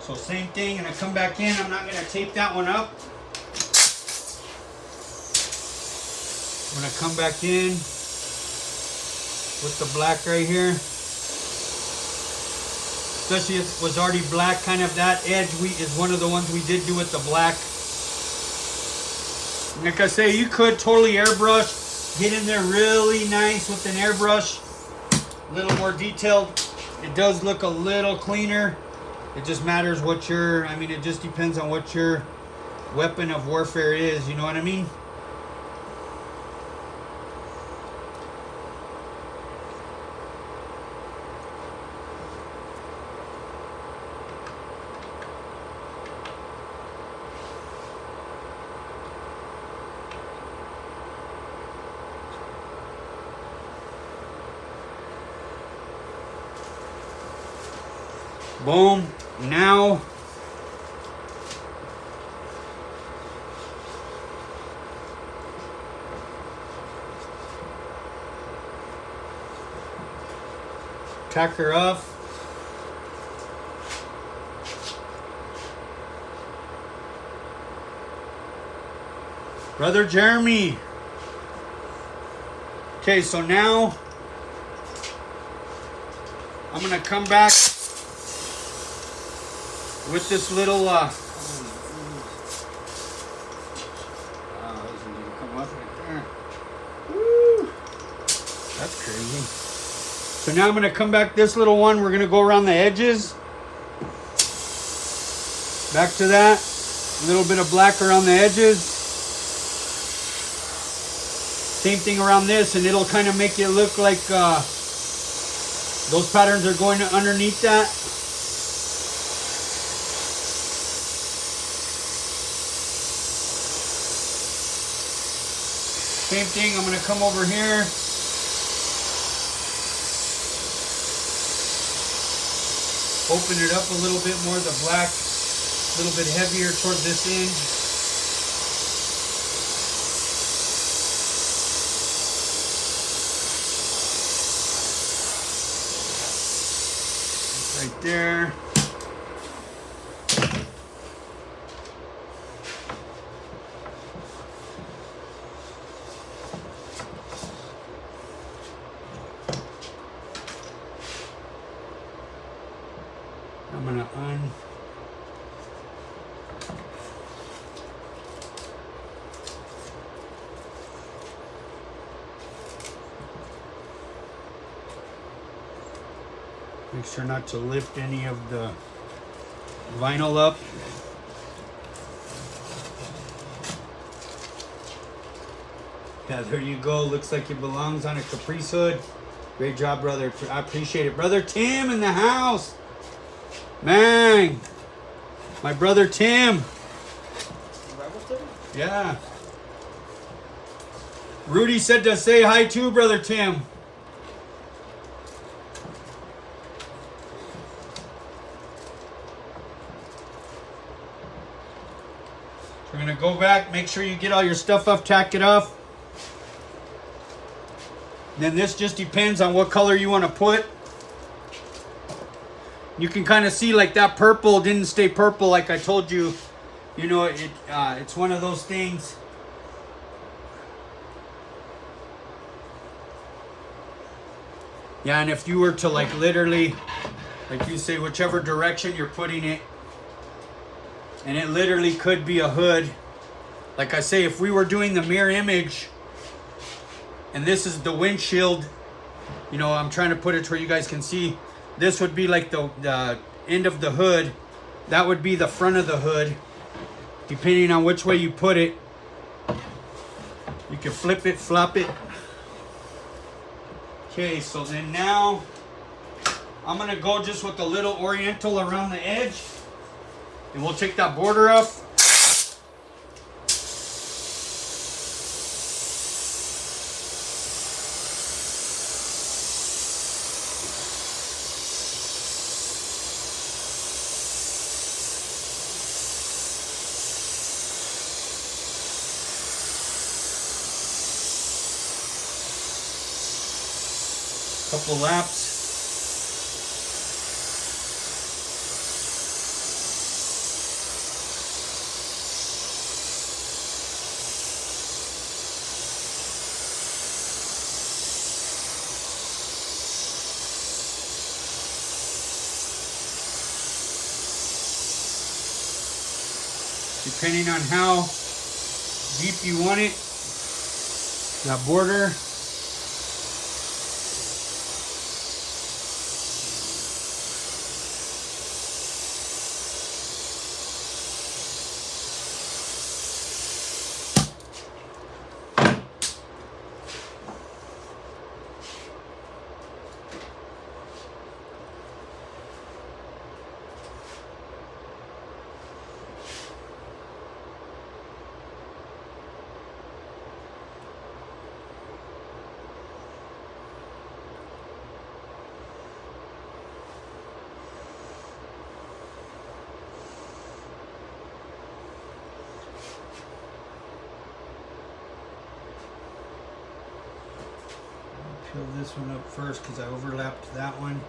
so same thing, and I come back in. I'm not gonna tape that one up. I'm gonna come back in with the black right here. Especially if it was already black, kind of that edge is one of the ones we did do with the black. Like I say, you could totally airbrush, get in there really nice with an airbrush, a little more detailed. It does look a little cleaner. It just matters what your, I mean, it just depends on what your weapon of warfare is, you know what I mean? Boom. Now tack her off. Brother Jeremy. Okay, so now I'm gonna come back with this little come up right there. Woo! That's crazy. So now I'm gonna come back this little one. We're gonna go around the edges. Back to that. A little bit of black around the edges. Same thing around this, and it'll kind of make it look like those patterns are going underneath that. Same thing, I'm going to come over here. Open it up a little bit more, the black, a little bit heavier toward this end. Right there. I'm gonna make sure not to lift any of the vinyl up. Yeah, there you go. Looks like it belongs on a Caprice hood. Great job, brother. I appreciate it. Brother Tim in the house. Man, my brother Tim. Yeah. Rudy said to say hi too, Brother Tim. We're gonna go back, make sure you get all your stuff up, tack it up. Then this just depends on what color you want to put. You can kind of see like that purple didn't stay purple like I told you. You know, it's one of those things. Yeah, and if you were to like literally, like you say, whichever direction you're putting it, and it literally could be a hood. Like I say, if we were doing the mirror image, and this is the windshield, you know, I'm trying to put it where you guys can see. This would be like the end of the hood. That would be the front of the hood. Depending on which way you put it. You can flip it, flop it. Okay, so then now I'm gonna go just with a little oriental around the edge. And we'll take that border up. Couple laps. Depending on how deep you want it, that border. Peel this one up first because I overlapped that one.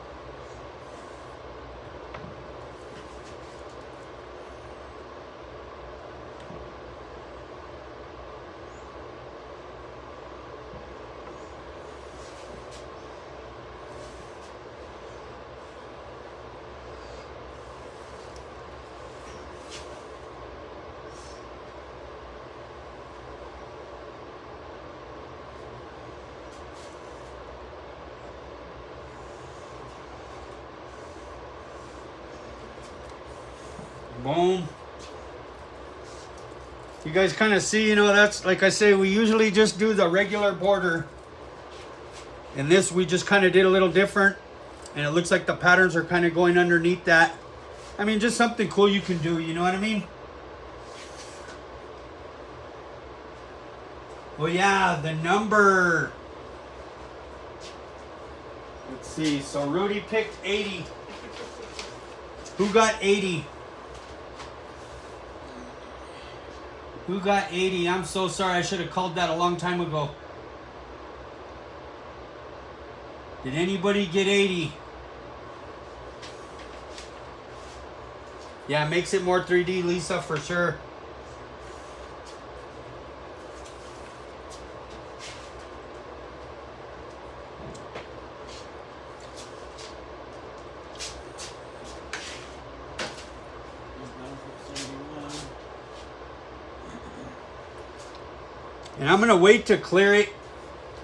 Boom. You guys kind of see, you know, that's like I say, we usually just do the regular border. And this we just kind of did a little different. And it looks like the patterns are kind of going underneath that. I mean, just something cool you can do, you know what I mean? Well, yeah, the number. Let's see. So Rudy picked 80. Who got 80? Who got 80? I'm so sorry. I should have called that a long time ago. Did anybody get 80? Yeah, it makes it more 3D, Lisa, for sure. And I'm going to wait to clear it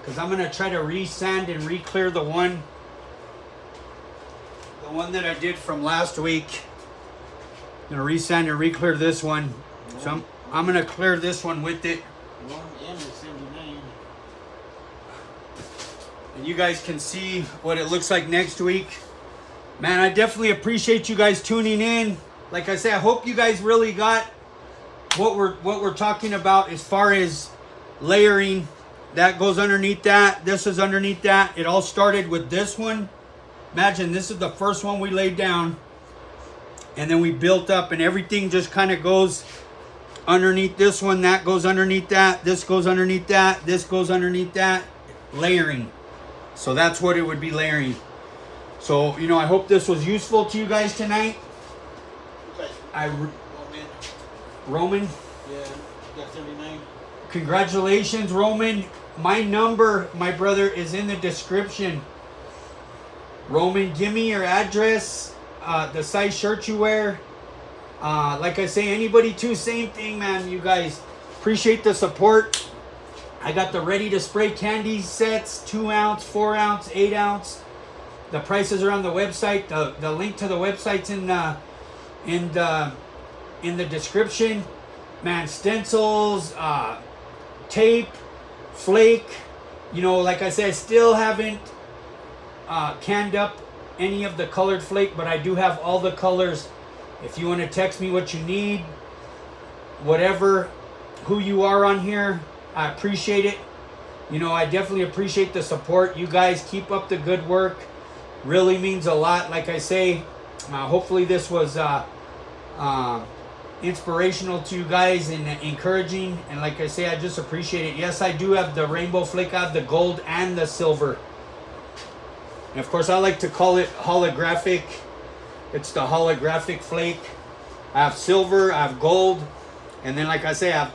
because I'm going to try to re-sand and re-clear the one that I did from last week. I'm going to re-sand and re-clear this one. So I'm going to clear this one with it. And you guys can see what it looks like next week. Man, I definitely appreciate you guys tuning in. Like I say, I hope you guys really got what we're talking about as far as layering That goes underneath that. This is underneath that. It all started with this one. Imagine this is the first one we laid down. And then we built up, and everything just kind of goes underneath this one. That goes underneath that. This goes underneath that. This goes underneath that. Layering. So that's what it would be, layering. So, you know, I hope this was useful to you guys tonight. Roman. Yeah, got 39. Congratulations, Roman. My number, my brother, is in the description. Roman, give me your address, the size shirt you wear. Like I say, anybody too, same thing, man. You guys, appreciate the support. I got the ready to spray candy sets, 2 ounce, 4 ounce, 8 ounce. The prices are on the website. The link to the website's in the description. Man, stencils, tape, flake. You know, like I said, I still haven't canned up any of the colored flake, but I do have all the colors. If you want to text me what you need, whatever, who you are on here, I appreciate it. You know, I definitely appreciate the support. You guys keep up the good work. Really means a lot. Like I say, hopefully this was inspirational to you guys and encouraging. And like I say, I just appreciate it. Yes, I do have the rainbow flake. I have the gold and the silver. And of course, I like to call it holographic. It's the holographic flake. I have silver, I have gold. And then like I say, I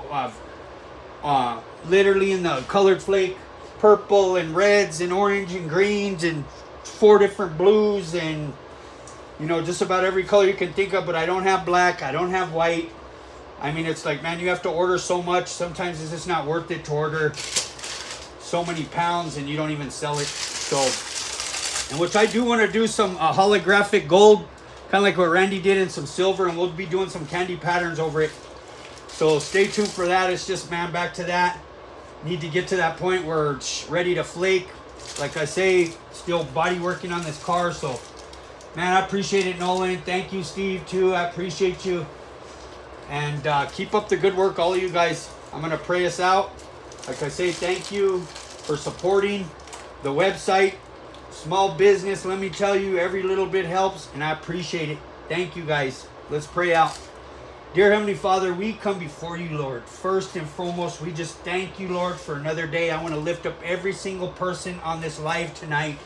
have literally in the colored flake, purple and reds and orange and greens and 4 different blues and, you know, just about every color you can think of. But I don't have black, I don't have white. I mean, it's like, man, you have to order so much. Sometimes it's just not worth it to order so many pounds and you don't even sell it. So, and which I do want to do some holographic gold, kind of like what Randy did, in some silver, and we'll be doing some candy patterns over it. So stay tuned for that. It's just, man, back to that. Need to get to that point where it's ready to flake. Like I say, still body working on this car. So, man, I appreciate it, Nolan. Thank you, Steve, too. I appreciate you. And keep up the good work, all of you guys. I'm going to pray us out. Like I say, thank you for supporting the website. Small business, let me tell you, every little bit helps, and I appreciate it. Thank you, guys. Let's pray out. Dear Heavenly Father, we come before you, Lord. First and foremost, we just thank you, Lord, for another day. I want to lift up every single person on this live tonight.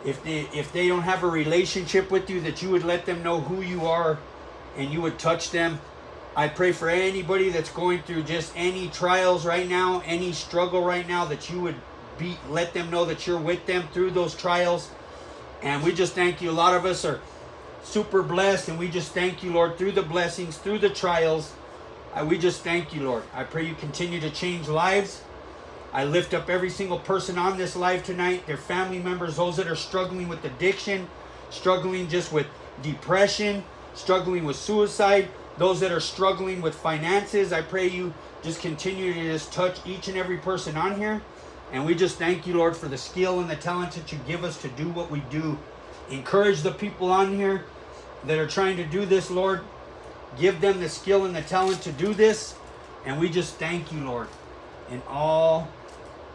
If they don't have a relationship with you, that you would let them know who you are and you would touch them. I pray for anybody that's going through just any trials right now, any struggle right now, that you would let them know that you're with them through those trials. And we just thank you. A lot of us are super blessed, and we just thank you, Lord, through the blessings, through the trials. We just thank you, Lord. I pray you continue to change lives. I lift up every single person on this live tonight, their family members, those that are struggling with addiction, struggling just with depression, struggling with suicide, those that are struggling with finances. I pray you just continue to just touch each and every person on here. And we just thank you, Lord, for the skill and the talent that you give us to do what we do. Encourage the people on here that are trying to do this, Lord. Give them the skill and the talent to do this. And we just thank you, Lord. In all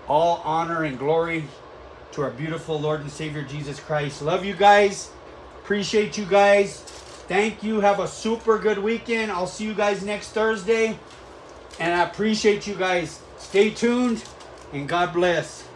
honor and glory to our beautiful Lord and Savior, Jesus Christ. Love you guys. Appreciate you guys. Thank you. Have a super good weekend. I'll see you guys next Thursday. And I appreciate you guys. Stay tuned. And God bless.